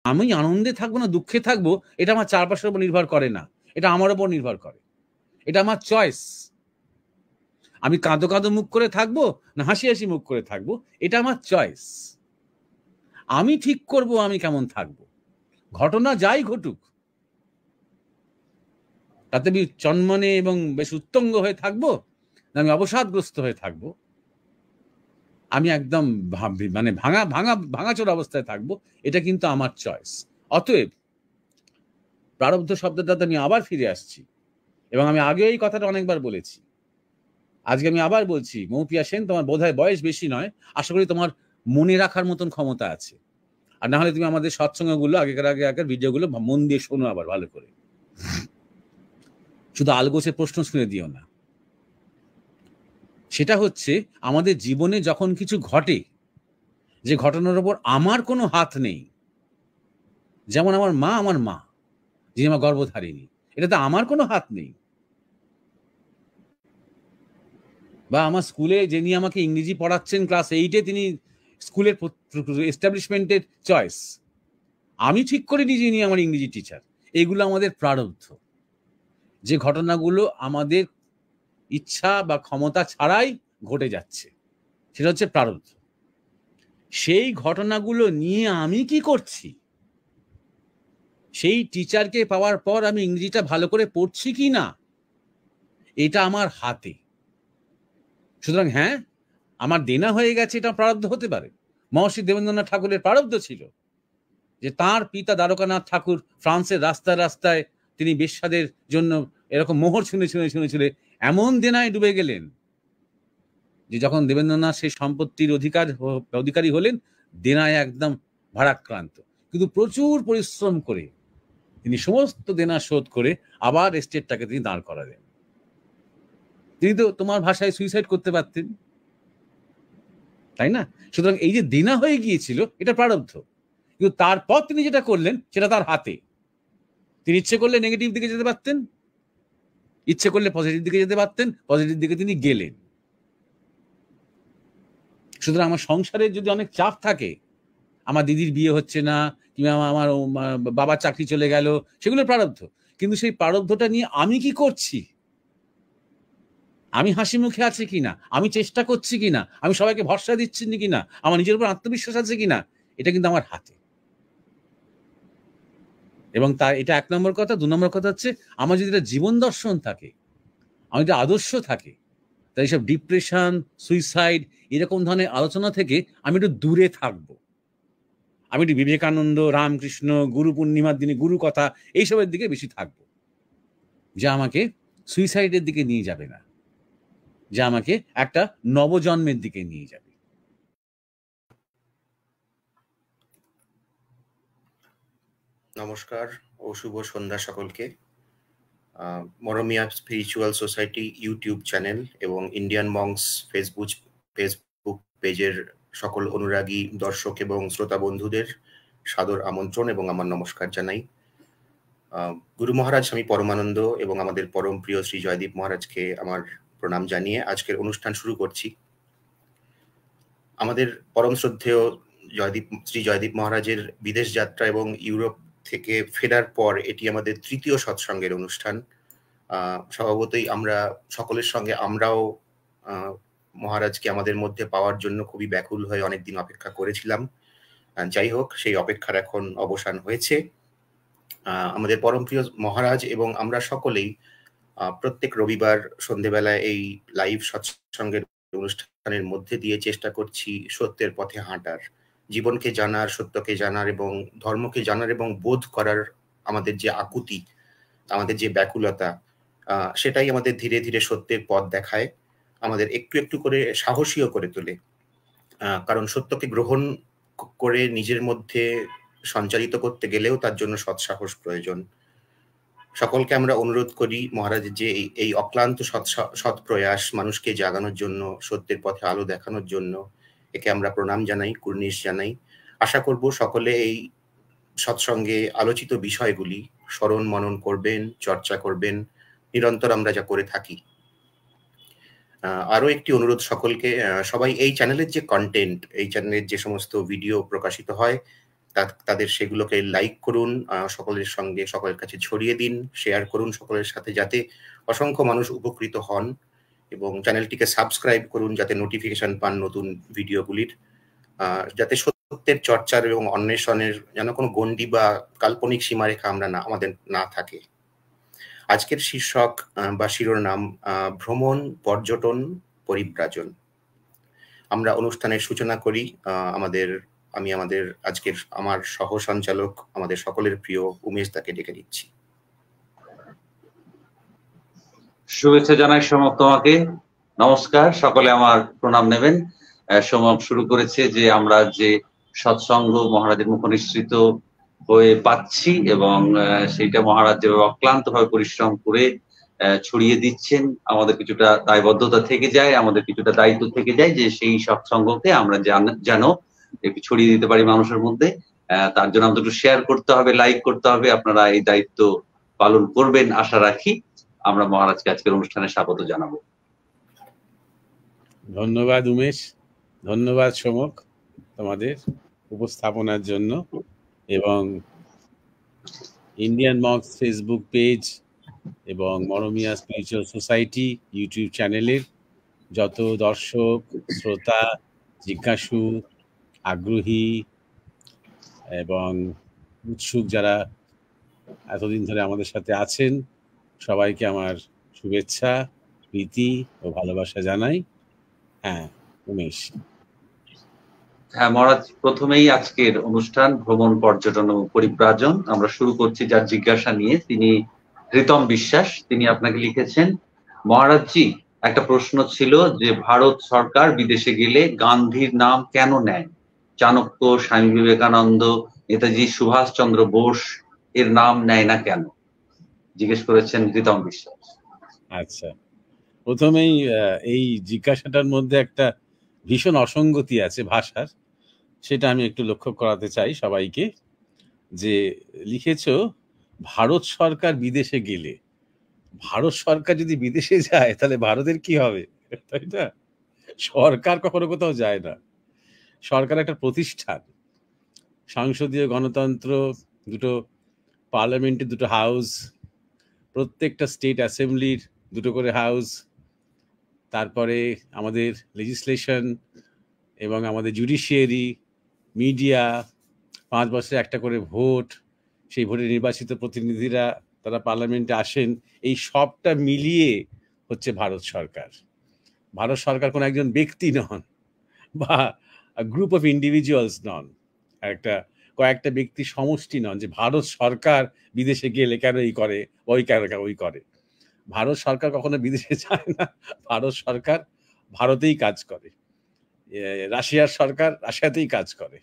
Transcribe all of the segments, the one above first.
আমি আনন্দে থাকবো না দুঃখে থাকবো এটা আমার চারপাশের উপর নির্ভর করে না, এটা আমার উপর নির্ভর করে, এটা আমার চয়েস। আমি কাঁদো কাঁদো মুখ করে থাকবো না হাসি হাসি মুখ করে থাকবো, এটা আমার চয়েস। আমি ঠিক করব আমি কেমন থাকবো, ঘটনা যাই ঘটুক তাতে আমি চনমনে এবং বেশ উত্তঙ্গ হয়ে থাকবো না আমি অবসাদগ্রস্ত হয়ে থাকবো, আমি একদম মানে ভাঙা ভাঙা ভাঙাচোর অবস্থায় থাকবো, এটা কিন্তু আমার চয়েস। অতএব প্রারব্ধ শব্দটাতে আমি আবার ফিরে আসছি, এবং আমি আগে এই কথাটা অনেকবার বলেছি, আজকে আমি আবার বলছি, মৌপিয়া সেন, তোমার বোধহয় বয়স বেশি নয়, আশা করি তোমার মনে রাখার মতন ক্ষমতা আছে, আর না হলে তুমি আমাদের সৎসঙ্গগুলো আগেকার ভিডিওগুলো মন দিয়ে শোনো আবার ভালো করে, শুধু আলগোছে প্রশ্ন শুনে দিও না। সেটা হচ্ছে আমাদের জীবনে যখন কিছু ঘটে যে ঘটনার উপর আমার কোনো হাত নেই, যেমন আমার মা যিনি আমার গর্ভধারিণী, এটাতে আমার কোনো হাত নেই, বা আমার স্কুলে যিনি আমাকে ইংরেজি পড়াচ্ছেন ক্লাস 8-এ, তিনি স্কুলের এস্টাবলিশমেন্টের চয়েস, আমি ঠিক করিনি যিনি আমার ইংরেজি টিচার। এগুলো আমাদের প্রারব্ধ, যে ঘটনাগুলো আমাদের ইচ্ছা বা ক্ষমতা ছাড়াই ঘটে যাচ্ছে, সেটা হচ্ছে প্রারব্ধ। সেই ঘটনাগুলো নিয়ে আমি কি করছি, সেই টিচারকে পাওয়ার পর আমি ইংরেজিটা ভালো করে পড়ছি কি না, এটা আমার হাতে। সুতরাং হ্যাঁ, আমার দেনা হয়ে গেছে, এটা প্রারব্ধ হতে পারে। মহর্ষি দেবেন্দ্রনাথ ঠাকুরের প্রারব্ধ ছিল যে তার পিতা দ্বারকানাথ ঠাকুর ফ্রান্সের রাস্তায় রাস্তায় তিনি বেশ্যাদের জন্য এরকম মোহর শুনে এমন দেনায় ডুবে গেলেন যে যখন দেবেন্দ্রনাথ সেই সম্পত্তির অধিকারী হলেন, দেনায় একদম ভারাক্রান্ত, কিন্তু প্রচুর পরিশ্রম করে তিনি সমস্ত দেনা শোধ করে আবার এস্টেটটাকে তিনি দাঁড় করালেন। তিনি তো তোমার ভাষায় সুইসাইড করতে পারতেন, তাই না? সুতরাং এই যে দেনা হয়ে গিয়েছিল এটা প্রারব্ধ, কিন্তু তারপর তিনি যেটা করলেন সেটা তার হাতে। তিনি ইচ্ছে করলে নেগেটিভ দিকে যেতে পারতেন, ইচ্ছে করলে পজিটিভ দিকে যেতে পারতেন, পজিটিভ দিকে তিনি গেলেন। সুতরাং আমার সংসারের যদি অনেক চাপ থাকে, আমার দিদির বিয়ে হচ্ছে না, কিংবা আমার বাবার চাকরি চলে গেল, সেগুলো প্রারব্ধ, কিন্তু সেই প্রারব্ধটা নিয়ে আমি কি করছি, আমি হাসি মুখে আছি কিনা, আমি চেষ্টা করছি কিনা, আমি সবাইকে ভরসা দিচ্ছি কিনা, আমার নিজের উপর আত্মবিশ্বাস আছে কিনা, এটা কিন্তু আমার হাতে। এবং তার এটা 1 নম্বর কথা। 2 নম্বর কথা হচ্ছে, আমার যদি এটা জীবন দর্শন থাকে, আমার যদি আদর্শ থাকে, তাই এইসব ডিপ্রেশন, সুইসাইড এরকম ধরনের আলোচনা থেকে আমি একটু দূরে থাকবো। আমি একটু বিবেকানন্দ, রামকৃষ্ণ, গুরু পূর্ণিমার দিনে গুরু কথা এইসবের দিকে বেশি থাকবো, যা আমাকে সুইসাইডের দিকে নিয়ে যাবে না, যা আমাকে একটা নবজন্মের দিকে নিয়ে যাবে। নমস্কার ও শুভ সন্ধ্যা সকলকে। মরমিয়া স্পিরিচুয়াল সোসাইটি ইউটিউব চ্যানেল এবং ইন্ডিয়ান মংস ফেসবুক পেজের সকল অনুরাগী দর্শক এবং শ্রোতা বন্ধুদের সাদর আমন্ত্রণ এবং আমার নমস্কার জানাই। গুরু মহারাজ স্বামী পরমানন্দ এবং আমাদের পরম প্রিয় শ্রী জয়দীপ মহারাজকে আমার প্রণাম জানিয়ে আজকের অনুষ্ঠান শুরু করছি। আমাদের পরম শ্রদ্ধেয় শ্রী জয়দীপ মহারাজের বিদেশ যাত্রা এবং ইউরোপ থেকে ফেরার পর এটি আমাদের 3য় সৎসঙ্গের অনুষ্ঠান। স্বভাবতই আমরা সকলের সঙ্গে আমরাও মহারাজকে আমাদের মধ্যে পাওয়ার জন্য খুবই ব্যাকুল হয়ে অনেকদিন অপেক্ষা করেছিলাম। যাই হোক, সেই অপেক্ষার এখন অবসান হয়েছে। আমাদের পরমপ্রিয় মহারাজ এবং আমরা সকলেই প্রত্যেক রবিবার সন্ধেবেলায় এই লাইভ সৎসঙ্গের অনুষ্ঠানের মধ্যে দিয়ে চেষ্টা করছি সত্যের পথে হাঁটার, জীবনকে জানার, সত্যকে জানার এবং ধর্মকে জানার এবং বোধ করার আমাদের যে আকুতি, আমাদের যে ব্যাকুলতা, সেটাই আমাদের ধীরে ধীরে সত্যের পথ দেখায়, আমাদের একটু একটু করে সাহসীও করে তোলে। কারণ সত্যকে গ্রহণ করে নিজের মধ্যে সঞ্চারিত করতে গেলেও তার জন্য সৎসাহস প্রয়োজন। সকলকে আমরা অনুরোধ করি মহারাজের যে এই অক্লান্ত সৎ প্রয়াস মানুষকে জাগানোর জন্য, সত্যের পথে আলো দেখানোর জন্য, একে আমরা প্রণাম জানাই, কুর্নিশ জানাই। আশা করব সকলে এই সৎসঙ্গে আলোচিত বিষয়গুলি স্মরণ মনন করবেন, চর্চা করবেন, নিরন্তর আমরা যা করে থাকি। আরো একটি অনুরোধ সকলকে, সবাই এই চ্যানেলের যে কন্টেন্ট, এই চ্যানেলের যে সমস্ত ভিডিও প্রকাশিত হয় তাদের সেগুলোকে লাইক করুন, সকলের সঙ্গে সকলের কাছে ছড়িয়ে দিন, শেয়ার করুন সকলের সাথে, যাতে অসংখ্য মানুষ উপকৃত হন, এবং চ্যানেলটিকে সাবস্ক্রাইব করুন যাতে নোটিফিকেশন পান নতুন ভিডিওগুলির, যাতে সত্যের চর্চার এবং অন্বেষণের যেন কোনো গণ্ডি বা কাল্পনিক সীমারেখা আমাদের না থাকে। আজকের শীর্ষক বা শিরোনাম ভ্রমণ, পর্যটন, পরিব্রাজন। আমরা অনুষ্ঠানের সূচনা করি। আমি আজকের আমার সহ সঞ্চালক, আমাদের সকলের প্রিয় উমেশ দাকে ডেকে দিচ্ছি। শুভেচ্ছা জানাই সমক, তোমাকে নমস্কার, সকলে আমার প্রণাম নেবেন। সমক শুরু করেছে যে আমরা যে সৎসঙ্গ মহারাজের মুখ নিঃসৃত হয়ে পাচ্ছি, এবং সেইটা মহারাজ যেভাবে অক্লান্ত ভাবে পরিশ্রম করে ছড়িয়ে দিচ্ছেন, আমাদের কিছুটা দায়বদ্ধতা থেকে যায়, আমাদের কিছুটা দায়িত্ব থেকে যায় যে সেই সৎসঙ্গকে আমরা যেন একটু ছড়িয়ে দিতে পারি মানুষের মধ্যে। তার জন্য আমাদের একটু শেয়ার করতে হবে, লাইক করতে হবে। আপনারা এই দায়িত্ব পালন করবেন আশা রাখি। আমরা মহারাজকে আজকের অনুষ্ঠানে স্বাগত জানাবো। ধন্যবাদ উমেশ, ধন্যবাদ সমক তোমাদের উপস্থাপনার জন্য, এবং ইন্ডিয়ান মঙ্কস ফেসবুক পেজ এবং মরমিয়া স্পিরিচুয়াল সোসাইটি ইউটিউব চ্যানেলের যত দর্শক, শ্রোতা, জিজ্ঞাসু, আগ্রহী এবং উৎসুক যারা এতদিন ধরে আমাদের সাথে আছেন, সবাইকে আমার শুভেচ্ছা, প্রীতি ও ভালোবাসা জানাই। হ্যাঁ উমেশ। হ্যাঁ মহারাজ, প্রথমেই আজকের অনুষ্ঠান ভ্রমণ, পর্যটন ও পরিব্রাজন আমরা শুরু করছি যার জিজ্ঞাসা নিয়ে। তিনি ঋতম বিশ্বাস, তিনি আপনাকে লিখেছেন, মহারাজজি একটা প্রশ্ন ছিল যে ভারত সরকার বিদেশে গেলে গান্ধীর নাম কেন নেয়? চাণক্য, স্বামী বিবেকানন্দ, নেতাজি সুভাষচন্দ্র বোস এর নাম নেয় না কেন? জিজ্ঞেস করেছেন ঋতম বিশ্বাস। আচ্ছা, প্রথমেই এই জিজ্ঞাসাটার মধ্যে একটা ভীষণ অসঙ্গতি আছে ভাষার, সেটা আমি একটু লক্ষ্য করাতে চাই সবাইকে। যে লিখেছ ভারত সরকার বিদেশে গেলে, ভারত সরকার যদি বিদেশে যায় তাহলে ভারতের কি হবে, তাই না? সরকার কখনো কোথাও যায় না। সরকার একটা প্রতিষ্ঠান, সংসদীয় গণতন্ত্র, দুটো পার্লামেন্টের দুটো হাউস, প্রত্যেকটা স্টেট অ্যাসেম্বলির দুটো করে হাউস, তারপরে আমাদের লেজিসলেশন এবং আমাদের জুডিশিয়ারি, মিডিয়া, 5 বছরে একটা করে ভোট, সেই ভোটে নির্বাচিত প্রতিনিধিরা তারা পার্লামেন্টে আসেন, এই সবটা মিলিয়ে হচ্ছে ভারত সরকার। ভারত সরকার কোনো একজন ব্যক্তি নন বা গ্রুপ অফ ইন্ডিভিজুয়ালস নন, কয়েকটা ব্যক্তি সমষ্টি নন যে ভারত সরকার বিদেশে গেলে কেন এই করে, ওই কেন ওই করে। ভারত সরকার কখনো বিদেশে যায় না, ভারত সরকার ভারতেই কাজ করে, রাশিয়ার সরকার রাশিয়াতেই কাজ করে,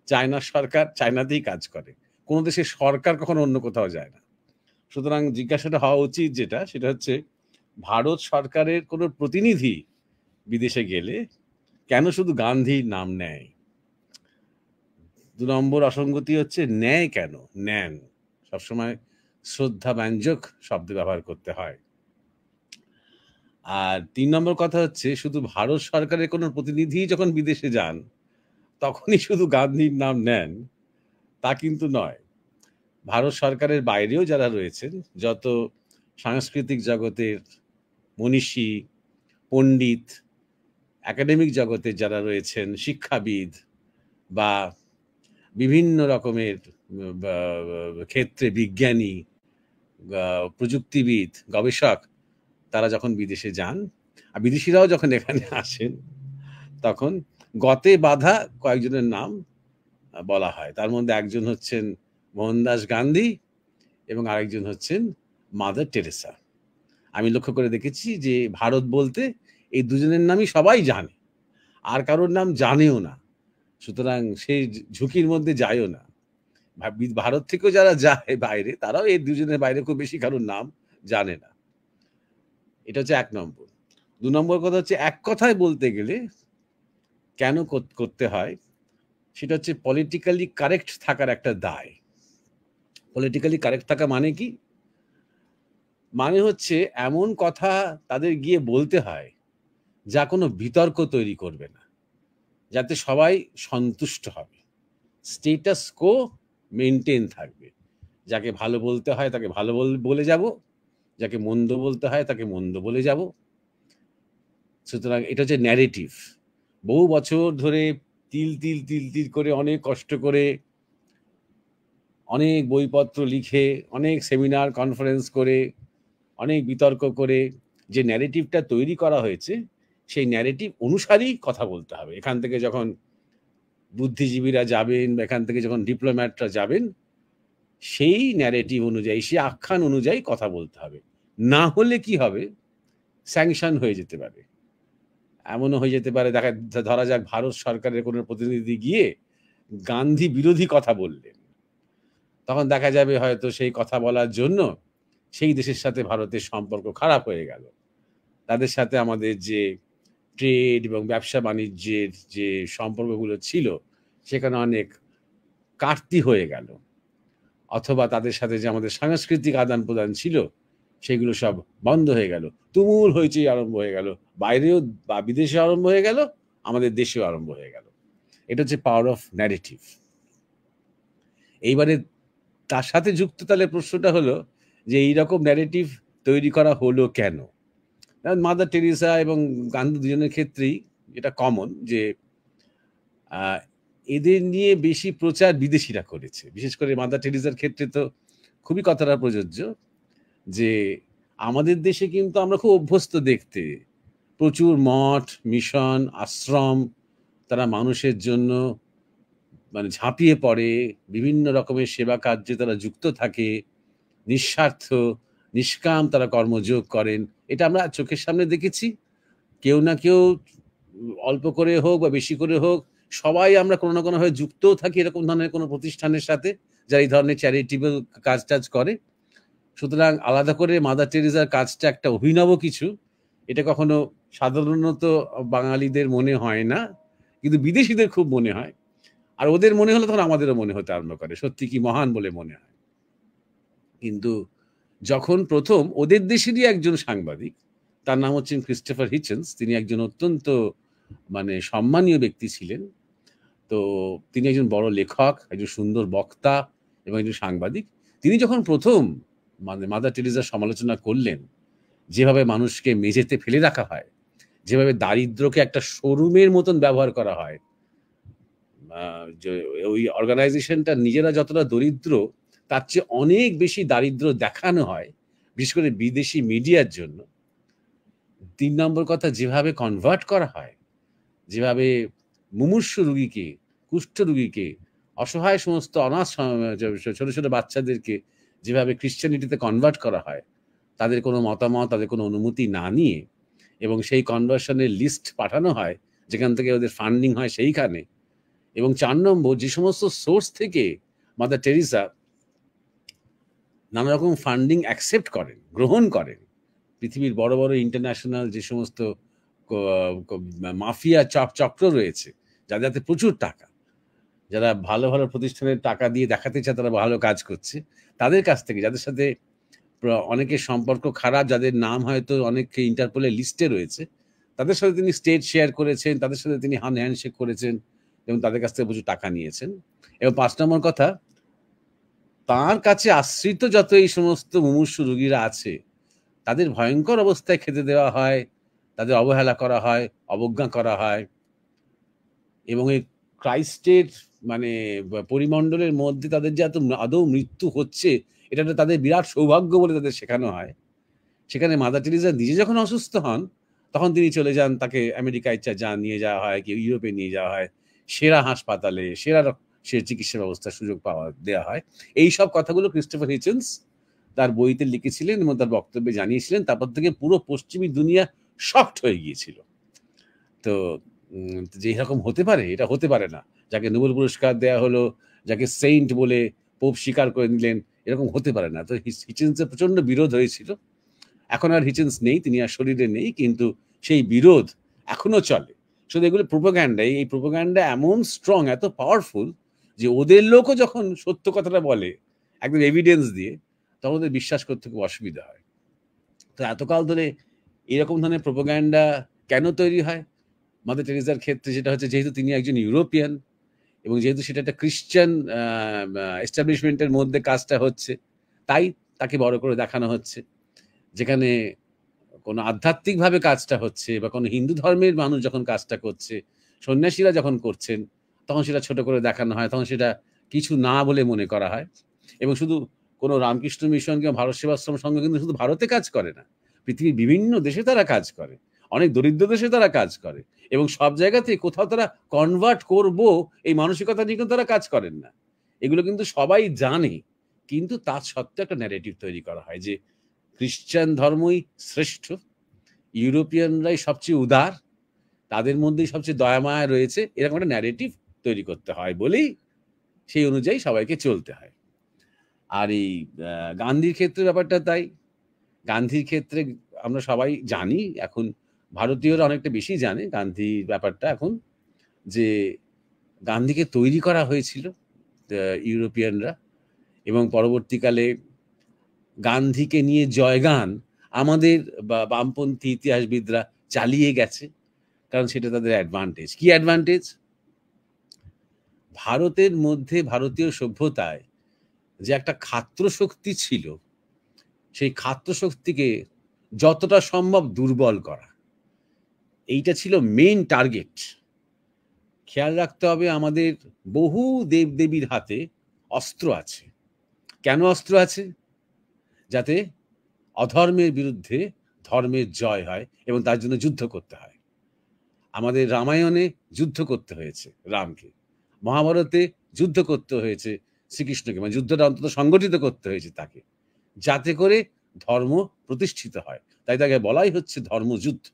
চায়নার সরকার চায়নাতেই কাজ করে, কোনো দেশের সরকার কখনো অন্য কোথাও যায় না। সুতরাং জিজ্ঞাসাটা হওয়া উচিত যেটা, সেটা হচ্ছে ভারত সরকারের কোনো প্রতিনিধি বিদেশে গেলে কেন শুধু গান্ধীর নাম নেয়। 2 নম্বর অসঙ্গতি হচ্ছে নেয় কেন, নেন সবসময় শ্রদ্ধা ব্যঞ্জক শব্দ ব্যবহার করতে হয়। আর 3 নম্বর কথা হচ্ছে শুধু ভারত সরকারের কোনো প্রতিনিধি যখন বিদেশে যান তখনই শুধু গান্ধীর নাম নেন তা কিন্তু নয়। ভারত সরকারের বাইরেও যারা রয়েছেন, যত সাংস্কৃতিক জগতের মনীষী, পণ্ডিত, একাডেমিক জগতের যারা রয়েছেন, শিক্ষাবিদ বা বিভিন্ন রকমের ক্ষেত্রে বিজ্ঞানী, প্রযুক্তিবিদ, গবেষক, তারা যখন বিদেশে যান আর বিদেশিরাও যখন এখানে আসেন, তখন গতে বাঁধা কয়েকজনের নাম বলা হয়। তার মধ্যে একজন হচ্ছেন মোহনদাস গান্ধী এবং আরেকজন হচ্ছেন মাদার টেরেসা। আমি লক্ষ্য করে দেখেছি যে ভারত বলতে এই দুজনের নামই সবাই জানে, আর কারোর নাম জানেও না। সুতরাং সেই ঝুঁকির মধ্যে যায়ও না। ভারত থেকেও যারা যায় বাইরে, তারাও এই দুজনের বাইরে খুব বেশি কারোর নাম জানে না। এটা হচ্ছে 1 নম্বর। 2 নম্বর কথা হচ্ছে, এক কথায় বলতে গেলে কেন করতে হয়, সেটা হচ্ছে পলিটিক্যালি কারেক্ট থাকার একটা দায়। পলিটিক্যালি কারেক্ট থাকা মানে কি? মানে হচ্ছে এমন কথা তাদের গিয়ে বলতে হয় যা কোনো বিতর্ক তৈরি করবে না, যাতে সবাই সন্তুষ্ট হবে, স্টেটাস কো মেনটেন থাকবে। যাকে ভালো বলতে হয় তাকে ভালো বলে যাব, যাকে মন্দ বলতে হয় তাকে মন্দ বলে যাব। সুতরাং এটা হচ্ছে ন্যারেটিভ। বহু বছর ধরে তিল তিল তিল তিল করে অনেক কষ্ট করে অনেক বইপত্র লিখে অনেক সেমিনার কনফারেন্স করে অনেক বিতর্ক করে যে ন্যারেটিভটা তৈরি করা হয়েছে সেই ন্যারেটিভ অনুসারেই কথা বলতে হবে। এখান থেকে যখন বুদ্ধিজীবীরা যাবেন বা এখান থেকে যখন ডিপ্লোম্যাটরা যাবেন সেই ন্যারেটিভ অনুযায়ী সেই আখ্যান অনুযায়ী কথা বলতে হবে। না হলে কি হবে, স্যাংশন হয়ে যেতে পারে। এমনও হয়ে যেতে পারে ধরা যাক ভারত সরকারের কোনো প্রতিনিধি গিয়ে গান্ধী বিরোধী কথা বললেন, তখন দেখা যাবে হয়তো সেই কথা বলার জন্য সেই দেশের সাথে ভারতের সম্পর্ক খারাপ হয়ে গেল, তাদের সাথে আমাদের যে ট্রেড এবং ব্যবসা বাণিজ্যের যে সম্পর্কগুলো ছিল সেখানে অনেক কাটতি হয়ে গেল, অথবা তাদের সাথে যে আমাদের সাংস্কৃতিক আদান প্রদান ছিল সেগুলো সব বন্ধ হয়ে গেল, তুমুল হইচই আরম্ভ হয়ে গেল, বাইরেও বা বিদেশে আরম্ভ হয়ে গেল, আমাদের দেশেও আরম্ভ হয়ে গেল। এটা হচ্ছে পাওয়ার অফ ন্যারেটিভ। এইবারে তার সাথে যুক্ত তাহলে প্রশ্নটা হলো যে এইরকম ন্যারেটিভ তৈরি করা হলো কেন? মাদার টেরেসা এবং গান্ধী দুজনের ক্ষেত্রেই এটা কমন যে এদের নিয়ে বেশি প্রচার বিদেশিরা করেছে। বিশেষ করে মাদার টেরেসার ক্ষেত্রে তো খুবই কথাটা প্রযোজ্য যে আমাদের দেশে কিন্তু আমরা খুব অভ্যস্ত দেখতে প্রচুর মঠ, মিশন, আশ্রম, তারা মানুষের জন্য মানে ঝাঁপিয়ে পড়ে, বিভিন্ন রকমের সেবা কার্যে তারা যুক্ত থাকে, নিঃস্বার্থ নিষ্কাম তারা কর্মযোগ করেন। এটা আমরা চোখের সামনে দেখেছি। কেউ না কেউ অল্প করে হোক বা বেশি করে হোক সবাই আমরা কোনো না কোনোভাবে যুক্তও থাকি এরকম ধরনের কোনো প্রতিষ্ঠানের সাথে যারা এই ধরনের চ্যারিটেবল কাজ টাজ করে। সুতরাং আলাদা করে মাদার টেরেসার কাজটা একটা অভিনব কিছু, এটা কখনো সাধারণত বাঙালিদের মনে হয় না, কিন্তু বিদেশিদের খুব মনে হয়। আর ওদের মনে হলে তখন আমাদেরও মনে হতে আরম্ভ করে সত্যি কি মহান বলে মনে হয়। কিন্তু যখন প্রথম ওদের দেশেরই একজন সাংবাদিক, তার নাম হচ্ছেন ক্রিস্টোফার হিচেন্স, তিনি একজন অত্যন্ত মানে সম্মানীয় ব্যক্তি ছিলেন। তো তিনি একজন বড় লেখক, একজন সুন্দর বক্তা এবং একজন সাংবাদিক। তিনি যখন প্রথম মানে মাদার টেরেসার সমালোচনা করলেন, যেভাবে মানুষকে মেঝেতে ফেলে রাখা হয়, যেভাবে দারিদ্রকে একটা শোরুমের মতন ব্যবহার করা হয়, ওই অর্গানাইজেশনটা নিজেরা যতটা দরিদ্র তার চেয়ে অনেক বেশি দারিদ্র দেখানো হয়, বিশেষ করে বিদেশি মিডিয়ার জন্য। ৩ নম্বর কথা, যেভাবে কনভার্ট করা হয়, যেভাবে মুমূর্ষু রুগীকে, কুষ্ঠ রুগীকে, অসহায় সমস্ত অনাথ ছোট ছোট বাচ্চাদেরকে যেভাবে ক্রিশ্চিয়ানিটিতে কনভার্ট করা হয়, তাদের কোনো মতামত, তাদের কোনো অনুমতি না নিয়ে, এবং সেই কনভার্সনের লিস্ট পাঠানো হয় যেখান থেকে ওদের ফান্ডিং হয় সেইখানে। এবং ৪ নম্বর, যে সমস্ত সোর্স থেকে মাদার টেরেসা নানা রকম ফান্ডিং অ্যাকসেপ্ট করেন, গ্রহণ করেন, পৃথিবীর বড় বড় ইন্টারন্যাশনাল যে সমস্ত মাফিয়া চক্র রয়েছে যাদের হাতে প্রচুর টাকা, যারা ভালো ভালো প্রতিষ্ঠানের টাকা দিয়ে দেখাতে চায় তারা ভালো কাজ করছে, তাদের কাছ থেকে, যাদের সাথে অনেকের সম্পর্ক খারাপ, যাদের নাম হয়তো অনেক ইন্টারপোলের লিস্টে রয়েছে, তাদের সাথে তিনি স্টেজ শেয়ার করেছেন, তাদের সাথে তিনি হ্যান্ডশেক করেছেন এবং তাদের কাছ থেকে প্রচুর টাকা নিয়েছেন। এবং ৫ নম্বর কথা, তার কাছে আশ্রিত যত এই সমস্ত মুমূর্ষু রোগীরা আছে তাদের ভয়ঙ্কর অবস্থায় খেতে দেওয়া হয়, তাদের অবহেলা করা হয়, অবজ্ঞা করা হয়। এবং এই ক্রাইস্টের মানে পরিমণ্ডলের মধ্যে তাদের যে এত আদৌ মৃত্যু হচ্ছে, এটা তাদের বিরাট সৌভাগ্য বলে তাদের শেখানো হয়। সেখানে মাদার টেরেসা নিজে যখন অসুস্থ হন তখন তিনি চলে যান, তাকে আমেরিকায় নিয়ে যাওয়া হয়, কেউ ইউরোপে নিয়ে যাওয়া হয়, সেরা হাসপাতালে সে চিকিৎসা ব্যবস্থার সুযোগ দেওয়া হয়। এই সব কথাগুলো ক্রিস্টোফার হিচেন্স তার বইতে লিখেছিলেন এবং তার বক্তব্যে জানিয়েছিলেন। তারপর থেকে পুরো পশ্চিমী দুনিয়া শকড হয়ে গিয়েছিল। তো যে এরকম হতে পারে, এটা হতে পারে না, যাকে নোবেল পুরস্কার দেওয়া হলো, যাকে সেইন্ট বলে পোপ স্বীকার করে নিলেন, এরকম হতে পারে না। তো হিচেন্সের প্রচন্ড বিরোধ হয়েছিল। এখন আর হিচেন্স নেই, তিনি আর শরীরে নেই, কিন্তু সেই বিরোধ এখনো চলে। শুধু এগুলো প্রোপাগান্ডা, এই প্রোপাগান্ডা এমন স্ট্রং, এত পাওয়ারফুল যে ওদের লোকও যখন সত্য কথাটা বলে একদম এভিডেন্স দিয়ে, তখন ওদের বিশ্বাস করতে খুব অসুবিধা হয়। তো এতকাল ধরে এরকম ধরনের প্রোপাগান্ডা কেন তৈরি হয়? মাদার টেরেসার ক্ষেত্রে যেটা হচ্ছে, যেহেতু তিনি একজন ইউরোপিয়ান, এবং যেহেতু সেটা একটা খ্রিশ্চান এস্টাবলিশমেন্টের মধ্যে কাজটা হচ্ছে, তাই তাকে বড় করে দেখানো হচ্ছে। যেখানে কোনো আধ্যাত্মিকভাবে কাজটা হচ্ছে বা কোনো হিন্দু ধর্মের মানুষ যখন কাজটা করছে, সন্ন্যাসীরা যখন করছেন, তখন সেটা ছোট করে দেখানো হয়, তখন সেটা কিছু না বলে মনে করা হয়। এবং শুধু কোনো রামকৃষ্ণ মিশন কিংবা ভারত সেবাশ্রম সংঘ কিন্তু শুধু ভারতে কাজ করে না, পৃথিবীর বিভিন্ন দেশে তারা কাজ করে, অনেক দরিদ্র দেশে তারা কাজ করে, এবং সব জায়গাতে কোথাও তারা কনভার্ট করব এই মানসিকতা নিয়ে কিন্তু তারা কাজ করেন না। এগুলো কিন্তু সবাই জানে, কিন্তু তা সত্ত্বেও একটা ন্যারেটিভ তৈরি করা হয় যে খ্রিশ্চান ধর্মই শ্রেষ্ঠ, ইউরোপিয়ানরাই সবচেয়ে উদার, তাদের মধ্যেই সবচেয়ে দয়ামায়া রয়েছে, এরকম একটা ন্যারেটিভ তৈরি করতে হয় বলেই সেই অনুযায়ী সবাইকে চলতে হয়। আর এই গান্ধীর ক্ষেত্রে ব্যাপারটা তাই। গান্ধীর ক্ষেত্রে আমরা সবাই জানি, এখন ভারতীয়রা অনেকটা বেশি জানে গান্ধীর ব্যাপারটা এখন, যে গান্ধীকে তৈরি করা হয়েছিল ইউরোপিয়ানরা, এবং পরবর্তীকালে গান্ধীকে নিয়ে জয়গান আমাদের বামপন্থী ইতিহাসবিদরা চালিয়ে গেছে, কারণ সেটা তাদের অ্যাডভান্টেজ। কি অ্যাডভান্টেজ? ভারতের মধ্যে, ভারতীয় সভ্যতায় যে একটা খাত্র শক্তি ছিল, সেই খাত্র শক্তিকে যতটা সম্ভব দুর্বল করা, এইটা ছিল মেইন টার্গেট। খেয়াল রাখতে হবে, আমাদের বহু দেবদেবীর হাতে অস্ত্র আছে। কেন অস্ত্র আছে? যাতে অধর্মের বিরুদ্ধে ধর্মের জয় হয় এবং তার জন্য যুদ্ধ করতে হয়। আমাদের রামায়ণে যুদ্ধ করতে হয়েছে রামকে, মহাভারতে যুদ্ধ করতে হয়েছে শ্রীকৃষ্ণকে, মানে যুদ্ধটা অন্তত সংগঠিত করতে হয়েছে তাকে, যাতে করে ধর্ম প্রতিষ্ঠিত হয়। তাই তাকে বলাই হচ্ছে ধর্মযুদ্ধ।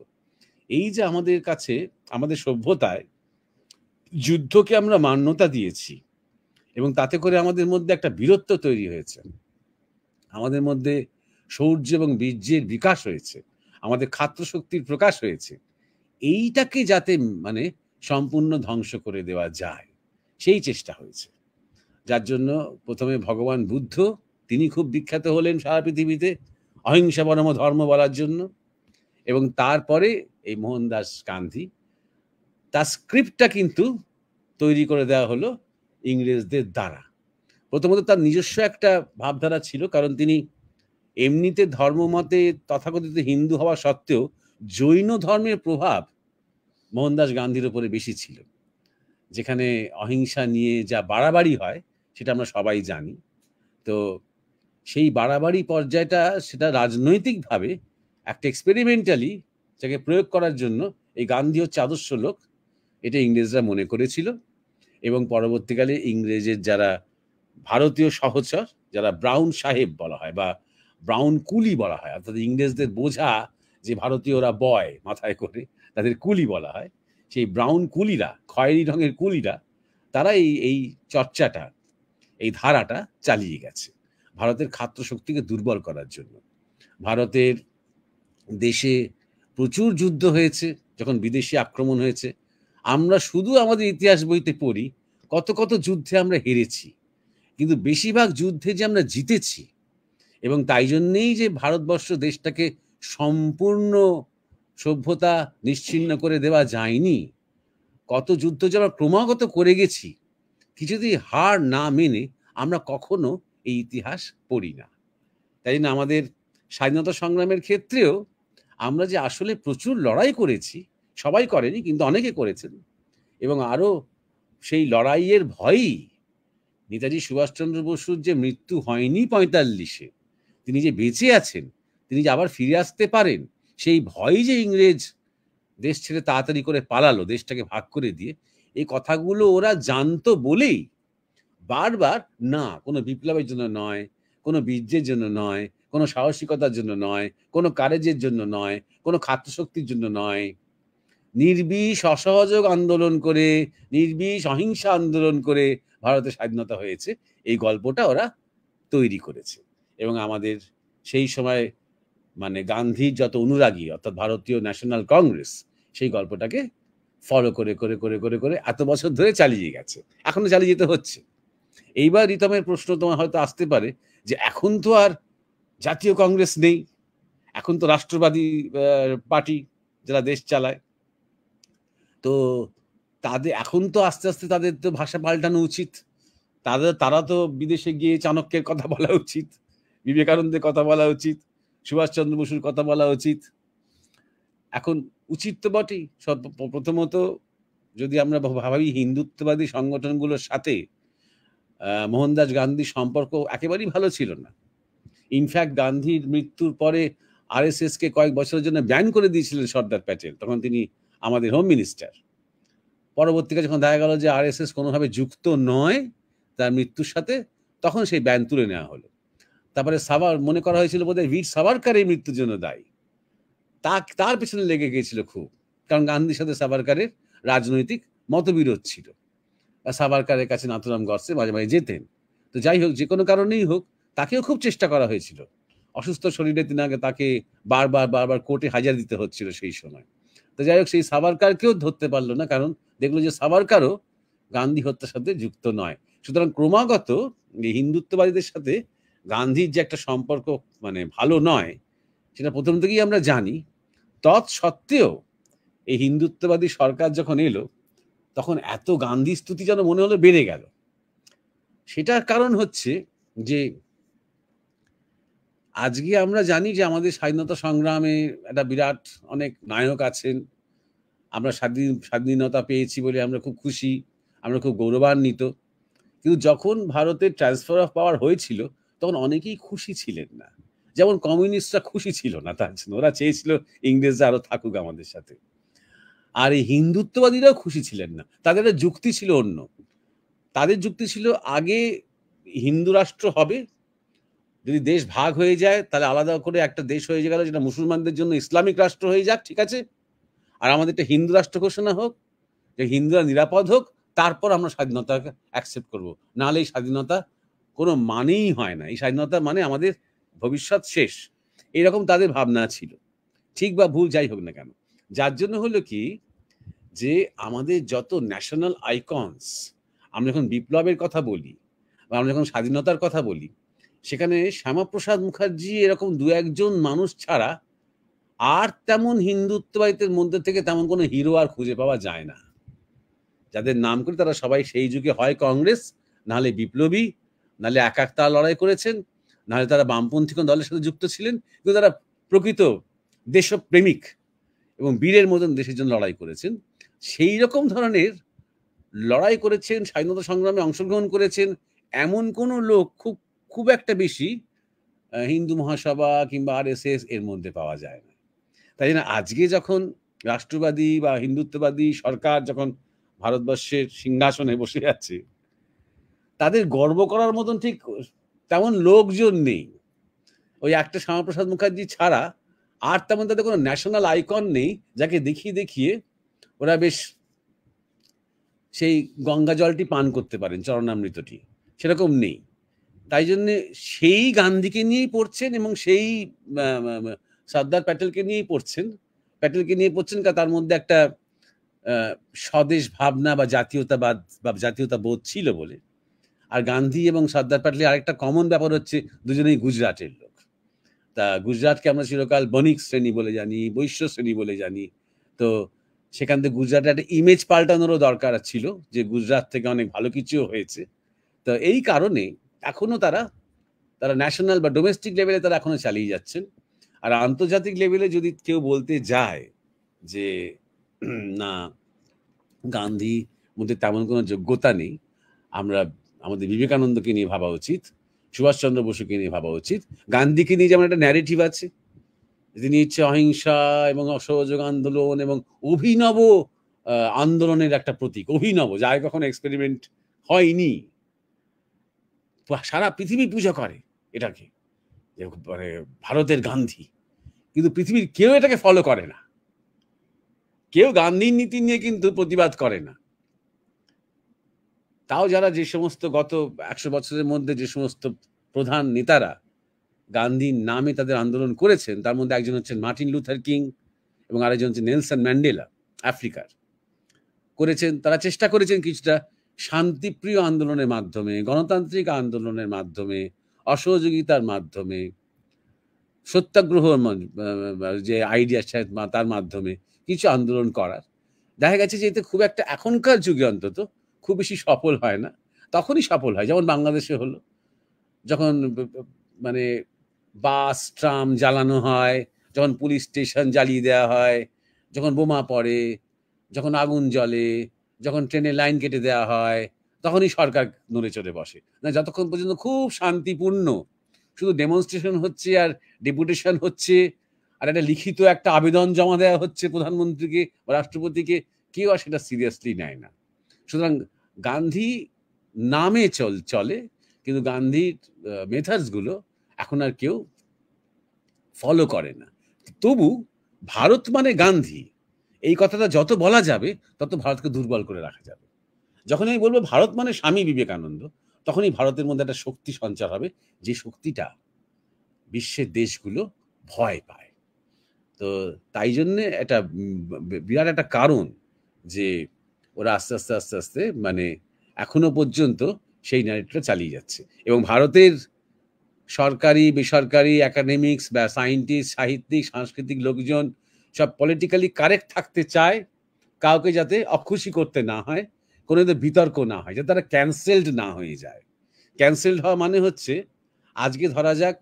এই যে আমাদের কাছে, আমাদের সভ্যতায় যুদ্ধকে আমরা মান্যতা দিয়েছি, এবং তাতে করে আমাদের মধ্যে একটা বীরত্ব তৈরি হয়েছে, আমাদের মধ্যে শৌর্য এবং বীর্যের বিকাশ হয়েছে, আমাদের খাত্র শক্তির প্রকাশ হয়েছে। এইটাকে যাতে মানে সম্পূর্ণ ধ্বংস করে দেওয়া যায়, সেই চেষ্টা হয়েছে। যার জন্য প্রথমে ভগবান বুদ্ধ, তিনি খুব বিখ্যাত হলেন সারা পৃথিবীতে অহিংসা পরম ধর্ম বলার জন্য, এবং তারপরে এই মোহনদাস গান্ধী, তার স্ক্রিপ্টটা কিন্তু তৈরি করে দেওয়া হলো ইংরেজদের দ্বারা। প্রথমত তার নিজস্ব একটা ভাবধারা ছিল, কারণ তিনি এমনিতে ধর্মমতে তথাকথিত হিন্দু হওয়া সত্ত্বেও জৈন ধর্মের প্রভাব মোহনদাস গান্ধীর উপরে বেশি ছিল। যেখানে অহিংসা নিয়ে যা বাড়াবাড়ি হয় সেটা আমরা সবাই জানি। তো সেই বাড়াবাড়ি পর্যায়টা, সেটা রাজনৈতিকভাবে একটা এক্সপেরিমেন্টালি যাকে প্রয়োগ করার জন্য এই গান্ধী হচ্ছে আদর্শ লোক, এটা ইংরেজরা মনে করেছিল। এবং পরবর্তীকালে ইংরেজের যারা ভারতীয় সহচর, যারা ব্রাউন সাহেব বলা হয় বা ব্রাউন কুলি বলা হয়, অর্থাৎ ইংরেজদের বোঝা যে ভারতীয়রা বয় মাথায় করে, তাদের কুলি বলা হয়, সেই ব্রাউন কুলিরা, খয়েরি রঙের কুলিরা, তারা এই চর্চাটা, এই ধারাটা চালিয়ে গেছে ভারতের খাত্র শক্তিকে দুর্বল করার জন্য। ভারতের দেশে প্রচুর যুদ্ধ হয়েছে, যখন বিদেশি আক্রমণ হয়েছে, আমরা শুধু আমাদের ইতিহাস বইতে পড়ি কত কত যুদ্ধে আমরা হেরেছি, কিন্তু বেশিরভাগ যুদ্ধে যে আমরা জিতেছি। এবং তাই জন্যেই যে ভারতবর্ষ দেশটাকে সম্পূর্ণ সভ্যতা নিশ্চিহ্ন করে দেওয়া যায়নি, কত যুদ্ধ যে আমরা ক্রমাগত করে গেছি, কিছুতেই হার না মেনে আমরা কখনো এই ইতিহাস পড়ি না। তাই জন্য আমাদের স্বাধীনতা সংগ্রামের ক্ষেত্রেও আমরা যে আসলে প্রচুর লড়াই করেছি, সবাই করেনি কিন্তু অনেকে করেছেন, এবং আরো সেই লড়াইয়ের ভয়ই নেতাজি সুভাষচন্দ্র বসুর যে মৃত্যু হয়নি 45-এ, তিনি যে বেঁচে আছেন, তিনি যে আবার ফিরে আসতে পারেন, সেই ভয় যে ইংরেজ দেশ ছেড়ে তাড়াতাড়ি করে পালালো দেশটাকে ভাগ করে দিয়ে, এই কথাগুলো ওরা জানতো বলেই বারবার, না কোনো বিপ্লবের জন্য নয়, কোনো বীর্যের জন্য নয়, কোনো সাহসিকতার জন্য নয়, কোনো কারেজের জন্য নয়, কোনো খাদ্যশক্তির জন্য নয়, নির্বিষ অসহযোগ আন্দোলন করে, নির্বিষ অহিংসা আন্দোলন করে ভারতের স্বাধীনতা হয়েছে, এই গল্পটা ওরা তৈরি করেছে। এবং আমাদের সেই সময় মানে গান্ধীর যত অনুরাগী, অর্থাৎ ভারতীয় ন্যাশনাল কংগ্রেস, সেই গল্পটাকে ফলো করে করে করে করে করে এত বছর ধরে চালিয়ে গেছে, এখনো চালিয়ে যেতে হচ্ছে। এইবার রিতমের প্রশ্ন তোমার হয়তো আসতে পারে যে এখন তো আর জাতীয় কংগ্রেস নেই, এখন তো রাষ্ট্রবাদী পার্টি যারা দেশ চালায়, তো তাদের এখন তো আস্তে আস্তে তাদের তো ভাষা পাল্টানো উচিত। তারা তো বিদেশে গিয়ে চাণক্যের কথা বলা উচিত, বিবেকানন্দের কথা বলা উচিত, সুভাষচন্দ্র বসুর কথা বলা উচিত। এখন উচিত তো বটেই। প্রথমত যদি আমরা ভাবি হিন্দুত্ববাদী সংগঠনগুলোর সাথে মোহনদাস গান্ধীর সম্পর্ক একেবারেই ভালো ছিল না। ইনফ্যাক্ট গান্ধীর মৃত্যুর পরে RSS কে কয়েক বছরের জন্য ব্যান করে দিয়েছিলেন সর্দার প্যাটেল, তখন তিনি আমাদের হোম মিনিস্টার। পরবর্তীকালে যখন দেখা গেল যে RSS কোনোভাবে যুক্ত নয় তার মৃত্যুর সাথে, তখন সেই ব্যান তুলে নেওয়া হলো। তারপরে মনে করা হয়েছিল বোধহয় বীর সাভারকার এই মৃত্যুর জন্য দায়ী। তার পেছনে লেগে গিয়েছিল খুব, কারণ গান্ধীর সাথে সাভারকারের রাজনৈতিক মতবিরোধ ছিল। সাভারকারের কাছে নাথুরাম গডসে মাঝে মাঝে যেতেন। তো যাই হোক, যে কোনো কারণেই হোক, তাকেও খুব চেষ্টা করা হয়েছিল। অসুস্থ শরীরে তাকে বারবার কোর্টে হাজিরা দিতে হচ্ছিল সেই সময়। তো যাই হোক, সেই সাভারকারকেও ধরতে পারলো না, কারণ দেখলো যে সাভারকারও গান্ধী হত্যার সাথে যুক্ত নয়। সুতরাং ক্রমাগত এই হিন্দুত্ববাদীদের সাথে গান্ধীর যে একটা সম্পর্ক মানে ভালো নয়, সেটা প্রথম থেকেই আমরা জানি। তৎসত্ত্বেও এই হিন্দুত্ববাদী সরকার যখন এলো, তখন এত গান্ধী স্তুতি যেন মনে হলো বেড়ে গেল। সেটার কারণ হচ্ছে যে আজকে আমরা জানি যে আমাদের স্বাধীনতা সংগ্রামে একটা বিরাট অনেক নায়ক আছেন। আমরা স্বাধীনতা পেয়েছি বলে আমরা খুব খুশি, আমরা খুব গৌরবান্বিত। কিন্তু যখন ভারতের ট্রান্সফার অফ পাওয়ার হয়েছিল, তখন অনেকেই খুশি ছিলেন না। যেমন কমিউনিস্টরা খুশি ছিল না তার জন্য, ওরা চেয়েছিল ইংরেজরা আরো থাকুক আমাদের সাথে। আর এই হিন্দুত্ববাদীরাও খুশি ছিলেন না। তাদের যুক্তি ছিল অন্য। তাদের যুক্তি ছিল আগে হিন্দু রাষ্ট্র হবে, যদি দেশ ভাগ হয়ে যায় তাহলে আলাদা করে একটা দেশ হয়ে গেল যেটা মুসলমানদের জন্য ইসলামিক রাষ্ট্র হয়ে যাক, ঠিক আছে, আর আমাদের একটা হিন্দু রাষ্ট্র ঘোষণা হোক, যে হিন্দুরা নিরাপদ হোক, তারপর আমরা স্বাধীনতাকে অ্যাকসেপ্ট করবো। নাহলে এই স্বাধীনতা কোনো মানেই হয় না। এই স্বাধীনতা মানে আমাদের ভবিষ্যৎ শেষ, এরকম তাদের ভাবনা ছিল। ঠিক বা ভুল যাই হোক না কেন, যার জন্য হলো কি যে আমাদের যত ন্যাশনাল আইকনস, আমরা যখন বিপ্লবের কথা বলি বা আমরা যখন স্বাধীনতার কথা বলি, সেখানে শ্যামাপ্রসাদ মুখার্জি এরকম দু একজন মানুষ ছাড়া আর তেমন হিন্দুত্ববাদীদের মধ্যে থেকে তেমন কোনো হিরো আর খুঁজে পাওয়া যায় না। যাদের নাম করি তারা সবাই সেই যুগে হয় কংগ্রেস, নাহলে বিপ্লবী, নাহলে একাত্তর লড়াই করেছেন, নাহলে তারা বামপন্থী কোন দলের সাথে যুক্ত ছিলেন, কিন্তু তারা প্রকৃত দেশপ্রেমিক এবং বীরের মতন দেশের জন্য লড়াই করেছেন। সেই রকম ধরনের লড়াই করেছেন, স্বাধীনতা সংগ্রামে অংশগ্রহণ করেছেন এমন কোনো লোক খুব একটা বেশি হিন্দু মহাসভা কিংবা RSS এর মধ্যে পাওয়া যায় না। তাই জন্য আজকে যখন রাষ্ট্রবাদী বা হিন্দুত্ববাদী সরকার যখন ভারতবর্ষের সিংহাসনে বসে আছে, তাদের গর্ব করার মতন ঠিক তেমন লোকজন নেই। ওই একটা শ্যামাপ্রসাদ মুখার্জি ছাড়া আর তেমন তাদের কোনো ন্যাশনাল আইকন নেই, যাকে দেখিয়ে ওরা বেশ সেই গঙ্গা জলটি পান করতে পারেন, চরণামৃতটি, সেরকম নেই। তাই জন্য সেই গান্ধীকে নিয়েই পড়ছেন এবং সেই সর্দার প্যাটেলকে নিয়েই পড়ছেন। তার মধ্যে একটা স্বদেশ ভাবনা বা জাতীয়তাবাদ বা জাতীয়তাবোধ ছিল বলে। আর গান্ধী এবং সর্দার প্যাটেলের আরেকটা কমন ব্যাপার হচ্ছে দুজনেই গুজরাটের লোক। তা গুজরাটকে আমরা চিরকাল বণিক শ্রেণী বলে জানি, বৈশ্য শ্রেণী বলে জানি। তো সেখান থেকে গুজরাটের একটা ইমেজ পাল্টানোরও দরকার ছিল, যে গুজরাট থেকে অনেক ভালো কিছুও হয়েছে। তো এই কারণে এখনো তারা ন্যাশনাল বা ডোমেস্টিক লেভেলে তারা এখনো চালিয়ে যাচ্ছেন। আর আন্তর্জাতিক লেভেলে যদি কেউ বলতে যায় যে না, গান্ধী মধ্যে তেমন কোনো যোগ্যতা নেই, আমরা আমাদের বিবেকানন্দকে নিয়ে ভাবা উচিত, সুভাষচন্দ্র বসুকে নিয়ে ভাবা উচিত। গান্ধীকে নিয়ে যেমন একটা ন্যারেটিভ আছে, তিনি হচ্ছে অহিংসা এবং অসহযোগ আন্দোলন এবং অভিনব আন্দোলনের একটা প্রতীক, অভিনব, যা কখনো এক্সপেরিমেন্ট হয়নি। সারা পৃথিবী পূজা করে এটাকে, মানে ভারতের গান্ধী, কিন্তু পৃথিবীর কেউ এটাকে ফলো করে না। কেউ গান্ধীর নীতি নিয়ে কিন্তু প্রতিবাদ করে না। তাও যারা যে সমস্ত গত 100 বছরের মধ্যে যে সমস্ত প্রধান নেতারা গান্ধীর নামে তাদের আন্দোলন করেছেন, তার মধ্যে একজন হচ্ছেন মার্টিন লুথার কিং এবং আরেকজন হচ্ছে নেলসন ম্যান্ডেলা, আফ্রিকার করেছেন। তারা চেষ্টা করেছেন কিছুটা শান্তিপ্রিয় আন্দোলনের মাধ্যমে, গণতান্ত্রিক আন্দোলনের মাধ্যমে, অসহযোগিতার মাধ্যমে, সত্যাগ্রহ যে আইডিয়া তার মাধ্যমে কিছু আন্দোলন করার। দেখা গেছে যে এতে খুব একটা এখনকার যুগে অন্তত খুব বেশি সফল হয় না। তখনই সফল হয় যেমন বাংলাদেশে হলো, যখন মানে বাস ট্রাম জ্বালানো হয়, যখন পুলিশ স্টেশন জ্বালিয়ে দেওয়া হয়, যখন বোমা পড়ে, যখন আগুন জ্বলে, যখন ট্রেনের লাইন কেটে দেওয়া হয়, তখনই সরকার নড়ে চড়ে বসে। না, যতক্ষণ পর্যন্ত খুব শান্তিপূর্ণ শুধু ডেমনস্ট্রেশন হচ্ছে আর ডেপুটেশন হচ্ছে আর একটা লিখিত একটা আবেদন জমা দেওয়া হচ্ছে প্রধানমন্ত্রীকে বা রাষ্ট্রপতিকে, কেউ আর সেটা সিরিয়াসলি নেয় না। সুতরাং গান্ধী নামে চলে, কিন্তু গান্ধীর মেথডস গুলো এখন আর কেউ ফলো করে না। তবু ভারত মানে গান্ধী, এই কথাটা যত বলা যাবে তত ভারতকে দুর্বল করে রাখা যাবে। যখন আমি বলবো ভারত মানে স্বামী বিবেকানন্দ, তখনই ভারতের মধ্যে একটা শক্তি সঞ্চার হবে, যে শক্তিটা বিশ্বের দেশগুলো ভয় পায়। তো তাই জন্যে একটা বিরাট একটা কারণ যে ওরা আস্তে আস্তে আস্তে আস্তে মানে এখনো পর্যন্ত সেই ন্যারেটিভটা চালিয়ে যাচ্ছে। এবং ভারতের সরকারি বেসরকারি একাডেমিক্স বা সায়েন্টিস্ট, সাহিত্যিক, সাংস্কৃতিক লোকজন সব পলিটিক্যালি কারেক্ট থাকতে চায়, কাউকে যাতে অখুশি করতে না হয়, কোনো বিতর্ক না হয়, যাতে তারা ক্যান্সেলড না হয়ে যায়। ক্যান্সেলড হওয়া মানে হচ্ছে, আজকে ধরা যাক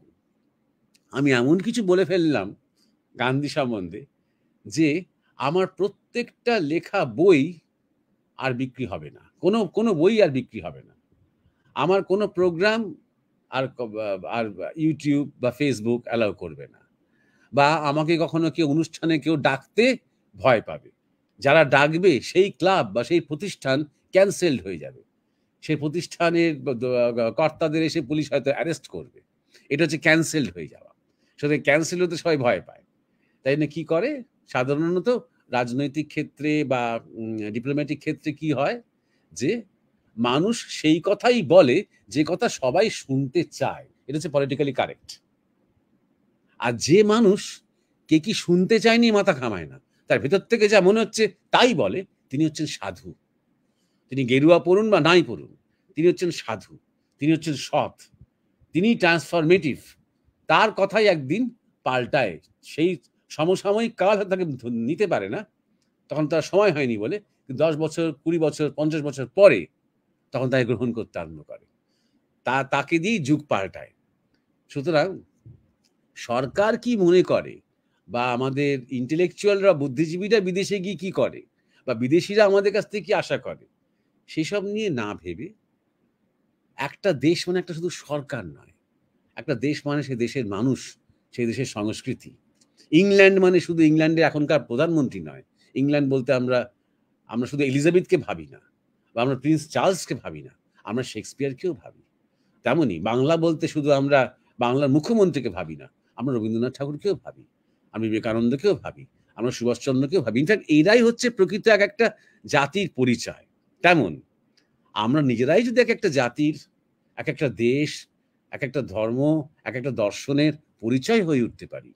আমি এমন কিছু বলে ফেললাম গান্ধী সম্বন্ধে যে আমার প্রত্যেকটা লেখা বই আর বিক্রি হবে না, কোনো বই আর বিক্রি হবে না, আমার কোনো প্রোগ্রাম আর ইউটিউব বা ফেসবুক অ্যালাউ করবে না, বা আমাকে কখনো কেউ অনুষ্ঠানে কেউ ডাকতে ভয় পাবে, যারা ডাকবে সেই ক্লাব বা সেই প্রতিষ্ঠান ক্যান্সেলড হয়ে যাবে, সেই প্রতিষ্ঠানের কর্তাদের এসে পুলিশ হয়তো অ্যারেস্ট করবে। এটা হচ্ছে ক্যান্সেলড হয়ে যাওয়া। সুতরাং ক্যান্সেল হতে সবাই ভয় পায়। তাই না কি করে সাধারণত রাজনৈতিক ক্ষেত্রে বা ডিপ্লোম্যাটিক ক্ষেত্রে কি হয়, যে মানুষ সেই কথাই বলে যে কথা সবাই শুনতে চায়, এটা হচ্ছে পলিটিক্যালি কারেক্ট। আর যে মানুষ কে কি শুনতে চায়নি মাথা ঘামায় না, তার ভেতর থেকে যা মনে হচ্ছে তাই বলে, তিনি হচ্ছেন সাধু। তিনি গেরুয়া পড়ুন বা নাই পড়ুন, তিনি হচ্ছেন সাধু, তিনি হচ্ছেন সৎ, তিনি ট্রান্সফরমেটিভ। তার কথাই একদিন পাল্টায়, সেই সমসাময়িক কাল তাকে নিতে পারে না, তখন তার সময় হয়নি বলে, 10 বছর 20 বছর 50 বছর পরে তখন তাকে গ্রহণ করতে আরম্ভ করে, তাকে দিয়েই যুগ পাল্টায়। সুতরাং সরকার কি মনে করে, বা আমাদের ইন্টেলেকচুয়ালরা বুদ্ধিজীবীরা বিদেশে গিয়ে কি করে, বা বিদেশিরা আমাদের কাছ থেকে কি আশা করে, সেসব নিয়ে না ভেবে, একটা দেশ মানে একটা শুধু সরকার নয়, একটা দেশ মানে সে দেশের মানুষ, সেই দেশের সংস্কৃতি। ইংল্যান্ড মানে শুধু ইংল্যান্ডের এখনকার প্রধানমন্ত্রী নয়, ইংল্যান্ড বলতে আমরা শুধু এলিজাবেথকে ভাবি না, বা আমরা প্রিন্স চার্লসকে ভাবি না, আমরা শেক্সপিয়ারকেও ভাবি। তেমনই বাংলা বলতে শুধু আমরা বাংলার মুখ্যমন্ত্রীকে ভাবি না, আমরা রবীন্দ্রনাথ ঠাকুরকেও ভাবি, আমি বিবেকানন্দকেও ভাবি, আমরা সুভাষচন্দ্রকেও ভাবি। ইনফ্যাক্ট এরাই হচ্ছে প্রকৃত এক একটা জাতির পরিচয়। তেমন আমরা নিজেরাই যদি এক একটা জাতির, এক একটা দেশ, এক একটা ধর্ম, এক একটা দর্শনের পরিচয় হয়ে উঠতে পারি,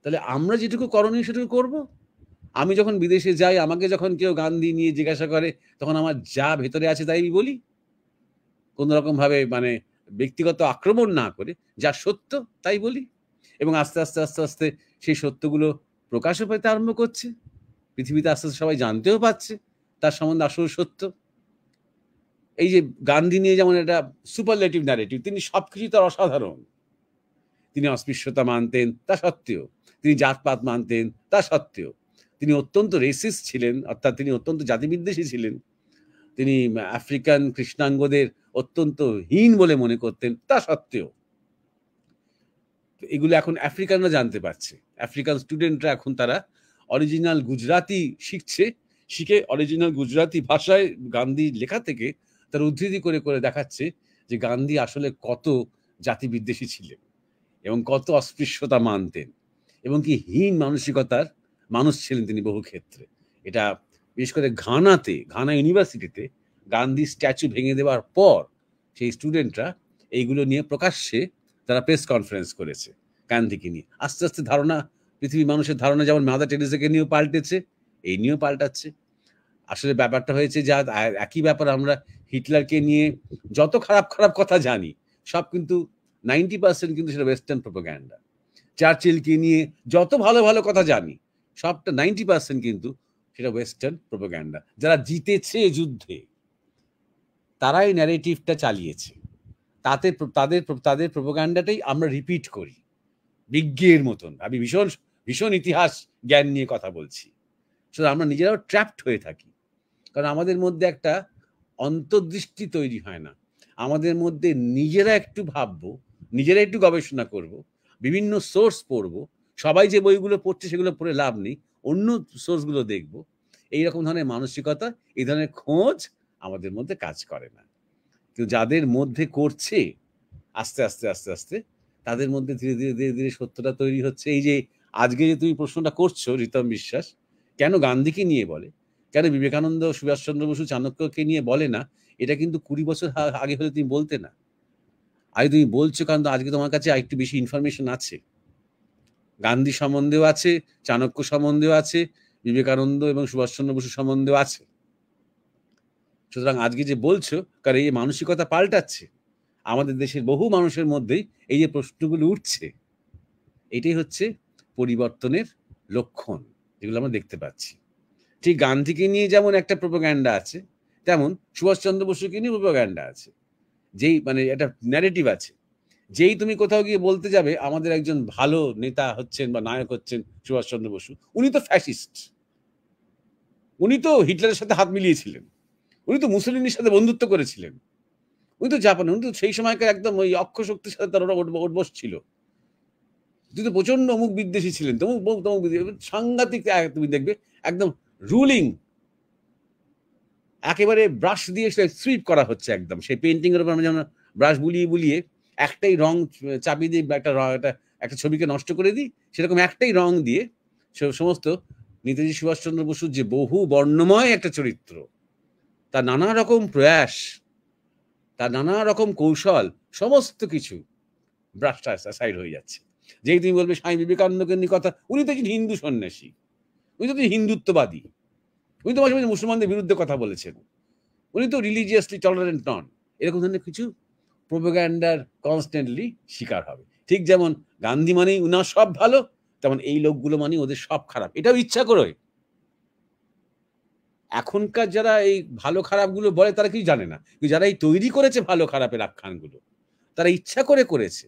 তাহলে আমরা যেটুকু করণীয় সেটুকু করব। আমি যখন বিদেশে যাই, আমাকে যখন কেউ গান্ধী নিয়ে জিজ্ঞাসা করে, তখন আমার যা ভেতরে আছে তাই বলি, কোন রকম ভাবে মানে ব্যক্তিগত আক্রমণ না করে যা সত্য তাই বলি। এবং আস্তে আস্তে আস্তে আস্তে সেই সত্যগুলো প্রকাশও পেতে আরম্ভ করছে, পৃথিবীতে আস্তে আস্তে সবাই জানতেও পাচ্ছে তার সম্বন্ধে আসল সত্য। এই যে গান্ধী নিয়ে যেমন একটা সুপারলেটিভ ন্যারেটিভ, তিনি সবকিছু তার অসাধারণ, তিনি অস্পৃশ্যতা মানতেন তা সত্ত্বেও, তিনি জাতপাত মানতেন তা সত্ত্বেও, তিনি অত্যন্ত রেসিস্ট ছিলেন, অর্থাৎ তিনি অত্যন্ত জাতিবিদ্বেষী ছিলেন, তিনি আফ্রিকান কৃষ্ণাঙ্গদের অত্যন্ত হীন বলে মনে করতেন তা সত্ত্বেও, এগুলো এখন আফ্রিকানরা জানতে পারছে। আফ্রিকান স্টুডেন্টরা এখন তারা অরিজিনাল গুজরাটি শিখে অরিজিনাল গুজরাটি ভাষায় গান্ধীর লেখা থেকে তারা উদ্ধৃতি করে করে দেখাচ্ছে যে গান্ধী আসলে কত জাতিবিদ্বেষী ছিলেন এবং কত অস্পৃশ্যতা মানতেন এবং কি হীন মানসিকতার মানুষ ছিলেন তিনি বহু ক্ষেত্রে। এটা বিশেষ করে ঘানা ইউনিভার্সিটিতে গান্ধী স্ট্যাচু ভেঙে দেওয়ার পর সেই স্টুডেন্টরা এইগুলো নিয়ে প্রকাশ্যে তারা প্রেস কনফারেন্স করেছে গান্ধীকে নিয়ে। আস্তে আস্তে ধারণা, পৃথিবীর মানুষের ধারণা যেমন মাদার টেরেসাকে নিয়েও পাল্টেছে, এই নিয়েও পাল্টাচ্ছে। আসলে ব্যাপারটা হয়েছে যা একই ব্যাপার, আমরা হিটলারকে নিয়ে যত খারাপ খারাপ কথা জানি সব কিন্তু 90% কিন্তু সেটা ওয়েস্টার্ন প্রোপাগান্ডা। চার্চিলকে নিয়ে যত ভালো ভালো কথা জানি সবটা 90% কিন্তু সেটা ওয়েস্টার্ন প্রোপাগান্ডা। যারা জিতেছে যুদ্ধে তারাই ন্যারেটিভটা চালিয়েছে, তাদের তাদের তাদের প্রোপাগান্ডাটাই আমরা রিপিট করি বিজ্ঞের মতন। আমি ভীষণ ভীষণ ইতিহাস জ্ঞান নিয়ে কথা বলছি। শুধু আমরা নিজেরাও ট্র্যাপড হয়ে থাকি, কারণ আমাদের মধ্যে একটা অন্তর্দৃষ্টি তৈরি হয় না। আমাদের মধ্যে নিজেরা একটু ভাববো, নিজেরা একটু গবেষণা করব, বিভিন্ন সোর্স পড়বো। সবাই যে বইগুলো পড়ছে সেগুলো পড়ে লাভ নেই, অন্য সোর্সগুলো দেখব। এইরকম ধরনের মানসিকতা, এই ধরনের খোঁজ আমাদের মধ্যে কাজ করে না। কিন্তু যাদের মধ্যে করছে আস্তে আস্তে আস্তে আস্তে তাদের মধ্যে ধীরে ধীরে ধীরে ধীরে সত্যটা তৈরি হচ্ছে। এই যে আজকে যে তুমি প্রশ্নটা করছো রিতম বিশ্বাস, কেন গান্ধীকে নিয়ে বলে, কেন বিবেকানন্দ, সুভাষচন্দ্র বসু, চাণক্যকে নিয়ে বলে না, এটা কিন্তু 20 বছর আগে হলে তুমি বলতে না। আজ তুমি বলছো কারণ আজকে তোমার কাছে একটু বেশি ইনফরমেশন আছে। গান্ধী সম্বন্ধেও আছে, চাণক্য সম্বন্ধেও আছে, বিবেকানন্দ এবং সুভাষচন্দ্র বসু সম্বন্ধেও আছে। সুতরাং আজকে যে বলছো, কারণ এই মানসিকতা পাল্টাচ্ছে আমাদের দেশের বহু মানুষের মধ্যেই, এই যে প্রশ্নগুলো উঠছে, এটাই হচ্ছে পরিবর্তনের লক্ষণ, যেগুলো আমরা দেখতে পাচ্ছি। ঠিক গান্ধীকে নিয়ে যেমন একটা প্রোপাগান্ডা আছে, তেমন সুভাষচন্দ্র বসুকে নিয়ে প্রোপাগান্ডা আছে। যেই মানে একটা ন্যারেটিভ আছে, যেই তুমি কোথাও গিয়ে বলতে যাবে আমাদের একজন ভালো নেতা হচ্ছেন বা নায়ক হচ্ছেন সুভাষচন্দ্র বসু, উনি তো ফ্যাসিস্ট, উনি তো হিটলারের সাথে হাত মিলিয়েছিলেন, উনি তো মুসলিনের সাথে বন্ধুত্ব করেছিলেন, উনি তো জাপানে, উনি তো সেই সময়কার একদম ওই অক্ষ শক্তির সাথে তার ওঠবস ছিল, তুই তো প্রচন্ড অমুক বিদ্বেষী ছিলেন, তমুক তমুক সাংঘাতিক। তুমি দেখবে একদম রুলিং, একেবারে ব্রাশ দিয়ে সুইপ করা হচ্ছে একদম। সেই পেন্টিং এর উপর আমরা যেমন ব্রাশ বুলিয়ে বুলিয়ে একটাই রং চাপিয়ে দিয়ে একটা ছবিকে নষ্ট করে দিই, সেরকম একটাই রং দিয়ে সমস্ত নেতাজি সুভাষচন্দ্র বসুর যে বহু বর্ণময় একটা চরিত্র, তার নানা রকম প্রয়াস, তার নানা রকম কৌশল, সমস্ত কিছু ব্রাশটা সাইড হয়ে যাচ্ছে। যেই তুমি বলবে স্বামী বিবেকানন্দকে নিয়ে কথা, উনি তো একজন হিন্দু সন্ন্যাসী, উনি তো হিন্দুত্ববাদী, উনি তো মাঝে মাঝে মুসলমানদের বিরুদ্ধে কথা বলেছেন, উনি তো রিলিজিয়াসলি টলারেন্ট নন। এরকম ধরনের কিছু প্রোপাগান্ডার কনস্ট্যান্টলি শিকার হবে। ঠিক যেমন গান্ধী মানেই উনার সব ভালো, তেমন এই লোকগুলো মানেই ওদের সব খারাপ, এটাও ইচ্ছা করে। এখনকার যারা এই ভালো খারাপ গুলো বলে তারা কিছু জানে না, কিন্তু যারা এই তৈরি করেছে ভালো খারাপের আখ্যানগুলো, তারা ইচ্ছা করে করেছে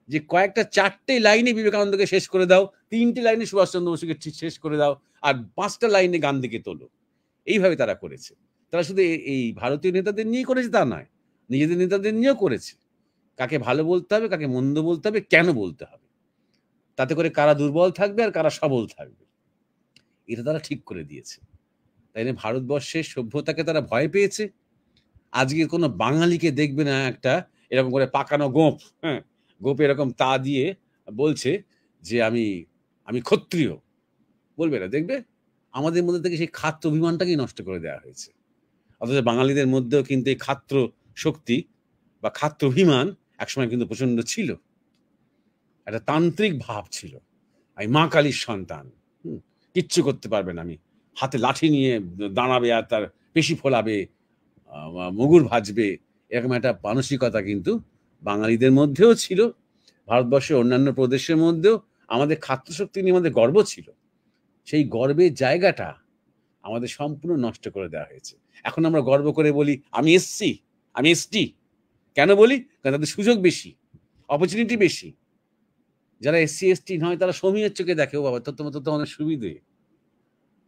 যে কয়েকটা 4টে লাইনে বিবেকানন্দকে শেষ করে দাও, 3টে লাইনে সুভাষচন্দ্র বসুকে শেষ করে দাও, আর 5টা লাইনে গান্ধীকে তোলো। এইভাবে তারা করেছে। তারা শুধু এই ভারতীয় নেতাদের নিয়ে করেছে তা নয়, নিজেদের নেতাদের নিয়েও করেছে। কাকে ভালো বলতে হবে, কাকে মন্দ বলতে হবে, কেন বলতে হবে, তাতে করে কারা দুর্বল থাকবে আর কারা সবল থাকবে, এটা তারা ঠিক করে দিয়েছে। তাই না ভারতবর্ষের সভ্যতাকে তারা ভয় পেয়েছে। আজকে কোনো বাঙালিকে দেখবে না একটা এরকম করে পাকানো গোঁপ, হ্যাঁ, গোপে এরকম তা দিয়ে বলছে যে আমি আমি ক্ষত্রিয়, বলবে না। দেখবে আমাদের মধ্যে থেকে সেই খাত্র অভিমানটাকেই নষ্ট করে দেওয়া হয়েছে। অথচ বাঙালিদের মধ্যেও কিন্তু এই খাত্র শক্তি বা খাত্র অভিমান একসময় কিন্তু প্রচন্ড ছিল, একটা তান্ত্রিক ভাব ছিল। আমি মা কালীর সন্তান, কিচ্ছু করতে পারবে না, আমি হাতে লাঠি নিয়ে দাঁড়াবে আর তার পেশি ফোলাবে, মুগুর ভাজবে, এরকম একটা মানসিকতা কিন্তু বাঙালিদের মধ্যেও ছিল। ভারতবর্ষের অন্যান্য প্রদেশের মধ্যেও আমাদের খাদ্যশক্তি নিয়ে আমাদের গর্ব ছিল। সেই গর্বের জায়গাটা আমাদের সম্পূর্ণ নষ্ট করে দেওয়া হয়েছে। এখন আমরা গর্ব করে বলি আমি এসসি, আমি এসটি। কেন বলি? কারণ তাদের সুযোগ বেশি, অপরচুনিটি বেশি। যারা এসসি এসটি নয় তারা সমীহের চোখে দেখে, ও বাবা তোর তো অনেক সুবিধে,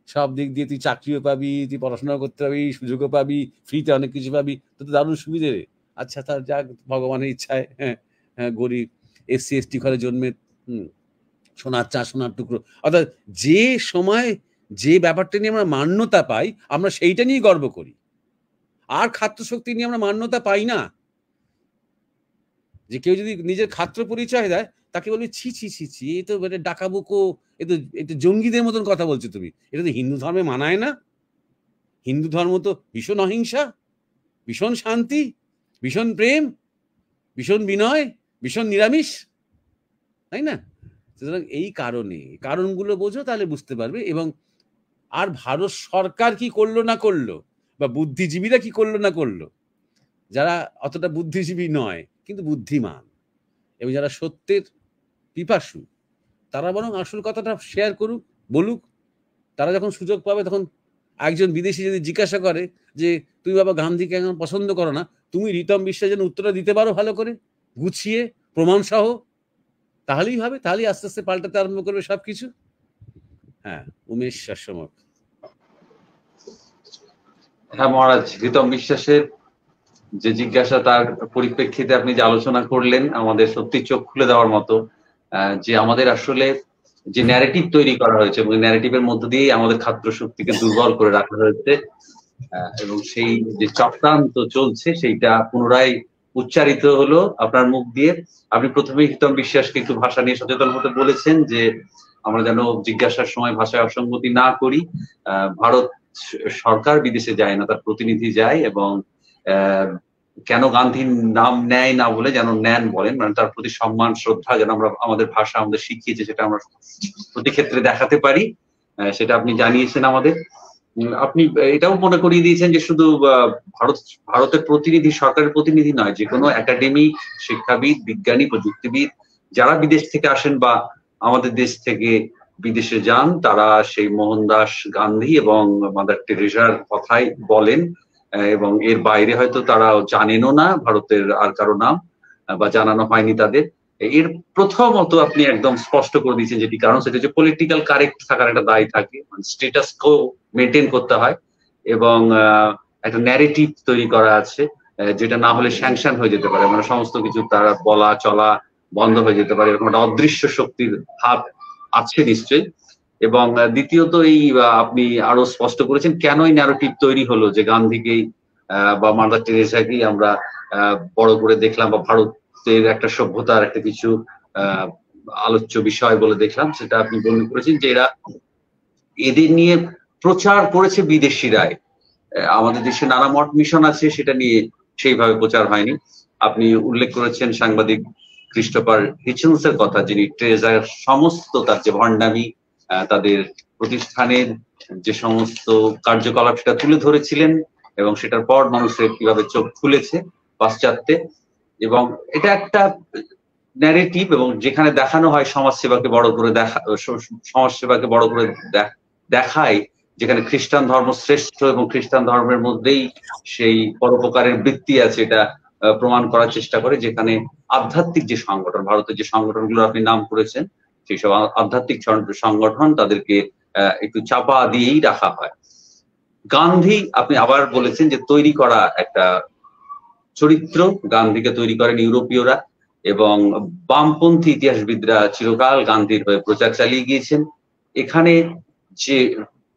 সব দিক দিয়ে তুই চাকরিও পাবি, তুই পড়াশোনাও করতে পাবি, সুযোগও পাবি, ফ্রিতে অনেক কিছু পাবি, তো দারুণ সুবিধে রে। আচ্ছা তার যাক ভগবানের ইচ্ছায়, হ্যাঁ হ্যাঁ, গরিব এসসি এসটি ঘরে জন্মে, সোনার চা সোনার টুকরো। অর্থাৎ যে সময় যে ব্যাপারটা নিয়ে আমরা মান্যতা পাই, আমরা সেইটা নিয়ে গর্ব করি, আর খাদ্য শক্তি নিয়ে আমরা মান্যতা পাই না। যে কেউ যদি নিজের খাদ্য পরিচয় দেয়, তাকে বলবে ছি ছি ছি ছি, এ তো ডাকাবুকো, এ তো জঙ্গিদের মতন কথা বলছো তুমি, এটা তো হিন্দু ধর্মে মানায় না। হিন্দু ধর্ম তো ভীষণ অহিংসা, ভীষণ শান্তি, ভীষণ প্রেম, ভীষণ বিনয়, ভীষণ নিরামিষ, তাই না? সুতরাং এই কারণগুলো বোঝো, তাহলে বুঝতে পারবে। এবং আর ভারত সরকার কি করলো না করলো, বা বুদ্ধিজীবীরা কি করলো না করলো, যারা অতটা বুদ্ধিজীবী নয় কিন্তু বুদ্ধিমান এবং যারা সত্যের পিপাসু, তারা বরং আসল কথাটা শেয়ার করুক, বলুক, তারা যখন সুযোগ পাবে তখন একজন বিদেশি যদি জিজ্ঞাসা করে যে তুমি বাবা গান্ধীকে এখন পছন্দ করো না, তুমি রিতম বিশ্বাস যেন উত্তরটা দিতে পারো ভালো করে, গুছিয়ে, প্রমাণ সহ, তাহলেই হবে, তাহলেই আস্তে আস্তে পাল্টাতে আরম্ভ করবে সবকিছু। হ্যাঁ, উমেশ শাসমক। হ্যাঁ মহারাজ, রিতম বিশ্বাসের যে জিজ্ঞাসা তার পরিপ্রেক্ষিতে আপনি যে আলোচনা করলেন আমাদের সত্যি চোখ খুলে দেওয়ার মতো, যে আমাদের আসলে যে ন্যারেটিভ তৈরি করা হয়েছে এবং ন্যারেটিভের মধ্য দিয়েই আমাদের খাদ্য শক্তিকে দুর্বল করে রাখা হয়েছে, এবং সেই যে চক্রান্ত চলছে সেইটা পুনরায় উচ্চারিত হলো আপনার মুখ দিয়ে। আপনি প্রথমেই রিতম বিশ্বাসকে একটু ভাষা নিয়ে সচেতন হতে বলেছেন, যে আমরা যেন জিজ্ঞাসার সময় ভাষায় অসঙ্গতি না করি। ভারত সরকার বিদেশে যায় না, তার প্রতিনিধি যায়, এবং কেন গান্ধীর নাম নেয় না বলে যেন নেন বলেন, মানে তার প্রতি সম্মান শ্রদ্ধা যেন আমরা আমাদের ভাষা আমাদের শিখিয়েছে সেটা আমরা প্রতি ক্ষেত্রে দেখাতে পারি, সেটা আপনি জানিয়েছেন আমাদের। আপনি এটাও মনে করিয়ে দিয়েছেন যে শুধু ভারতের প্রতিনিধি, সরকারের প্রতিনিধি নয়, যে কোনো একাডেমিক, শিক্ষাবিদ, বিজ্ঞানী, প্রযুক্তিবিদ যারা বিদেশ থেকে আসেন বা আমাদের দেশ থেকে বিদেশে যান, তারা সেই মোহনদাস গান্ধী এবং মাদার টেরেসার কথাই বলেন, এবং এর বাইরে হয়তো তারা জানেনও না ভারতের আর কারো নাম, বা জানানো হয়নি তাদের। এর প্রথমত আপনি একদম স্পষ্ট করে দিয়েছেন যেটি কারণ, সেটা হচ্ছে পলিটিক্যাল কারেক্ট থাকার একটা দায় থাকে, মানে স্ট্যাটাস কো মেনটেন করতে হয়, এবং একটা ন্যারেটিভ তৈরি করা আছে, যেটা না হলে স্যাংশন হয়ে যেতে পারে, মানে সমস্ত কিছু তারা বলা চলা বন্ধ হয়ে যেতে পারে, এরকম একটা অদৃশ্য শক্তির হাত আছে নিশ্চয়ই। এবং দ্বিতীয়ত এই আপনি আরো স্পষ্ট করেছেন কেন এই ন্যারেটিভ তৈরি হলো, যে গান্ধীকেই বা মাদার টেরেসাকেই আমরা বড় করে দেখলাম, বা ভারতের একটা সভ্যতার একটা কিছু আলোচ্য বিষয় বলে দেখলাম, সেটা আপনি বর্ণনা করেছেন যে এরা এদের নিয়ে প্রচার করেছে বিদেশিরাই। আমাদের দেশে নানা মঠ মিশন আছে, সেটা নিয়ে সেইভাবে প্রচার হয়নি। আপনি উল্লেখ করেছেন সাংবাদিক ক্রিস্টোফার হিচেন্সের কথা, যিনি ট্রেজার সমস্ত তার যে ভণ্ডামি, তাদের প্রতিষ্ঠানের যে সমস্ত কার্যকলাপ সেটা তুলে ধরেছিলেন, এবং সেটার পর মানুষের কিভাবে চোখ খুলেছে পাশ্চাত্যে। এবং এটা একটা ন্যারেটিভ, এবং যেখানে দেখানো হয় সমাজসেবাকে বড় করে সমাজসেবাকে বড় করে দেখায়, যেখানে খ্রিস্টান ধর্ম শ্রেষ্ঠ এবং খ্রিস্টান ধর্মের মধ্যেই সেই পরোপকারের বৃত্তি আছে, এটা প্রমাণ করার চেষ্টা করে। যেখানে আধ্যাত্মিক যে সংগঠন, ভারতের যে সংগঠনগুলো আপনি নাম করেছেন, সেই সব আধ্যাত্মিক সংগঠন তাদেরকে একটু চাপা দিয়েই রাখা হয়। গান্ধী আপনি আবার বলেছেন যে তৈরি করা একটা চরিত্র, গান্ধীকে তৈরি করেন ইউরোপীয়রা, এবং বামপন্থী ইতিহাসবিদরা চিরকাল গান্ধীর হয়ে প্রচার চালিয়ে গিয়েছেন। এখানে যে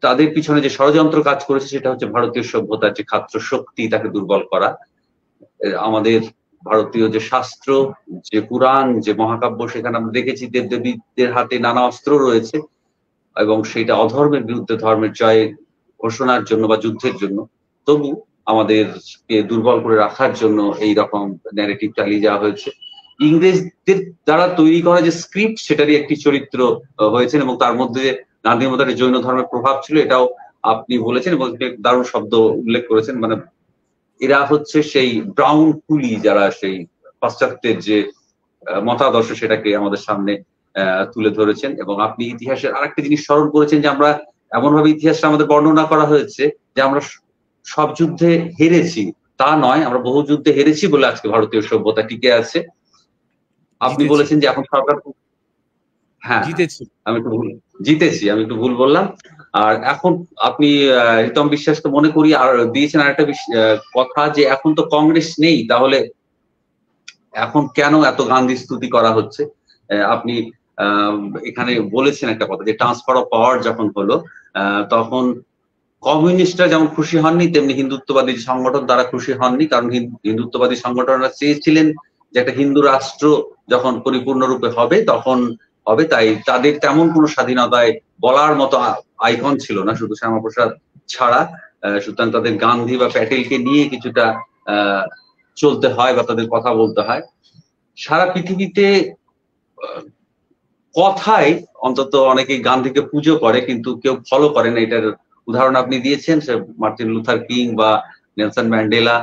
তাদের পিছনে যে ষড়যন্ত্র কাজ করেছে সেটা হচ্ছে ভারতীয় সভ্যতার যে খাদ্য শক্তি তাকে দুর্বল করা। আমাদের ভারতীয় যে শাস্ত্র, যে পুরাণ, যে মহাকাব্য, সেখানে আমরা দেখেছি দেবদেবীদের হাতে নানা অস্ত্র রয়েছে, এবং সেটা অধর্মের বিরুদ্ধে ধর্মের জয় ঘোষণার জন্য বা যুদ্ধের জন্য। তবু আমাদেরকে দুর্বল করে রাখার জন্য এই রকম ন্যারেটিভ চালিয়ে যাওয়া হয়েছে। ইংরেজদের দ্বারা তৈরি করা যে স্ক্রিপ্ট, সেটারই একটি চরিত্র হয়েছেন, এবং তার মধ্যে গান্ধীর মধ্যে জৈন ধর্মের প্রভাব ছিল, এটাও আপনি বলেছেন, এবং দারুণ শব্দ উল্লেখ করেছেন। মানে এরা হচ্ছে সেই ব্রাউন কুলি, যারা সেই পাশ্চাত্যের যে মতাদর্শ সেটাকে আমাদের সামনে তুলে ধরেছেন। এবং আপনি ইতিহাসের আরেকটা জিনিস স্মরণ করেছেন, যে আমরা এমনভাবে ইতিহাসটা আমাদের বর্ণনা করা হয়েছে যে আমরা সব যুদ্ধে হেরেছি তা নয়, আমরা বহু যুদ্ধে হেরেছি বলে আজকে ভারতীয় সভ্যতা টিকে আছে। আপনি বলেছেন যে এখন সরকার, হ্যাঁ জিতেছি, আমি একটু ভুল বললাম। আর এখন আপনি রিতম বিশ্বাসকে মনে করি আর দিয়েছেন আরেকটা কথা, যে এখন তো কংগ্রেস নেই, তাহলে এখন কেন এত গান্ধী স্তুতি করা হচ্ছে। আপনি এখানে বলেছেন একটা কথা, যে ট্রান্সফার অফ পাওয়ার যখন হলো, তখন কমিউনিস্টরা যেমন খুশি হননি, তেমনি হিন্দুত্ববাদী সংগঠন তারা খুশি হননি, কারণ হিন্দুত্ববাদী সংগঠনরা চেয়েছিলেন যে একটা হিন্দু রাষ্ট্র যখন পরিপূর্ণরূপে হবে তখন হবে, তাই তাদের তেমন কোনো স্বাধীনতায় বলার মতো আইকন ছিল না, শুধু শ্যামাপ্রসাদ ছাড়া। সুতরাং তাদের গান্ধী বা প্যাটেলকে নিয়ে কিছুটা চলতে হয় বা তাদের কথা বলতে হয়। সারা পৃথিবীতে কথায় অন্তত অনেকেই গান্ধীকে পুজো করে, কিন্তু কেউ ফলো করে না। এটার উদাহরণ আপনি দিয়েছেন, সে মার্টিন লুথার কিং বা নেলসন ম্যান্ডেলা,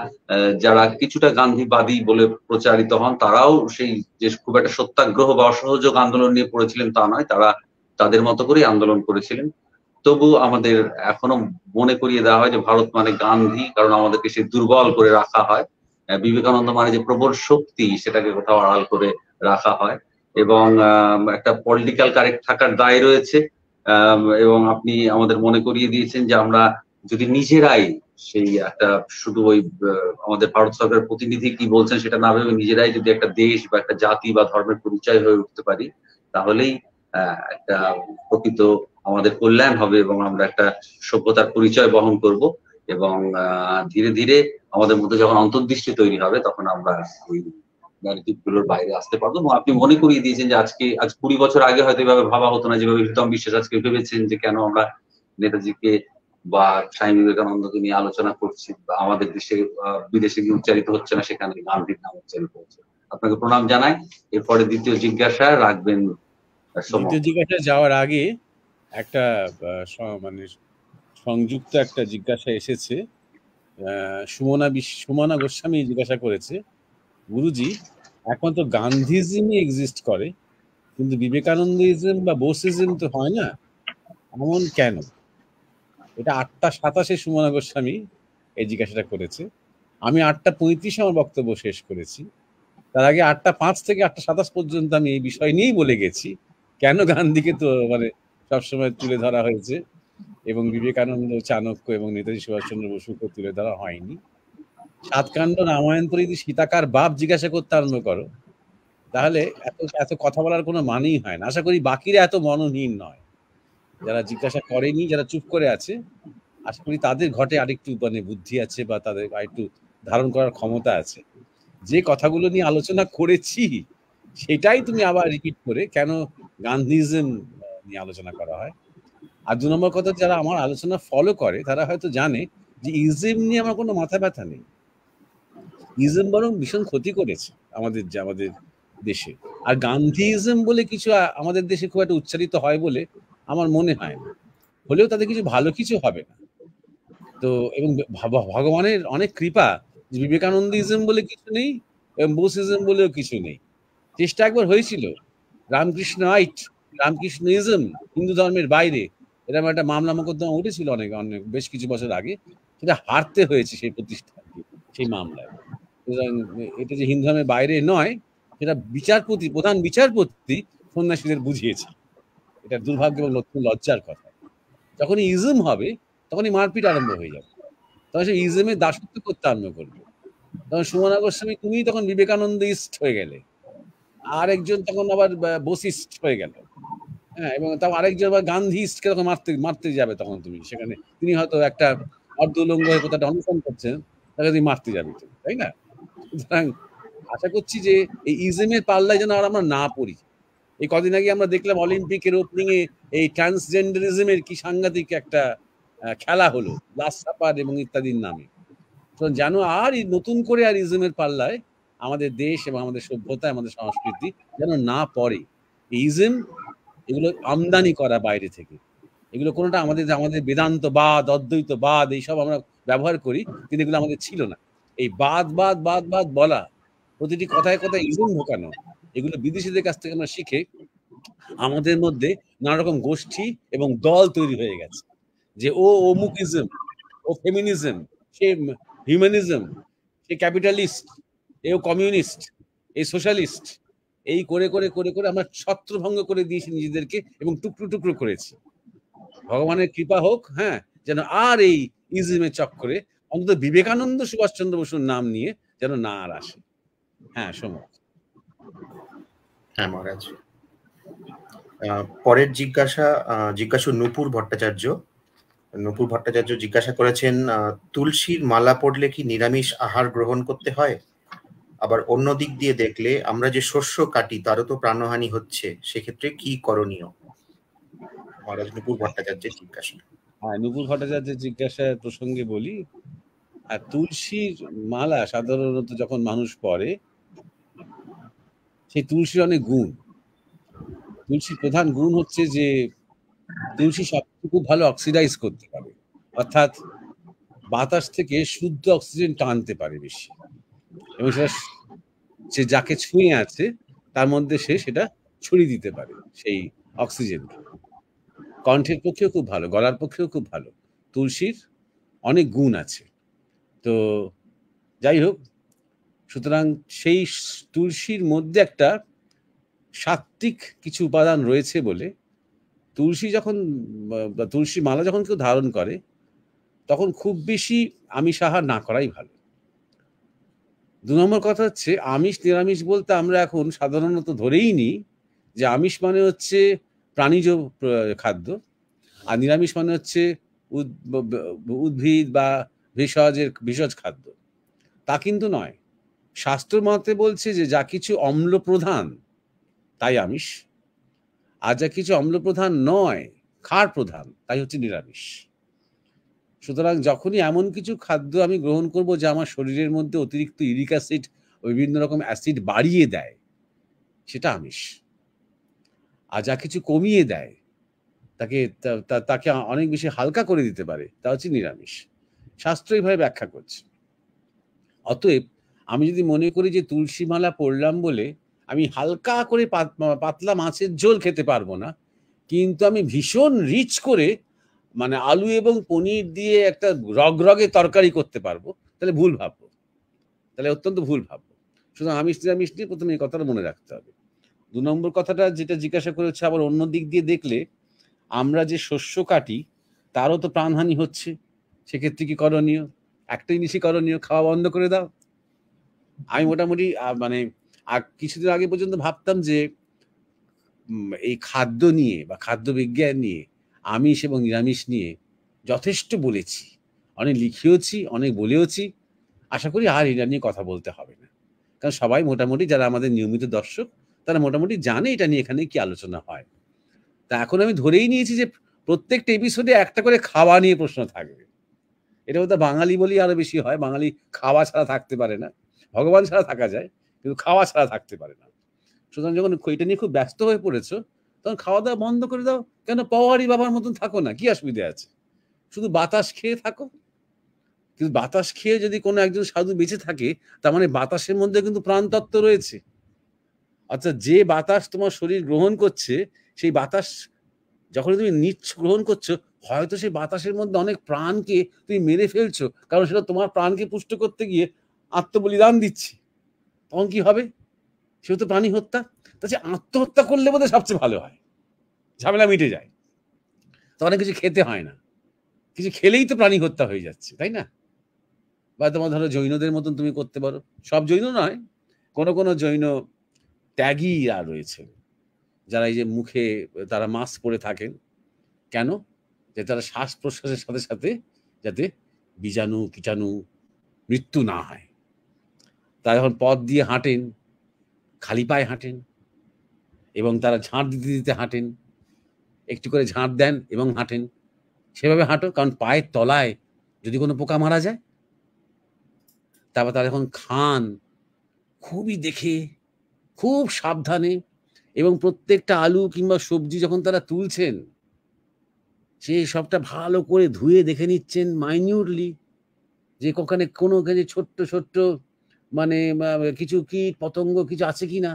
যারা কিছুটা গান্ধীবাদী বলে প্রচারিত হন, তারাও সেই যে খুব একটা সত্যাগ্রহ বা অসহযোগ আন্দোলন নিয়ে পড়েছিলেন তা নয়, তারা তাদের মতো করে আন্দোলন করেছিলেন। তবু আমাদের এখনো মনে করিয়ে দেওয়া হয় যে ভারত মানে গান্ধী, কারণ আমাদেরকে সে দুর্বল করে রাখা হয়। বিবেকানন্দ মানে যে প্রবল শক্তি, সেটাকে কোথাও আড়াল করে রাখা হয়। এবং একটা পলিটিক্যাল কারেক্ট থাকার দায় রয়েছে। এবং আপনি আমাদের মনে করিয়ে দিয়েছেন যে আমরা যদি নিজেরাই সেই একটা শুধু ওই আমাদের ভারত সরকারের প্রতিনিধি কি বলছেন সেটা না ভেবে নিজেরাই যদি একটা দেশ বা একটা জাতি বা ধর্মের পরিচয় হয়ে উঠতে পারি, তাহলেই একটা প্রকৃত আমাদের কল্যাণ হবে এবং আমরা একটা সভ্যতার পরিচয় বহন করব। এবং ধীরে ধীরে আমাদের মধ্যে যখন অন্তর্দৃষ্টি তৈরি হবে, তখন আমরা ওই ন্যারেটিভগুলোর বাইরে আসতে পারবো। এবং আপনি মনে করিয়ে দিয়েছেন যে আজ 20 বছর আগে হয়তো এভাবে ভাবা হতো না, যেভাবে প্রীতম বিশ্বাস আজকে ভেবেছেন যে কেন আমরা নেতাজিকে বা স্বামী বিবেকানন্দকে নিয়ে আলোচনা করছি, বা আমাদের দেশে বিদেশে গিয়ে উচ্চারিত হচ্ছে না, সেখানে গান্ধীর নাম উচ্চারিত হচ্ছে। আপনাকে প্রণাম জানাই। এরপরে দ্বিতীয় জিজ্ঞাসা রাখবেন। দ্বিতীয় জিজ্ঞাসা যাওয়ার আগে একটা মানে সংযুক্ত একটা জিজ্ঞাসা এসেছে। সুমনা গোস্বামী জিজ্ঞাসা করেছে, গুরুজি এখন তো গান্ধীজিমই এক্সিস্ট করে, কিন্তু বিবেকানন্দিজম বা বোসিজম তো হয় না, এমন কেন? এটা 8:27 সুমনা গোস্বামী এই জিজ্ঞাসাটা করেছে। আমি 8:35 আমার বক্তব্য শেষ করেছি। তার আগে 8:05 থেকে 8:27 পর্যন্ত আমি এই বিষয় নিয়েই বলে গেছি, কেন গান্ধীকে তো মানে সবসময় তুলে ধরা হয়েছে এবং বিবেকানন্দ, চাণক্য এবং নেতাজি সুভাষচন্দ্র বসুকে তুলে ধরা হয়নি। সাতকাণ্ড রামায়ণ পড়ে যদি সীতাকার বাপ জিজ্ঞাসা করতে আরম্ভ করো, তাহলে এত এত কথা বলার কোনো মানেই হয় না। আশা করি বাকিরা এত মননহীন নয়, যারা জিজ্ঞাসা করেনি, যারা চুপ করে আছে, আশা করি তাদের ঘটে আরেকটু মানে বুদ্ধি আছে বা তাদের আরেকটু ধারণ করার ক্ষমতা আছে। যে কথাগুলো নিয়ে আলোচনা করেছি সেটাই তুমি আবার রিপিট করে কেন গান্ধীজম নিয়ে আলোচনা করা হয়। আর 2 নম্বর কথা, যারা আমার আলোচনা ফলো করে তারা হয়তো জানে যে ইজম নিয়ে আমার কোনো মাথা ব্যথা নেই। ইজম বরং ভীষণ ক্ষতি করেছে আমাদের দেশে। আর গান্ধীইজম বলে কিছু আমাদের দেশে খুব একটা উচ্চারিত হয় বলে আমার মনে হয় না, হলেও তাদের কিছু ভালো কিছু হবে না। তো এবং ভগবানের অনেক কৃপা যে বিবেকানন্দিজম বলে কিছু নেই এবং বোসিজম বলেও কিছু নেই। চেষ্টা একবার হয়েছিল রামকৃষ্ণ আইট, রামকৃষ্ণইজম, হিন্দু ধর্মের বাইরে, এরকম একটা মামলা মোকদ্দমা উঠেছিল অনেক বেশ কিছু বছর আগে। সেটা হারতে হয়েছে সেই প্রতিষ্ঠানকে সেই মামলায়। এটা যে হিন্দু ধর্মের বাইরে নয়, সেটা প্রধান বিচারপতি সন্ন্যাসীদের বুঝিয়েছে। এটা দুর্ভাগ্য এবং লজ্জার কথা। যখনই ইজম হবে তখনই মারপিট আরম্ভ হয়ে যাবে, তখন সে ইজমের দাসত্ব করতে আরম্ভ করবে। তখন সুমনা গোস্বামী তুমি তখন বিবেকানন্দিস্ট হয়ে গেলে, আর একজন তখন আবার বসিস্ট হয়ে গেল, হ্যাঁ, এবং তাও আরেকজন আবার গান্ধীস্টকে তখন মারতে যাবে। তখন তুমি সেখানে, তিনি হয়তো একটা অর্ধউলঙ্গ হয়ে কোথাও অনুসরণ করছেন, তাকে তুমি মারতে যাবে, তাই না? সুতরাং আশা করছি যে এই ইজমের পাল্লায় যেন আর আমরা না পড়ি। এই কদিন আগে আমরা দেখলাম অলিম্পিকের ওপেনিং এ এই ট্রান্সজেন্ডারিজমের কি সাংঘাতিক একটা খেলা হলো, লাস্ট সাপার এবং ইত্যাদির নামে। তো জানো, আর নতুন করে আর ইজমের পাল্লায় আমাদের দেশ এবং আমাদের সভ্যতা, আমাদের সংস্কৃতি যেন না পড়ে। ইজম এগুলো আমদানি করা বাইরে থেকে, এগুলো কোনোটা আমাদের বেদান্তবাদ, অদ্বৈতবাদ এইসব আমরা ব্যবহার করি, কিন্তু এগুলো আমাদের ছিল না। এই বাদ বাদ বাদ বাদ বলা, প্রতিটি কথায় কথায় ইজম ঢোকানো, এগুলো বিদেশিদের কাছ থেকে আমরা শিখে আমাদের মধ্যে নানা রকম গোষ্ঠী এবং দল তৈরি হয়ে গেছে, যে ও অমুকিজম, ও ফেমিনিজম, সে হিউম্যানিজম, সে ক্যাপিটালিস্ট, এও কমিউনিস্ট, এই সোশ্যালিস্ট। এই করে করে করে করে আমরা ছত্রভঙ্গ করে দিয়েছি নিজেদেরকে এবং টুকরো টুকরো করেছি। ভগবানের কৃপা হোক, হ্যাঁ, যেন আর এই ইজমের চক্করে অন্তত বিবেকানন্দ, সুভাষচন্দ্র বসুর নাম নিয়ে যেন না আর আসে। হ্যাঁ, সময়। হ্যাঁ মহারাজ। পরের জিজ্ঞাসু নূপুর ভট্টাচার্য জিজ্ঞাসা করেছেন, তুলসীর মালা পড়লে কি নিরামিষ আহার গ্রহণ করতে হয়? আবার অন্য দিক দিয়ে দেখলে আমরা যে শস্য কাটি তারও তো প্রাণহানি হচ্ছে, সেক্ষেত্রে কি করণীয়? মহারাজ, নূপুর ভট্টাচার্যের জিজ্ঞাসা। হ্যাঁ, নূপুর ভট্টাচার্যের জিজ্ঞাসার প্রসঙ্গে বলি, আর তুলসীর মালা সাধারণত যখন মানুষ পড়ে, সেই তুলসীর অনেক গুণ। তুলসীর প্রধান গুণ হচ্ছে যে তুলসী সবকিছু খুব ভালো অক্সিডাইজ করতে পারে, অর্থাৎ বাতাস থেকে শুদ্ধ অক্সিজেন টানতে পারে বেশি, এবং সেটা সে যাকে ছুঁয়ে আছে তার মধ্যে সে সেটা ছড়িয়ে দিতে পারে সেই অক্সিজেনকে। কণ্ঠের পক্ষেও খুব ভালো, গলার পক্ষেও খুব ভালো। তুলসীর অনেক গুণ আছে। তো যাই হোক, সুতরাং সেই তুলসীর মধ্যে একটা সাত্ত্বিক কিছু উপাদান রয়েছে বলে তুলসী যখন তুলসী মালা যখন কেউ ধারণ করে তখন খুব বেশি আমিষ আহার না করাই ভালো। ২ নম্বর কথা হচ্ছে, আমিষ নিরামিষ বলতে আমরা এখন সাধারণত ধরেই নিই যে আমিষ মানে হচ্ছে প্রাণীজ খাদ্য, আর নিরামিষ মানে হচ্ছে উদ্ভিদ বা ভেষজ খাদ্য। তা কিন্তু নয়। শাস্ত্র মতে বলছে যে যা কিছু অম্ল প্রধান তাই আমিষ, আর যা কিছু অম্ল প্রধান নয়, ক্ষার প্রধান, তাই হচ্ছে নিরামিষ। সুতরাং যখনই এমন কিছু খাদ্য আমি গ্রহণ করব যা আমার শরীরের মধ্যে অতিরিক্ত ইউরিক অ্যাসিড ও বিভিন্ন রকম অ্যাসিড বাড়িয়ে দেয়, সেটা আমিষ। আর যা কিছু কমিয়ে দেয়, তাকে অনেক বেশি হালকা করে দিতে পারে, তা হচ্ছে নিরামিষ। শাস্ত্র এইভাবে ব্যাখ্যা করছে। অতএব আমি যদি মনে করি যে তুলসী মালা পড়লাম বলে আমি হালকা করে পাতলা মাছের ঝোল খেতে পারবো না, কিন্তু আমি ভীষণ রিচ করে মানে আলু এবং পনির দিয়ে একটা রগরগে তরকারি করতে পারবো, তাহলে ভুল ভাববো, তাহলে অত্যন্ত ভুল ভাববো। সুতরাং আমিষ নিরামিষ নিয়ে প্রথমে এই কথাটা মনে রাখতে হবে। ২ নম্বর কথাটা যেটা জিজ্ঞাসা করেছে, আবার অন্য দিক দিয়ে দেখলে আমরা যে শস্য কাটি তারও তো প্রাণহানি হচ্ছে। সেক্ষেত্রে কি করণীয়? একটা জিনিসই করণীয়, খাওয়া বন্ধ করে দাও। আমি মোটামুটি মানে কিছুদিন আগে পর্যন্ত ভাবতাম যে এই খাদ্য নিয়ে বা খাদ্য বিজ্ঞান নিয়ে, আমিষ এবং নিরামিষ নিয়ে যথেষ্ট বলেছি, অনেক লিখিয়েছি, অনেক বলেওছি। আশা করি আর এটা নিয়ে কথা বলতে হবে না, কারণ সবাই মোটামুটি যারা আমাদের নিয়মিত দর্শক তারা মোটামুটি জানে এটা নিয়ে এখানে কি আলোচনা হয়। তা এখন আমি ধরেই নিয়েছি যে প্রত্যেকটা এপিসোডে একটা করে খাওয়া নিয়ে প্রশ্ন থাকবে। এটা বোধ বাঙালি বলেই আরো বেশি হয়। বাঙালি খাওয়া ছাড়া থাকতে পারে না। ভগবান ছাড়া থাকা যায়, কিন্তু খাওয়া ছাড়া থাকতে পারে না। সুতরাং যখন এটা নিয়ে খুব ব্যস্ত হয়ে পড়েছো, তখন খাওয়া দাওয়া বন্ধ করে দাও। কেন পাওয়ারি বাবার মতন থাকো না, কি অসুবিধা আছে? শুধু বাতাস খেয়ে থাকো। কিন্তু বাতাস খেয়ে যদি কোনো একজন সাধু বেঁচে থাকে, তার মানে বাতাসের মধ্যে কিন্তু প্রাণতত্ত্ব রয়েছে। অর্থাৎ যে বাতাস তোমার শরীর গ্রহণ করছে, সেই বাতাস যখন তুমি নিচ্ছ, গ্রহণ করছো, হয়তো সেই বাতাসের মধ্যে অনেক প্রাণকে তুমি মেরে ফেলছো, কারণ সেটা তোমার প্রাণকে পুষ্ট করতে গিয়ে আত্মবলিদান দিচ্ছি। তখন কি হবে? সেও তো প্রাণী হত্যা। তাহলে আত্মহত্যা করলে বোধহয় সবচেয়ে ভালো হয়, ঝামেলা মিটে যায়। তখন কিছু খেতে হয় না, কিছু খেলেই তো প্রাণী হত্যা হয়ে যাচ্ছে, তাই না? বা তোমার ধরো জৈনদের মতন তুমি করতে পারো। সব জৈন নয়, কোনো কোনো জৈন ত্যাগীরা রয়েছে যারা এই যে মুখে তারা মাস্ক পরে থাকেন। কেন? যে তারা শ্বাস প্রশ্বাসের সাথে সাথে যাতে বীজাণু কীটাণু মৃত্যু না হয়। তারা যখন পথ দিয়ে হাঁটেন, খালি পায়ে হাঁটেন এবং তারা ঝাঁট দিতে দিতে হাঁটেন, একটু করে ঝাঁট দেন এবং হাঁটেন। সেভাবে হাঁটো, কারণ পায়ের তলায় যদি কোনো পোকা মারা যায়। তারপর তারা যখন খান, খুবই দেখে, খুব সাবধানে, এবং প্রত্যেকটা আলু কিংবা সবজি যখন তারা তুলছেন, সেই সবটা ভালো করে ধুয়ে দেখে নিচ্ছেন মাইনিউটলি, যে ওখানে কোনোখানে ছোট্ট ছোট্ট মানে কিছু কীট পতঙ্গ কিছু আছে কিনা,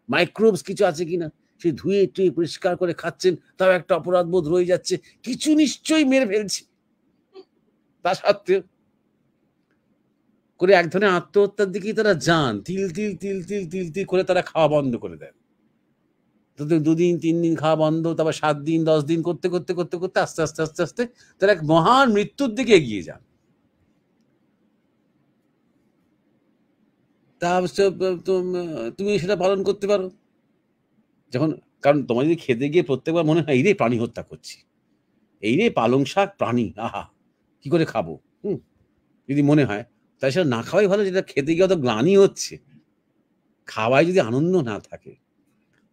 মাইক্রোবস কিছু আছে কিনা। সে ধুয়ে টুয়ে পরিষ্কার করে খাচ্ছেন, তাও একটা অপরাধ বোধ রয়ে যাচ্ছে, কিছু নিশ্চয়ই মেরে ফেলছি। তা সত্ত্বেও করে এক ধরনের আত্মহত্যার দিকেই তারা যান। তিল তিল তিল তিল তিল তিল করে তারা খাওয়া বন্ধ করে দেন। তো ২ দিন ৩ দিন খাওয়া বন্ধ, তারপর ৭ দিন ১০ দিন করতে করতে করতে করতে আস্তে আস্তে আস্তে আস্তে তারা এক মহান মৃত্যুর দিকে এগিয়ে যান। তা তুমি সেটা পালন করতে পারো যখন, কারণ তোমার যদি খেতে গিয়ে প্রত্যেকবার মনে হয় এই রে প্রাণী হত্যা করছি, এই রে পালং শাক প্রাণী, আহা কি করে খাবো, যদি মনে হয়, তাই সেটা না খাওয়াই ভালো। যেটা খেতে গিয়ে অত গ্লানি হচ্ছে, খাওয়ায় যদি আনন্দ না থাকে,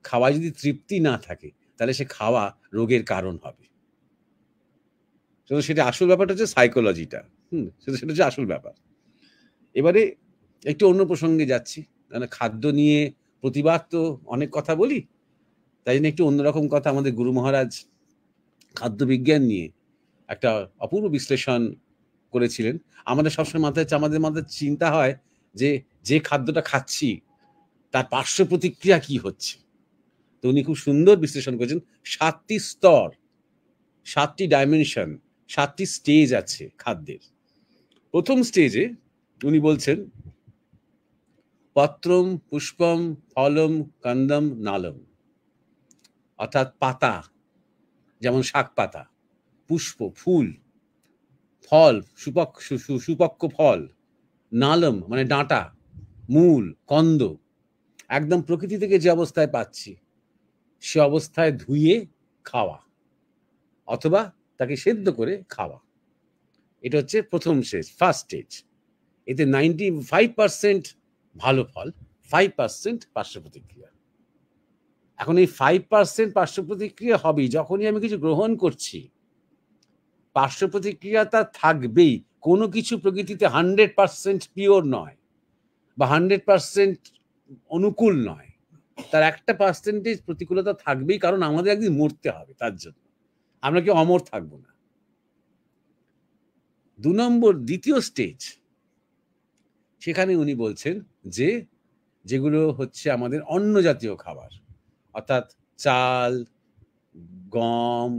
খাওয়ায় যদি তৃপ্তি না থাকে, তাহলে সে খাওয়া রোগের কারণ হবে। সেটা আসল ব্যাপারটা হচ্ছে সাইকোলজিটা। সেটা হচ্ছে আসল ব্যাপার। এবারে একটু অন্য প্রসঙ্গে যাচ্ছি, মানে খাদ্য নিয়ে প্রতিবার তো অনেক কথা বলি, তাই জন্য একটু অন্যরকম কথা। আমাদের গুরু মহারাজ খাদ্য বিজ্ঞান নিয়ে একটা অপূর্ব বিশ্লেষণ করেছিলেন। আমাদের সবসময় মাথায় আমাদের মাথায় চিন্তা হয় যে যে খাদ্যটা খাচ্ছি তার পার্শ্ব প্রতিক্রিয়া কি হচ্ছে। তো উনি খুব সুন্দর বিশ্লেষণ করেছেন ৭টি স্তর 7টি ডাইমেনশন, 7টি স্টেজ আছে খাদ্যের। প্রথম স্টেজে উনি বলছেন পত্রম পুষ্পম ফলম কন্দম নালম, অর্থাৎ পাতা যেমন শাক পাতা, পুষ্প ফুল, ফল সুপক্ষ ফল, নালম মানে ডাঁটা, মূল কন্দ, একদম প্রকৃতি থেকে যে অবস্থায় পাচ্ছি সে অবস্থায় ধুয়ে খাওয়া অথবা তাকে সেদ্ধ করে খাওয়া। এটা হচ্ছে প্রথম স্টেজ, ফার্স্ট স্টেজ। এতে 95% ভালো ফল, 5% পার্শ্ব প্রতিক্রিয়া। এখন এই 5% পার্শ্ব প্রতিক্রিয়া হবেই যখনই আমি কিছু গ্রহণ করছি, পার্শ্ব প্রতিক্রিয়া তা থাকবেই। কোনো কিছু প্রকৃতিতে 100% পিওর নয় বা 100% অনুকূল নয়, তার একটা পার্সেন্টেজ প্রতিকূলতা থাকবেই, কারণ আমাদের একদিন মরতে হবে, তার জন্য আমরা কি অমর থাকবো না। 2 নম্বর দ্বিতীয় স্টেজ, সেখানে উনি বলছেন যে যেগুলো হচ্ছে আমাদের অন্ন জাতীয় খাবার, অর্থাৎ চাল, গম,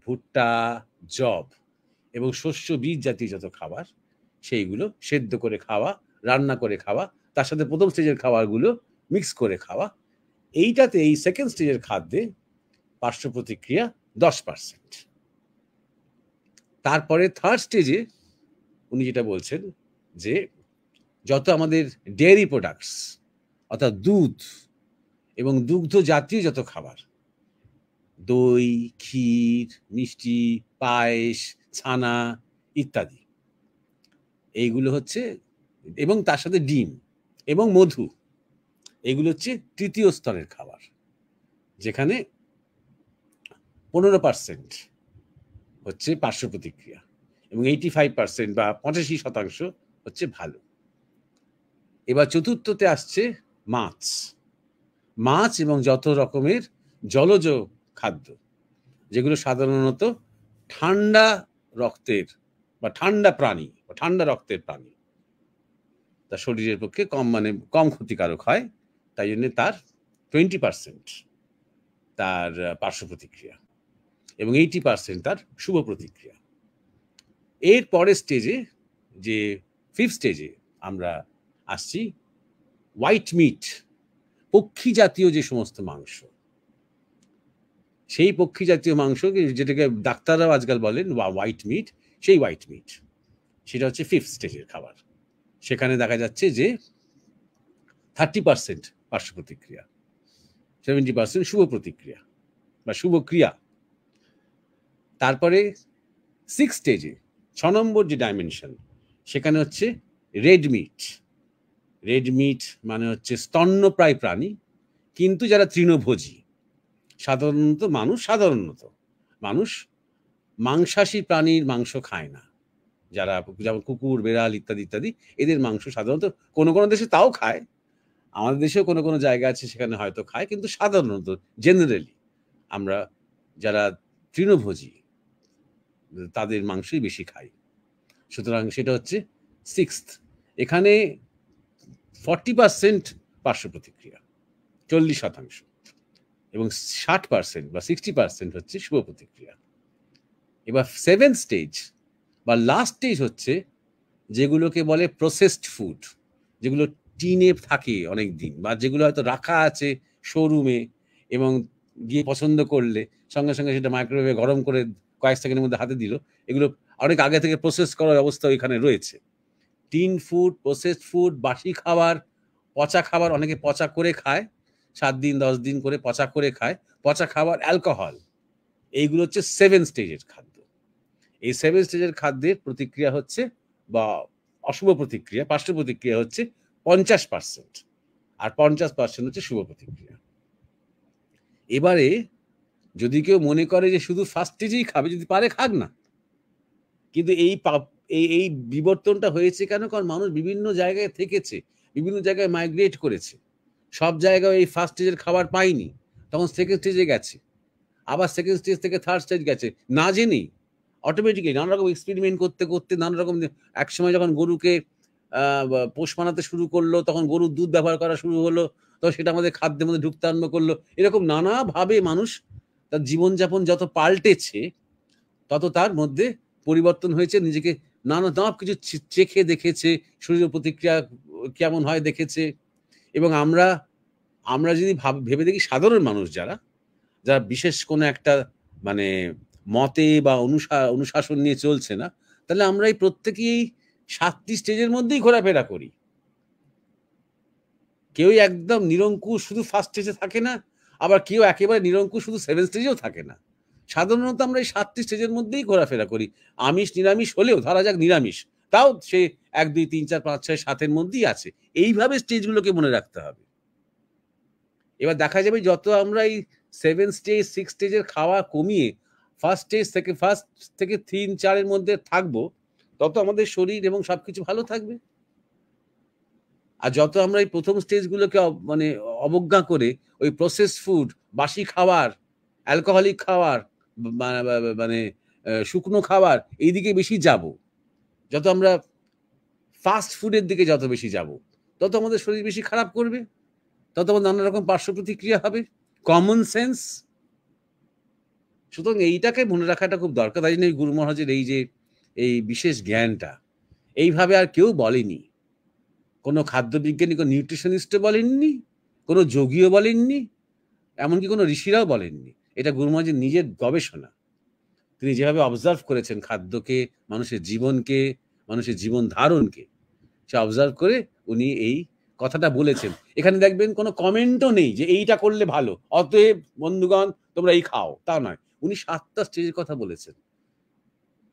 ভুট্টা, যব এবং শস্য বীজ জাতীয় যত খাবার, সেইগুলো সেদ্ধ করে খাওয়া, রান্না করে খাওয়া, তার সাথে প্রথম স্টেজের খাবারগুলো মিক্স করে খাওয়া। এইটাতে এই সেকেন্ড স্টেজের খাদ্যে পার্শ্ব প্রতিক্রিয়া 10%। তারপরে থার্ড স্টেজে উনি যেটা বলছেন যে যত আমাদের ডেয়ারি প্রোডাক্টস, অর্থাৎ দুধ এবং দুগ্ধ জাতীয় যত খাবার, দই, ক্ষীর, মিষ্টি, পায়েস, ছানা ইত্যাদি, এইগুলো হচ্ছে, এবং তার সাথে ডিম এবং মধু, এগুলো হচ্ছে তৃতীয় স্তরের খাবার, যেখানে 15% হচ্ছে পার্শ্ব প্রতিক্রিয়া এবং 85% বা 85% হচ্ছে ভালো। এবার চতুর্থতে আসছে মাছ, মাছ এবং যত রকমের জলজ খাদ্য, যেগুলো সাধারণত ঠান্ডা রক্তের বা ঠান্ডা প্রাণী বা ঠান্ডা রক্তের প্রাণী, তা শরীরের পক্ষে কম ক্ষতিকারক হয়, তাই জন্য তার 20% তার পার্শ্ব প্রতিক্রিয়া এবং 80% তার শুভ প্রতিক্রিয়া। এর পরের স্টেজে, যে ফিফথ স্টেজে আমরা আসছি, হোয়াইট মিট, পক্ষী জাতীয় যে সমস্ত মাংস, সেই পক্ষী জাতীয় মাংস যেটাকে ডাক্তাররাও আজকাল বলেন হোয়াইট মিট, সেই হোয়াইট মিট, সেটা হচ্ছে ফিফথ স্টেজের খাবার। সেখানে দেখা যাচ্ছে যে 30% পার্শ্ব প্রতিক্রিয়া, 70% শুভ প্রতিক্রিয়া বা শুভ ক্রিয়া। তারপরে সিক্স স্টেজে 6 নম্বর যে ডাইমেনশন, সেখানে হচ্ছে রেড মিট। রেড মিট মানে হচ্ছে স্তন্যপ্রায় প্রাণী, কিন্তু যারা তৃণভোজী, সাধারণত মানুষ মাংসাশী প্রাণীর মাংস খায় না, যারা যেমন কুকুর, বেড়াল ইত্যাদি ইত্যাদি, এদের মাংস সাধারণত কোনো কোনো দেশে তাও খায়, আমাদের দেশেও কোনো কোনো জায়গা আছে সেখানে হয়তো খায়, কিন্তু সাধারণত জেনারেলি আমরা যারা তৃণভোজী তাদের মাংসই বেশি খাই। সুতরাং সেটা হচ্ছে সিক্সথ। এখানে 40% পার্শ্ব প্রতিক্রিয়া, 40%, এবং 60% বা 60% হচ্ছে শুভ প্রতিক্রিয়া। এবার সেভেন্থ স্টেজ বা লাস্ট স্টেজ হচ্ছে যেগুলোকে বলে প্রসেসড ফুড, যেগুলো টিনে থাকে অনেক দিন, বা যেগুলো হয়তো রাখা আছে শোরুমে এবং গিয়ে পছন্দ করলে সঙ্গে সঙ্গে সেটা মাইক্রোওয়েভে গরম করে কয়েক সেকেন্ডের মধ্যে হাতে দিল। এগুলো অনেক আগে থেকে প্রসেস করার ব্যবস্থা এখানে রয়েছে। টিন ফুড, প্রসেসড ফুড, বাসি খাবার, পচা খাবার, অনেকে পচা করে খায়, 7 দিন 10 দিন করে পচা করে খায়, পচা খাবার, অ্যালকোহল, এইগুলো হচ্ছে 7 স্টেজের খাদ্য। এই 7 স্টেজের খাদ্যের প্রতিক্রিয়া হচ্ছে বা অশুভ প্রতিক্রিয়া, পার্শ্ব প্রতিক্রিয়া হচ্ছে 50%, আর 50% হচ্ছে শুভ প্রতিক্রিয়া। এবারে যদি কেউ মনে করে যে শুধু ফার্স্ট স্টেজেই খাবে, যদি পারে খাক না, কিন্তু এই বিবর্তনটা হয়েছে কেন? কারণ মানুষ বিভিন্ন জায়গায় থেকেছে, বিভিন্ন জায়গায় মাইগ্রেট করেছে, সব জায়গায় এই ফার্স্ট স্টেজের খাবার পায়নি, তখন সেকেন্ড স্টেজে গেছে, আবার সেকেন্ড স্টেজ থেকে থার্ড স্টেজ গেছে, না জেনেই অটোমেটিক্যালি নানা রকম এক্সপেরিমেন্ট করতে করতে নানা রকম। একসময় যখন গরুকে পোষ মানাতে শুরু করলো, তখন গরুর দুধ ব্যবহার করা শুরু হলো, তো সেটা আমাদের খাদ্যের মধ্যে ঢুকতে আরম্ভ করলো। এরকম নানাভাবে মানুষ তার জীবনযাপন যত পাল্টেছে, তত তার মধ্যে পরিবর্তন হয়েছে, নিজেকে নানা কিছু চেখে দেখেছে, শরীরের প্রতিক্রিয়া কেমন হয় দেখেছে। এবং আমরা যদি ভেবে দেখি, সাধারণ মানুষ যারা বিশেষ কোনো একটা মানে মতে বা অনুশাসন নিয়ে চলছে না, তাহলে আমরা এই প্রত্যেকেই 7টি স্টেজের মধ্যেই ঘোরাফেরা করি। কেউ একদম নিরঙ্কুশ শুধু ফার্স্ট স্টেজে থাকে না, আবার কেউ একেবারে নিরঙ্কুশ শুধু 7 স্টেজেও থাকে না। সাধারণত আমরা এই 7টি স্টেজের মধ্যেই ঘোরাফেরা করি। আমিষ নিরামিষ হলেও, ধরা যাক নিরামিষ, তাও সে 1 2 3 4 5 6 7-এর মধ্যেই আছে। এইভাবে স্টেজগুলোকে মনে রাখতে হবে। এবার দেখা যাবে যত আমরা এই 7 স্টেজ 6 স্টেজের খাওয়া কমিয়ে ফার্স্ট থেকে 3 4 এর মধ্যে থাকবো, তত আমাদের শরীর এবং সবকিছু ভালো থাকবে। আর যত আমরা এই প্রথম স্টেজগুলোকে মানে অবজ্ঞা করে ওই প্রসেস ফুড, বাসি খাবার, অ্যালকোহলিক খাবার, মানে শুকনো খাবার, এইদিকে বেশি যাব, যত আমরা ফাস্ট ফুডের দিকে যত বেশি যাব, তত আমাদের শরীর বেশি খারাপ করবে, তত আমাদের নানা রকম পার্শ্ব প্রতিক্রিয়া হবে। Common sense. সুতরাং এইটাকে মনে রাখাটা খুব দরকার। তাই জন্য গুরু মহারাজের এই বিশেষ জ্ঞানটা এইভাবে আর কেউ বলেনি। কোনো খাদ্যবিজ্ঞানী, কোনো নিউট্রিশনিস্টও বলেননি, কোনো যোগীও বলেননি, এমনকি কোনো ঋষিরাও বলেননি। এটা গুরু মহারাজের নিজের গবেষণা। তিনি যেভাবে অবজার্ভ করেছেন খাদ্যকে, মানুষের জীবনকে, মানুষের জীবন ধারণকে, সে অবজার্ভ করে উনি এই কথাটা বলেছেন। এখানে দেখবেন কোনো কমেন্টও নেই যে এইটা করলে ভালো, অতএব বন্ধুগণ তোমরা এই খাও, তা নয়। উনি 7টা স্টেজের কথা বলেছেন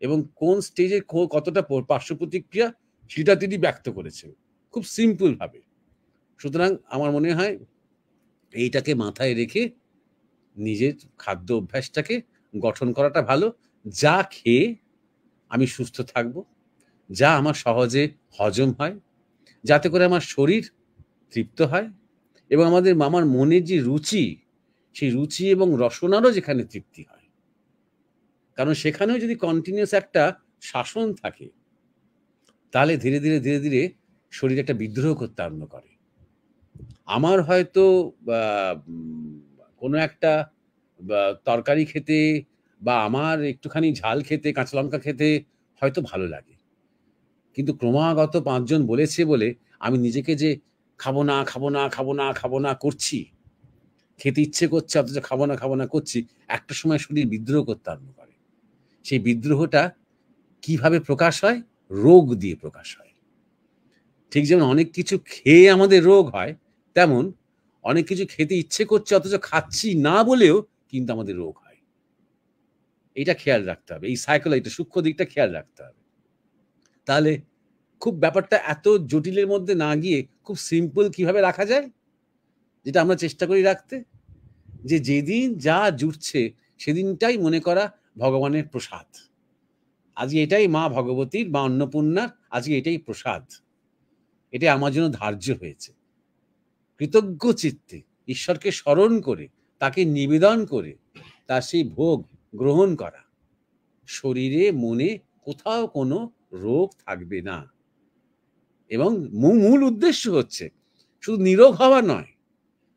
এবং কোন স্টেজে কতটা পার্শ্ব প্রতিক্রিয়া সেটা তিনি ব্যক্ত করেছেন খুব সিম্পল ভাবে। সুতরাং আমার মনে হয় এইটাকে মাথায় রেখে নিজের খাদ্য অভ্যাসটাকে গঠন করাটা ভালো। যা খেয়ে আমি সুস্থ থাকব, যা আমার সহজে হজম হয়, যাতে করে আমার শরীর তৃপ্ত হয় এবং আমার মনের যে রুচি, সেই রুচি এবং রসনারও যেখানে তৃপ্তি হয়। কারণ সেখানেও যদি কন্টিনিউয়াস একটা শাসন থাকে, তাহলে ধীরে ধীরে শরীর একটা বিদ্রোহ করতে আরম্ভ করে। আমার হয়তো কোনো একটা তরকারি খেতে বা আমার একটুখানি ঝাল খেতে, কাঁচা লঙ্কা খেতে হয়তো ভালো লাগে, কিন্তু ক্রমাগত 5 জন বলেছে বলে আমি নিজেকে যে খাবো না করছি, খেতে ইচ্ছে করছে অথচ খাবো না করছি, একটা সময় শরীর বিদ্রোহ করতে আরম্ভ করে। সেই বিদ্রোহটা কিভাবে প্রকাশ হয়? রোগ দিয়ে প্রকাশ হয়। ঠিক যেমন অনেক কিছু খেয়ে আমাদের রোগ হয়, তেমন অনেক কিছু খেতে ইচ্ছে করছে অথচ খাচ্ছি না বলেও কিন্তু আমাদের রোগ হয়। এটা খেয়াল রাখতে হবে, এই সাইকোলজিটা, সূক্ষ্ম দিকটা খেয়াল রাখতে হবে। তাহলে খুব ব্যাপারটা এত জটিলের মধ্যে না গিয়ে খুব সিম্পল কিভাবে রাখা যায়, যেটা আমরা চেষ্টা করি রাখতে, যে যেদিন যা জুটছে সেদিনটাই মনে করা ভগবানের প্রসাদ। আজকে এটাই মা ভগবতীর, মা অন্নপূর্ণার আজকে এটাই প্রসাদ, এটাই আমার জন্য ধার্য হয়েছে। কৃতজ্ঞ চিত্তে ঈশ্বরকে স্মরণ করে, তাকে নিবেদন করে তার সেই ভোগ গ্রহণ করা, শরীরে মনে কোথাও কোনো রোগ থাকবে না। এবং মূল উদ্দেশ্য হচ্ছে শুধু নিরোগ হওয়া নয়,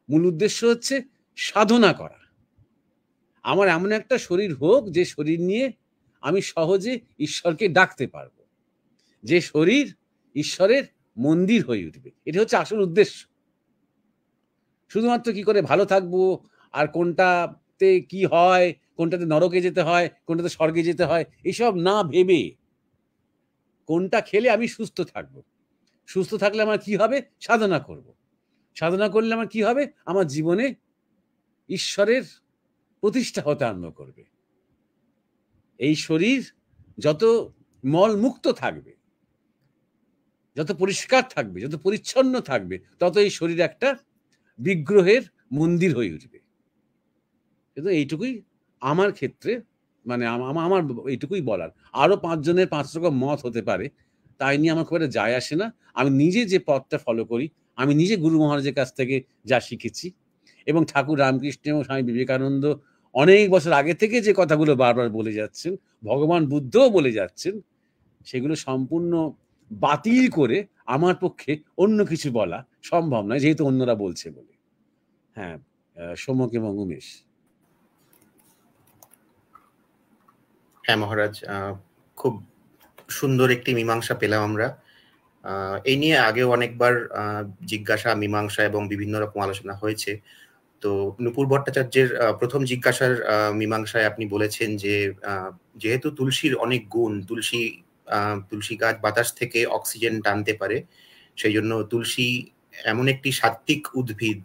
মূল উদ্দেশ্য হচ্ছে সাধনা করা। আমার এমন একটা শরীর হোক যে শরীর নিয়ে আমি সহজে ঈশ্বরকে ডাকতে পারবো, যে শরীর ঈশ্বরের মন্দির হয়ে উঠবে। এটা হচ্ছে আসল উদ্দেশ্য। শুধুমাত্র কি করে ভালো থাকবো, আর কোনটাতে কি হয়, কোনটাতে নরকে যেতে হয়, কোনটাতে স্বর্গে যেতে হয়, এসব না ভেবে কোনটা খেলে আমি সুস্থ থাকবো, সুস্থ থাকলে আমার কি হবে, সাধনা করব, সাধনা করলে আমার কি হবে, আমার জীবনে ঈশ্বরের প্রতিষ্ঠা হতে আরম্ভ করবে। এই শরীর যত মলমুক্ত থাকবে, যত পরিষ্কার থাকবে, যত পরিচ্ছন্ন থাকবে, তত এই শরীর একটা বিগ্রহের মন্দির হয়ে উঠবে। কিন্তু এইটুকুই আমার ক্ষেত্রে, মানে আমার এইটুকুই বলার। আরো 5 জনের 5 রকম মত হতে পারে, তাই নিয়ে আমার খুব একটা যায় আসে না। আমি নিজে যে পথটা ফলো করি, আমি নিজে গুরু মহারাজের কাছ থেকে যা শিখেছি, এবং ঠাকুর রামকৃষ্ণ এবং স্বামী বিবেকানন্দ অনেক বছর আগে থেকে যে কথাগুলো বারবার বলে যাচ্ছেন, ভগবান বুদ্ধও বলে যাচ্ছেন, সেগুলো সম্পূর্ণ বাতিল করে আমার পক্ষে অন্য কিছু বলা সম্ভব নয়, যেহেতু অন্যরা বলছে বলে। হ্যাঁ, সোমক এবং উমেশ। হ্যাঁ মহারাজ, খুব সুন্দর একটি মীমাংসা পেলাম আমরা। এই নিয়ে আগেও অনেকবার জিজ্ঞাসা, মীমাংসা এবং বিভিন্ন রকম আলোচনা হয়েছে। তো নূপুর ভট্টাচার্যের প্রথম জিজ্ঞাসার মীমাংসায় আপনি বলেছেন যে যেহেতু তুলসীর অনেক গুণ, তুলসী গাছ বাতাস থেকে অক্সিজেন টানতে পারে, সেই জন্য তুলসী এমন একটি সাত্ত্বিক উদ্ভিদ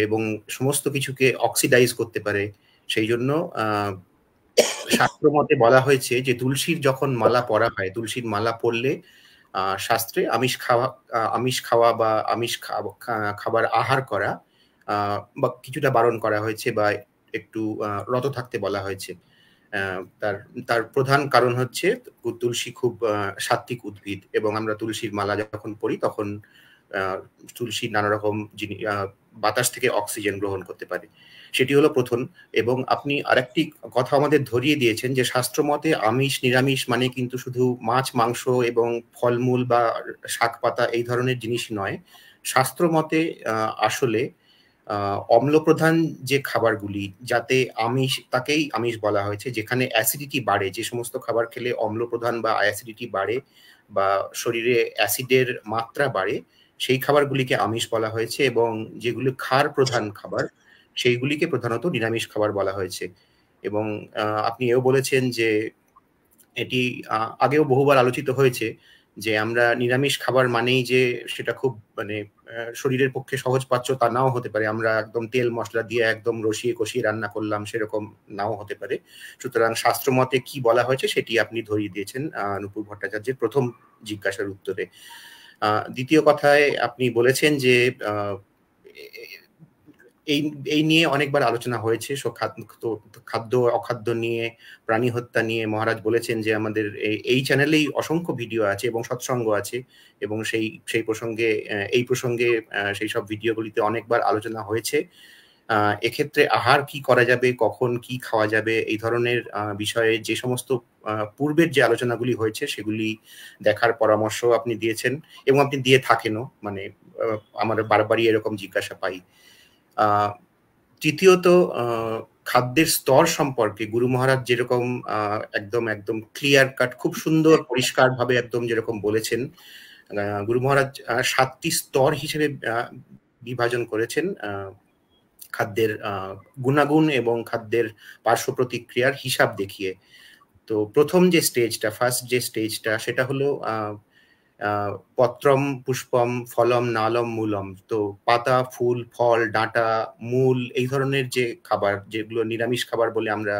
এবং সমস্ত কিছুকে অক্সিডাইজ করতে পারে। সেই জন্য শাস্ত্র মতে বলা হয়েছে যে তুলসীর যখন মালা পরা হয়, তুলসীর মালা পরলে শাস্ত্রে আমিষ খাওয়া বা আমিষ খাবার আহার করা বা কিছুটা বারণ করা হয়েছে বা একটু রত থাকতে বলা হয়েছে। তার প্রধান কারণ হচ্ছে তুলসী খুব সাত্ত্বিক উদ্ভিদ এবং আমরা তুলসীর মালা যখন পরি তখন তুলসী নানা রকম বাতাস থেকে অক্সিজেন গ্রহণ করতে পারে। সেটি হলো প্রথম। এবং আপনি আরেকটি কথা আমাদের ধরিয়ে দিয়েছেন যে শাস্ত্র মতে আমিষ নিরামিষ মানে কিন্তু শুধু মাছ মাংস এবং ফলমূল বা শাক পাতা এই ধরনের জিনিস নয়। শাস্ত্র মতে আসলে অম্লপ্রধান যে খাবারগুলি, যাতে আমিষ, তাকেই আমিষ বলা হয়েছে। যেখানে অ্যাসিডিটি বাড়ে, যে সমস্ত খাবার খেলে অম্লপ্রধান বা অ্যাসিডিটি বাড়ে বা শরীরে অ্যাসিডের মাত্রা বাড়ে, সেই খাবারগুলিকে আমিষ বলা হয়েছে। এবং যেগুলি ক্ষার প্রধান খাবার সেইগুলিকে প্রধানত নিরামিষ খাবার বলা হয়েছে। এবং আপনি এও বলেছেন যে এটি আগেও বহুবার আলোচিত হয়েছে যে আমরা নিরামিষ খাবার মানেই যে সেটা খুব মানে শরীরের পক্ষে সহজপাচ্য তা নাও হতে পারে। আমরা একদম তেল মশলা দিয়ে একদম রসিয়ে কষিয়ে রান্না করলাম, সেরকম নাও হতে পারে। সুতরাং শাস্ত্র মতে কি বলা হয়েছে সেটি আপনি ধরিয়ে দিয়েছেন নূপুর ভট্টাচার্যের প্রথম জিজ্ঞাসার উত্তরে। দ্বিতীয় কথায় আপনি বলেছেন যে এই নিয়ে অনেকবার আলোচনা হয়েছে, খাদ্য অখাদ্য নিয়ে, প্রাণী হত্যা নিয়ে। মহারাজ বলেছেন যে আমাদের এই চ্যানেলেই অসংখ্য ভিডিও আছে এবং সৎসঙ্গ আছে, এবং সেই প্রসঙ্গে সেই সব ভিডিওগুলিতে অনেকবার আলোচনা হয়েছে। এক্ষেত্রে আহার কি করা যাবে, কখন কি খাওয়া যাবে, এই ধরনের বিষয়ে যে সমস্ত পূর্বের যে আলোচনাগুলি হয়েছে সেগুলি দেখার পরামর্শ আপনি দিয়েছেন এবং আপনি দিয়ে থাকেনও। মানে আমরা বারবারই এরকম জিজ্ঞাসা পাই। তৃতীয়ত, খাদ্যের স্তর সম্পর্কে গুরু মহারাজ যেরকম একদম ক্লিয়ার কাট, খুব সুন্দর পরিষ্কার ভাবে একদম যেরকম বলেছেন, গুরু মহারাজ 7টি স্তর হিসেবে বিভাজন করেছেন খাদ্যের গুণাগুণ এবং খাদ্যের পার্শ্ব প্রতিক্রিয়ার হিসাব দেখিয়ে। তো প্রথম যে স্টেজটা, ফার্স্ট যে স্টেজটা, সেটা হলো পত্রম পুষ্পম ফলম নালম মূলম। তো পাতা, ফুল, ফল, ডাঁটা, মূল, এই ধরনের যে খাবার, যেগুলো নিরামিষ খাবার বলে আমরা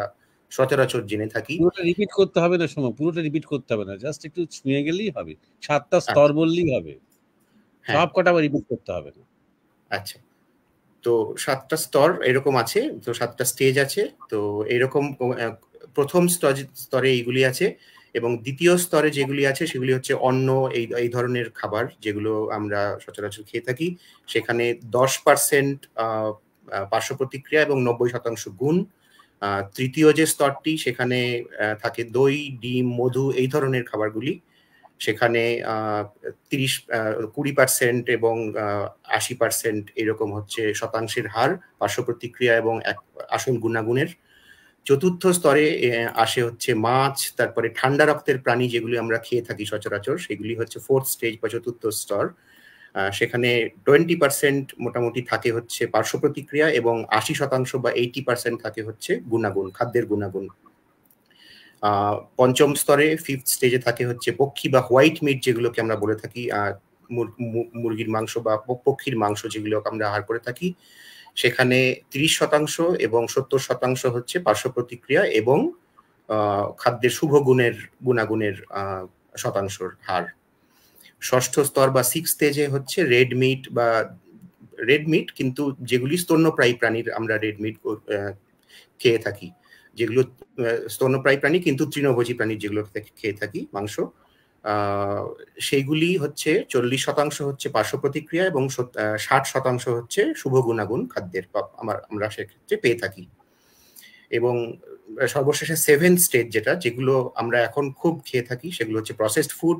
সচরাচর জেনে থাকি। পুরোটা রিপিট করতে হবে না সময়, পুরোটা রিপিট করতে হবে না, জাস্ট একটু ছুঁয়ে গেলেই হবে। 7টা স্তর বললেই হবে, সব কটা রিপিট করতে হবে না। আচ্ছা, তো 7টা স্তর এরকম আছে, তো 7টা স্টেজ আছে। তো এরকম প্রথম স্তরে এইগুলি আছে, এবং দ্বিতীয় স্তরে যেগুলি আছে সেগুলি হচ্ছে অন্ন, এই ধরনের খাবার যেগুলো আমরা সচরাচর খেয়ে থাকি। সেখানে 10% পার্শ্ব প্রতিক্রিয়া এবং 90% গুণ। তৃতীয় যে স্তরটি, সেখানে থাকে দই, ডিম, মধু, এই ধরনের খাবারগুলি। সেখানে 20% এবং 80% এরকম হচ্ছে শতাংশের হার পার্শ্ব প্রতিক্রিয়া এবং আসল গুণাগুণের। চতুর্থ স্তরে আসে হচ্ছে মাছ, তারপরে ঠান্ডা রক্তের প্রাণী যেগুলি আমরা খেয়ে থাকি সচরাচর, সেগুলি হচ্ছে 4th স্টেজ বা চতুর্থ স্তর। সেখানে 20% মোটামুটি থাকে হচ্ছে পার্শ্ব প্রতিক্রিয়া এবং 80% বা 80% থাকে হচ্ছে গুণাগুণ, খাদ্যের গুণাগুণ। পঞ্চম স্তরে, 5th স্টেজে থাকে হচ্ছে পক্ষী বা হোয়াইট মিট, যেগুলোকে আমরা বলে থাকি মুরগির মাংস বা পক্ষীর মাংস, যেগুলো আমরা আহার করে থাকি। সেখানে 30% এবং 70% হচ্ছে পার্শ্ব প্রতিক্রিয়া এবং খাদ্যের শুভ গুণাগুণের শতাংশের হার। ষষ্ঠ স্তর বা 6th স্টেজে হচ্ছে রেড মিট, কিন্তু যেগুলি স্তন্যপ্রায়ী প্রাণীর, আমরা রেড মিট খেয়ে থাকি, যেগুলো স্তন্যপ্রায়ী প্রাণী কিন্তু তৃণভোজী প্রাণীর যেগুলো খেয়ে থাকি মাংস, সেইগুলি হচ্ছে 40% হচ্ছে পার্শ্ব প্রতিক্রিয়া এবং 60% হচ্ছে শুভ গুণাগুণ খাদ্যের আমরা সেক্ষেত্রে পেয়ে থাকি। এবং সর্বশেষে 7th স্টেজ যেগুলো আমরা এখন খুব খেয়ে থাকি, সেগুলো হচ্ছে প্রসেসড ফুড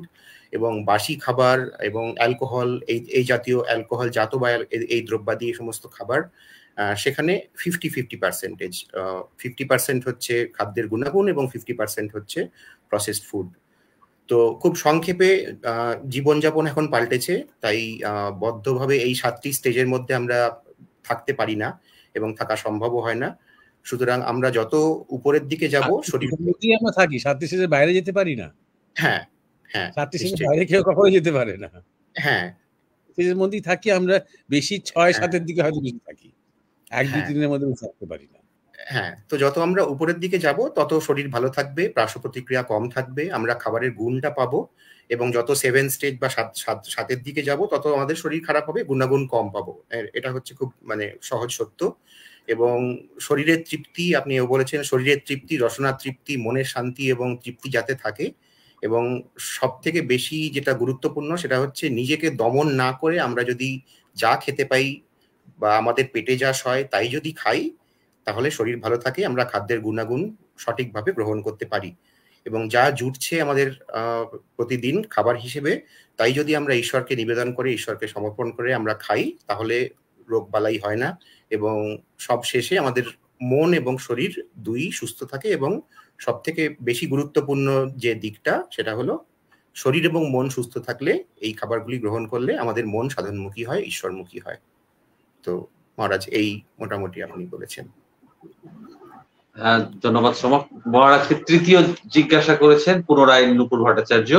এবং বাসি খাবার এবং অ্যালকোহল, এই জাতীয় অ্যালকোহল জাত বা এই দ্রব্যাদি সমস্ত খাবার, সেখানে 50-50%, 50% হচ্ছে খাদ্যের গুণাগুণ এবং 50% হচ্ছে প্রসেসড ফুড। তো খুব সংক্ষেপে জীবনযাপন এখন পাল্টেছে, তাই বদ্ধভাবে এই 7টি স্টেজের মধ্যে আমরা থাকতে পারি না এবং থাকা সম্ভবও হয় না। সুতরাং আমরা যত উপরের দিকে যাব শরীর আমরা থাকি 7টি স্টেজের বাইরে যেতে পারি না। হ্যাঁ হ্যাঁ 7টি স্টেজের বাইরে কেউ কখনো যেতে পারে না। হ্যাঁ স্টেজের মধ্যেই থাকি আমরা, বেশি 6-7-এর দিকে হয়তো বেশি থাকি, 1-2-3-এর মধ্যে থাকতে পারি না। হ্যাঁ, তো যত আমরা উপরের দিকে যাব তত শরীর ভালো থাকবে, পার্শ্ব প্রতিক্রিয়া কম থাকবে, আমরা খাবারের গুণটা পাবো, এবং যত 7 স্টেজ বা 7-7-7-এর দিকে যাব তত আমাদের শরীর খারাপ হবে, গুণাগুণ কম পাবো। এটা হচ্ছে খুব সহজ সত্য। এবং শরীরের তৃপ্তি, আপনিও বলেছেন, শরীরের তৃপ্তি, রসনা তৃপ্তি, মনের শান্তি এবং তৃপ্তি যাতে থাকে, এবং সব থেকে বেশি যেটা গুরুত্বপূর্ণ সেটা হচ্ছে নিজেকে দমন না করে আমরা যদি যা খেতে পাই বা আমাদের পেটে যা হয় তাই যদি খাই, তাহলে শরীর ভালো থাকে, আমরা খাদ্যের গুণাগুণ সঠিকভাবে গ্রহণ করতে পারি, এবং যা জুটছে আমাদের প্রতিদিন খাবার হিসেবে, তাই যদি আমরা ঈশ্বরকে নিবেদন করে, ঈশ্বরকে সমর্পণ করে আমরা খাই, তাহলে রোগ বালাই হয় না, এবং সব শেষে আমাদের মন এবং শরীর দুই সুস্থ থাকে। এবং সব থেকে বেশি গুরুত্বপূর্ণ যে দিকটা সেটা হলো শরীর এবং মন সুস্থ থাকলে এই খাবারগুলি গ্রহণ করলে আমাদের মন সাধনমুখী হয়, ঈশ্বরমুখী হয়। তো মহারাজ এই মোটামুটি আপনি বলেছেন। ধন্যবাদ সমক। মহারাজকে তৃতীয় জিজ্ঞাসা করেছেন পুনরায় নূপুর ভট্টাচার্য।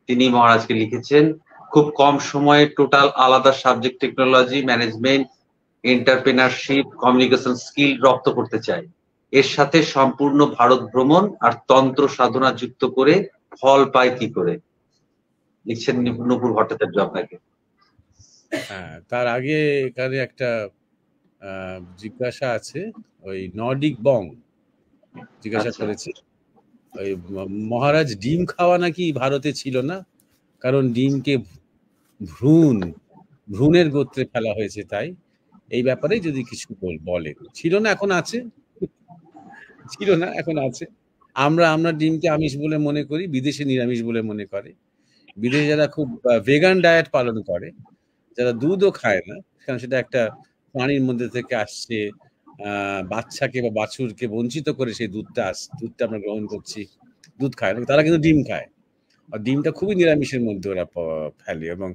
তিনি মহারাজকে লিখেছেন, খুব কম সময়ে টোটাল আলাদা subject technology, management, entrepreneurship, communication skill রপ্ত করতে চাই। এর সাথে সম্পূর্ণ ভারত ভ্রমণ আর তন্ত্র সাধনা যুক্ত করে ফল পায় কি করে? লিখছেন নূপুর ভট্টাচার্য আপনাকে। হ্যাঁ, তার আগে এখানে একটা জিজ্ঞাসা আছে, ওই নর্ডিক বং জিজ্ঞাসা করেছে, ওই মহারাজ ডিম খাওয়া নাকি ভারতে ছিল না, কারণ ডিমকে ভ্রূণের গোত্রে ফেলা হয়েছে, তাই এই ব্যাপারে যদি কিছু বলেন। ছিল না, এখন আছে। ছিল না, এখন আছে। আমরা ডিমকে আমিষ বলে মনে করি, বিদেশে নিরামিষ বলে মনে করে। বিদেশে যারা খুব ভেগান ডায়েট পালন করে, যারা দুধও খায় না, কারণ সেটা একটা প্রাণীর মধ্যে থেকে আসছে, বাচ্চাকে বা বাছুরকে বঞ্চিত করে সেই দুধটা আমরা গ্রহণ করছি, দুধ খায় না, তারা কিন্তু ডিম খায়। আর ডিমটা খুবই নিরামিষের মধ্যে ওরা ফেলে, এবং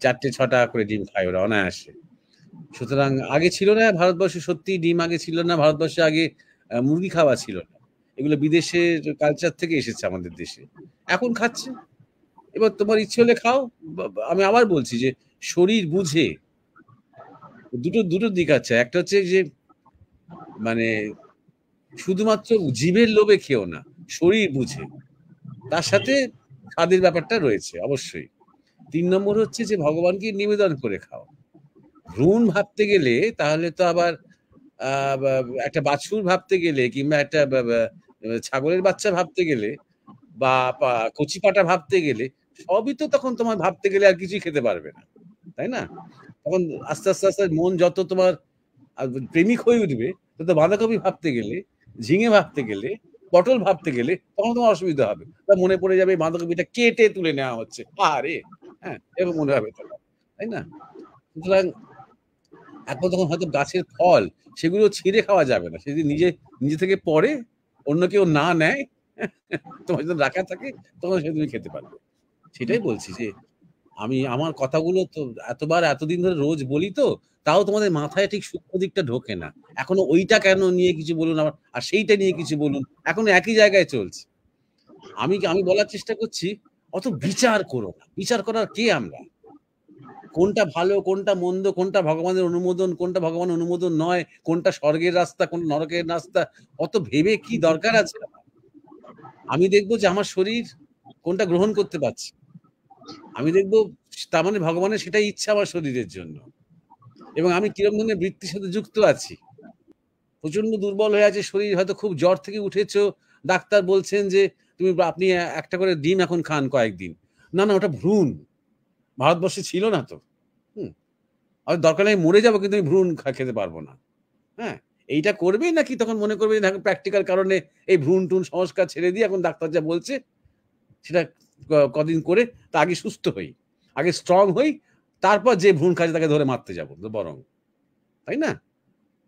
4-6টা করে ডিম খায় ওরা অনায়াসে। সুতরাং আগে ছিল না ভারতবর্ষে, সত্যি ডিম আগে ছিল না ভারতবর্ষে, আগে মুরগি খাওয়া ছিল না, এগুলো বিদেশের কালচার থেকে এসেছে আমাদের দেশে, এখন খাচ্ছে। এবার তোমার ইচ্ছে হলে খাও। আমি আবার বলছি যে শরীর বুঝে, দুটো দিক আছে। একটা হচ্ছে যে শুধুমাত্র জীবের লোভে খেও না, শরীর বুঝে, তার সাথে স্বাদের ব্যাপারটা রয়েছে অবশ্যই। 3 নম্বর হচ্ছে যে ভগবানকে নিবেদন করে খাও। ভ্রূণ ভাবতে গেলে তাহলে তো আবার একটা বাছুর ভাবতে গেলে, কিংবা একটা ছাগলের বাচ্চা ভাবতে গেলে, বা কচি পাটা ভাবতে গেলে, সবই তো তখন তোমার ভাবতে গেলে আর কিছুই খেতে পারবে না, তাই না? তখন আস্তে আস্তে আস্তে মন যত তোমার প্রেমিক হয়ে উঠবে, তত বাঁধাকপি ভাবতে গেলে, ঝিঙে ভাবতে গেলে, পটল ভাবতে গেলে তখন তোমার অসুবিধা হবে। তা মনে পড়ে যাবে বাঁধাকপিটা কেটে তুলে নেওয়া হচ্ছে, আরে হ্যাঁ, এরকম মনে হবে তোমার, তাই না? সুতরাং এখন তখন হয়তো গাছের ফল সেগুলো ছিঁড়ে খাওয়া যাবে না, সেদিন নিজে থেকে পরে অন্য কেউ না নেয়, তোমার যদি রাখা থাকে তখন সে তুমি খেতে পারবে। সেটাই বলছি যে আমার কথাগুলো তো এতদিন ধরে রোজ বলি, তো তাও তোমাদের মাথায় ঠিক সূক্ষ্ম দিকটা ঢোকে না। এখনো ওইটা কেন নিয়ে কিছু বলুন, আর সেইটা নিয়ে কিছু বলুন, এখন একই জায়গায় চলছে। আমি বলার চেষ্টা করছি, অত বিচার করো না। বিচার করার কে আমরা? কোনটা ভালো, কোনটা মন্দ, কোনটা ভগবানের অনুমোদন, কোনটা ভগবানের অনুমোদন নয়, কোনটা স্বর্গের রাস্তা, কোনটা নরকের রাস্তা, অত ভেবে কি দরকার আছে? আমি দেখবো যে আমার শরীর কোনটা গ্রহণ করতে পারছে, আমি দেখবো তার মানে ভগবানের সেটাই ইচ্ছা আমার শরীরের জন্য, এবং আমি কিরকম ধরনের বৃত্তির সাথে যুক্ত আছি। প্রচন্ড দুর্বল হয়ে আছে শরীর, হয়তো খুব জ্বর থেকে উঠেছো, ডাক্তার বলছেন যে আপনি একটা করে ডিম এখন খান কয়েকদিন। না, ওটা ভ্রূণ, ভারতবর্ষে ছিল না তো। আর দরকার নেই মরে যাবো, কিন্তু আমি ভ্রূণ খেতে পারবো না। হ্যাঁ, এইটা করবে নাকি তখন মনে করবে প্র্যাকটিক্যাল কারণে এই ভ্রূণ টুন সংস্কার ছেড়ে দিয়ে এখন ডাক্তার যা বলছে সেটা কদিন করে, তা আগে সুস্থ হই, আগে স্ট্রং হই, তারপর যে ভ্রূণ খাচ্ছে তাকে ধরে মারতে যাবো বরং, তাই না?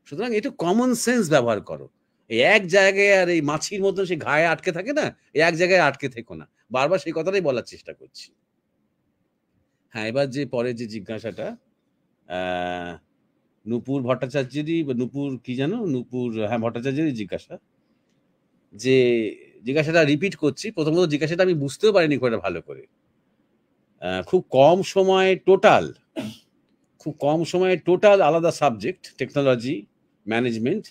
সুতরাং একটু কমন সেন্স ব্যবহার করো। এই এক জায়গায় আর এই মাছির মতো সে ঘায়ে আটকে থাকে না, এই এক জায়গায় আটকে থেকো না। বারবার সেই কথাটাই বলার চেষ্টা করছি। হ্যাঁ, এবার যে পরে যে জিজ্ঞাসাটা নূপুর ভট্টাচার্যেরই, নূপুর কি জানো, নূপুর, হ্যাঁ ভট্টাচার্যেরই জিজ্ঞাসা, যে জিজ্ঞাসাটা রিপিট করছি। প্রথমত জিজ্ঞাসাটা আমি বুঝতেও পারিনি খুব একটা ভালো করে। খুব কম সময়ে টোটাল আলাদা subject, technology, management,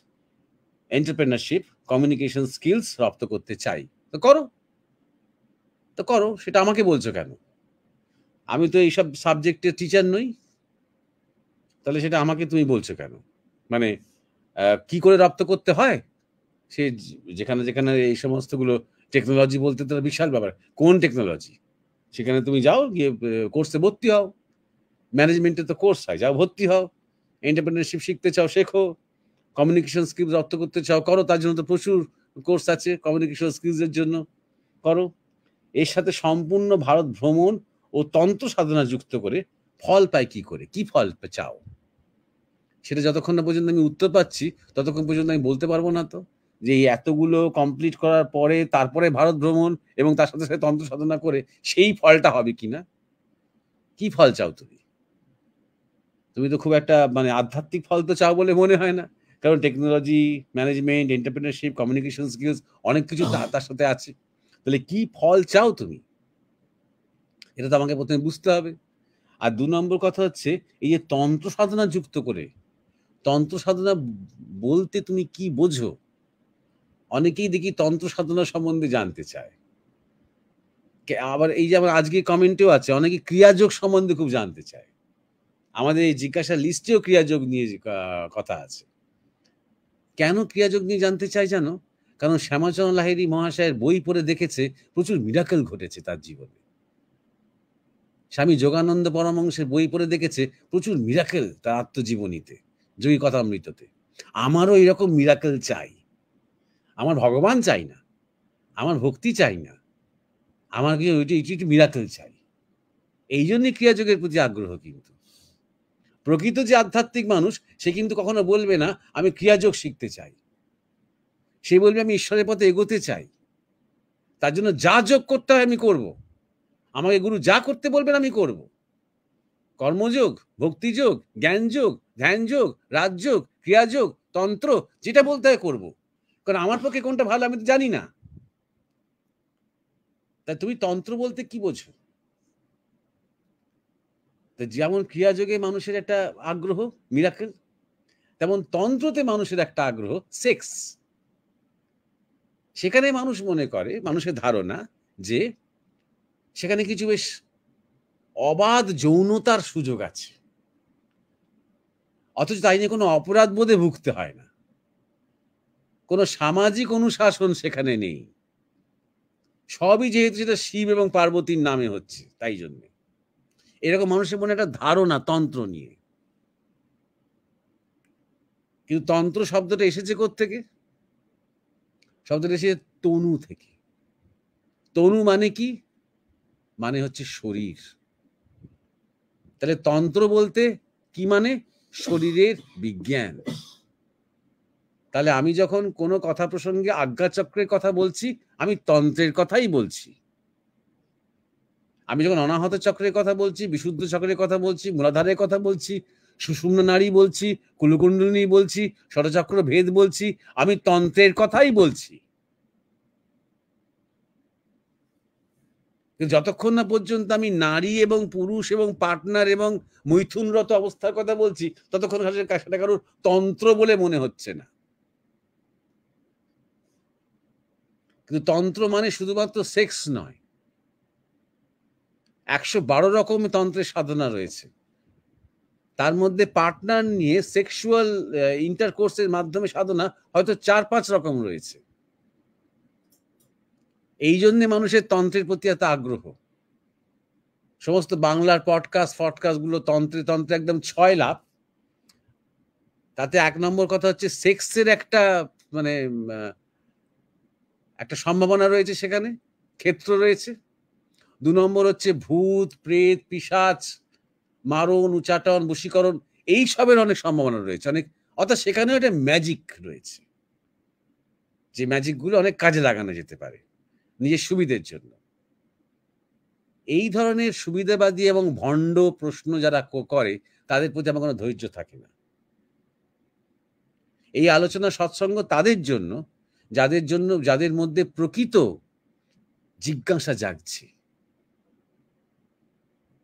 entrepreneurship, communication skills রপ্ত করতে চাই। তো করো, সেটা আমাকে বলছো কেন? আমি তো এইসব সাবজেক্টের টিচার নই, তাহলে সেটা আমাকে তুমি বলছো কেন? মানে কি করে রপ্ত করতে হয়, সে যেখানে যেখানে এই সমস্তগুলো টেকনোলজি বলতে তো বিশাল ব্যাপার। কোন টেকনোলজি? সেখানে তুমি যাও, গিয়ে কোর্সে ভর্তি হও। ম্যানেজমেন্টে তো কোর্স হয়, যাও ভর্তি হও। এন্টারপ্রেনারশিপ শিখতে চাও, শেখো। কমিউনিকেশন স্কিলস রপ্ত করতে চাও, করো। তার জন্য তো প্রচুর কোর্স আছে কমিউনিকেশন স্কিলসের জন্য, করো। এর সাথে সম্পূর্ণ ভারত ভ্রমণ ও তন্ত্র সাধনা যুক্ত করে ফল পাই কি করে, কি ফল চাও? সেটা যতক্ষণ না পর্যন্ত আমি উত্তর পাচ্ছি, ততক্ষণ পর্যন্ত আমি বলতে পারবো না তো যে এই এতগুলো কমপ্লিট করার পরে তারপরে ভারত ভ্রমণ এবং তার সাথে সাথে তন্ত্র সাধনা করে সেই ফলটা হবে কিনা। কি ফল চাও তুমি? তুমি তো খুব একটা মানে আধ্যাত্মিক ফল তো চাও বলে মনে হয় না, কারণ technology, management, entrepreneurship, communication skills অনেক কিছু তার সাথে আছে। তাহলে কি ফল চাও তুমি? এটা তো আমাকে প্রথমে বুঝতে হবে। আর ২ নম্বর কথা হচ্ছে, এই যে তন্ত্র সাধনা যুক্ত করে, তন্ত্র সাধনা বলতে তুমি কি বোঝো? অনেকেই দেখি তন্ত্র সাধনা সম্বন্ধে জানতে চায়। আবার এই যে আমার আজকে কমেন্টেও আছে, অনেকে ক্রিয়াযোগ সম্বন্ধে খুব জানতে চায়। আমাদের এই জিজ্ঞাসা লিস্টেও ক্রিয়াযোগ নিয়ে কথা আছে। কেন ক্রিয়াযোগ নিয়ে জানতে চাই জানো? কারণ শ্যামাচরণ লাহিড়ী মহাশয়ের বই পড়ে দেখেছে প্রচুর মিরাকেল ঘটেছে তার জীবনে। স্বামী যোগানন্দ পরমহংসের বই পড়ে দেখেছে প্রচুর মিরাকেল তার আত্মজীবনীতে, যোগী কথামৃততে। আমারও এরকম মিরাকেল চাই। আমার ভগবান চাই না, আমার ভক্তি চাই না, আমার কি ওইটা একটু মিরাকেল চাই। এই জন্যই ক্রিয়াযোগের প্রতি আগ্রহ। কিন্তু প্রকৃত যে আধ্যাত্মিক মানুষ, সে কিন্তু কখনো বলবে না আমি ক্রিয়াযোগ শিখতে চাই। সে বলবে আমি ঈশ্বরের পথে এগোতে চাই, তার জন্য যা যোগ করতে হয় আমি করব। আমাকে গুরু যা করতে বলবেন আমি করব। কর্মযোগ, ভক্তিযোগ, জ্ঞানযোগ, ধ্যানযোগ, রাজযোগ, ক্রিয়াযোগ, তন্ত্র, যেটা বলতে হয় করব। কারণ আমার পক্ষে কোনটা ভালো আমি তো জানি না। তা তুমি তন্ত্র বলতে কি বোঝো? যেমন ক্রিয়াযোগে মানুষের একটা আগ্রহ, মিরাকেল, তেমন তন্ত্রতে মানুষের একটা আগ্রহ, সেক্স। সেখানে মানুষ মনে করে, মানুষের ধারণা যে সেখানে কিছু বেশ অবাধ যৌনতার সুযোগ আছে, অথচ তাই নিয়ে কোনো অপরাধ বোধে ভুগতে হয় না, কোনো সামাজিক অনুশাসন সেখানে নেই। সবই যেহেতু সেটা শিব এবং পার্বতীর নামে হচ্ছে, তাই জন্য এরকম মানুষের মনে একটা ধারণা তন্ত্র নিয়ে। কিন্তু তন্ত্র শব্দটা এসেছে কোত্থেকে? শব্দটা এসেছে তনু থেকে। তনু মানে কি? মানে হচ্ছে শরীর। তাহলে তন্ত্র বলতে কি মানে? শরীরের বিজ্ঞান। তাহলে আমি যখন কোনো কথা প্রসঙ্গে আজ্ঞাচক্রের কথা বলছি, আমি তন্ত্রের কথাই বলছি। আমি যখন অনাহত চক্রের কথা বলছি, বিশুদ্ধ চক্রের কথা বলছি, মূলাধারের কথা বলছি, সুষুম্না নাড়ী বলছি, কুলকুণ্ডলিনী বলছি, ষড়চক্র ভেদ বলছি, আমি তন্ত্রের কথাই বলছি। যতক্ষণ না পর্যন্ত আমি নারী এবং পুরুষ এবং পার্টনার এবং মৈথুনরত অবস্থার কথা বলছি, ততক্ষণ সেটা কারোর তন্ত্র বলে মনে হচ্ছে না। কিন্তু তন্ত্র মানে শুধুমাত্র সেক্স নয়, ১১২ রকমের তন্ত্রের সাধনা রয়েছে। তার মধ্যে পার্টনার নিয়ে সেক্সুয়াল ইন্টারকোর্সের মাধ্যমে সাধনা হয়তো ৪-৫ রকম রয়েছে। এই জন্য মানুষের তন্ত্রের প্রতি এত আগ্রহ। সমস্ত বাংলার পডকাস্ট গুলো তন্ত্রে একদম ৬ লাভ। তাতে ১ নম্বর কথা হচ্ছে সেক্সের একটা মানে একটা সম্ভাবনা রয়েছে, সেখানে ক্ষেত্র রয়েছে। ২ নম্বর হচ্ছে ভূত, প্রেত, পিশাচ, মারণ, উচাটন, বশীকরণ, এই সবের অনেক সম্ভাবনা রয়েছে, অর্থাৎ সেখানেও একটা ম্যাজিক রয়েছে, যে ম্যাজিকগুলো অনেক কাজে লাগানো যেতে পারে নিজের সুবিধের জন্য। এই ধরনের সুবিধাবাদী এবং ভণ্ড প্রশ্ন যারা করে তাদের প্রতি আমার কোনো ধৈর্য থাকে না। এই আলোচনা সৎসঙ্গ তাদের জন্য যাদের মধ্যে প্রকৃত জিজ্ঞাসা জাগছে।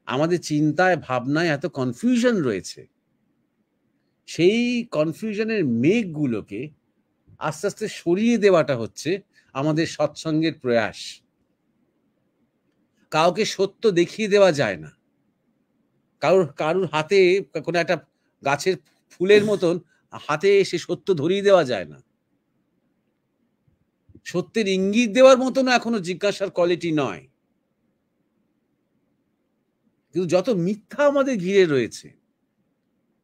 আমাদের চিন্তায় ভাবনায় এত কনফিউশন রয়েছে, সেই কনফিউশনের মেঘগুলোকে আস্তে আস্তে সরিয়ে দেওয়াটা হচ্ছে আমাদের সৎসঙ্গের প্রয়াস। কাউকে সত্য দেখিয়ে দেওয়া যায় না, কারুর হাতে কোনো একটা গাছের ফুলের মতন হাতে এসে সত্য ধরিয়ে দেওয়া যায় না। সত্যের ইঙ্গিত দেওয়ার মতন এখনো জিজ্ঞাসার কোয়ালিটি নয়। কিন্তু যত মিথ্যা আমাদের ঘিরে রয়েছে,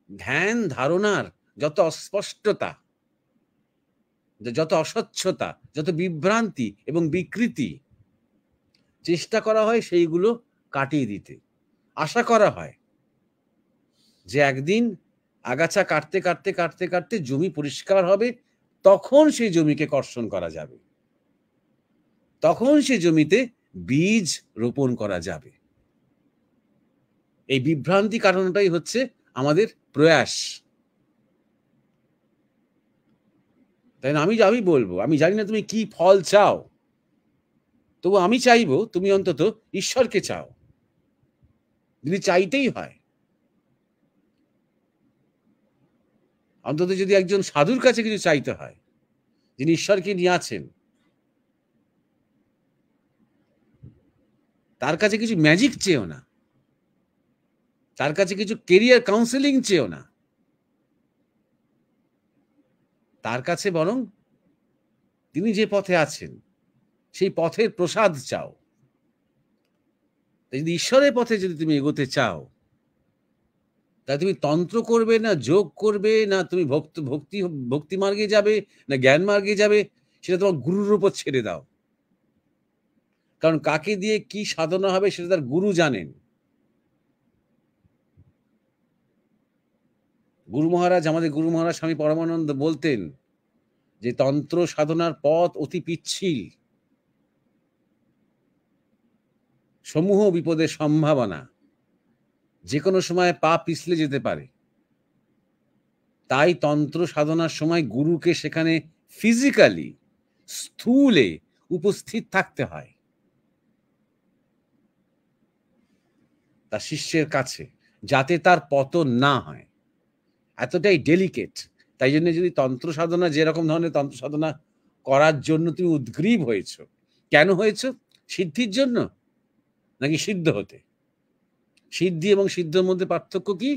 ধ্যান ধারণার যত অস্পষ্টতা, যত অস্বচ্ছতা, যত বিভ্রান্তি এবং বিকৃতি, চেষ্টা করা হয় সেইগুলো কাটিয়ে দিতে। আশা করা হয় যে একদিন আগাছা কাটতে কাটতে কাটতে কাটতে জমি পরিষ্কার হবে, তখন সেই জমিকে কর্ষণ করা যাবে, তখন সেই জমিতে বীজ রোপণ করা যাবে। এই বিভ্রান্তি কাটানোটাই হচ্ছে আমাদের প্রয়াস। তাই না? আমি বলবো, আমি জানি না তুমি কি ফল চাও, তবু আমি চাইবো তুমি অন্তত ঈশ্বরকে চাও, যদি চাইতেই হয়। অন্তত যদি একজন সাধুর কাছে কিছু চাইতে হয়, যিনি ঈশ্বরকে নিয়ে আছেন, তার কাছে কিছু ম্যাজিক চেয়েও না, তার কাছে কিছু কেরিয়ার কাউন্সেলিং চেয়েও না, তার কাছে বরং তিনি যে পথে আছেন সেই পথের প্রসাদ চাও। যদি ঈশ্বরের পথে যদি তুমি এগোতে চাও, তাহলে তুমি তন্ত্র করবে না যোগ করবে না, তুমি ভক্তি মার্গে যাবে না জ্ঞান মার্গে যাবে, সেটা তোমার গুরুর উপর ছেড়ে দাও। কারণ কাকে দিয়ে কি সাধনা হবে সেটা তার গুরু জানেন। আমাদের গুরু মহারাজ স্বামী পরমানন্দ বলতেন যে তন্ত্র সাধনার পথ অতি পিচ্ছিল, সমূহ বিপদের সম্ভাবনা, যে কোনো সময় পা পিছলে যেতে পারে। তাই তন্ত্র সাধনার সময় গুরুকে সেখানে ফিজিক্যালি স্থূলে উপস্থিত থাকতে হয় তার শিষ্যের কাছে, যাতে তার পতন না হয়। এতটাই ডেলিকেট। তাই জন্য যদি তন্ত্র সাধনা, যেরকম ধরনের তন্ত্র সাধনা করার জন্য তুমি উদ্গ্রীব হয়েছ, কেন হয়েছ? সিদ্ধির জন্য নাকি সিদ্ধ হতে? সিদ্ধি এবং সিদ্ধর মধ্যে পার্থক্য কি?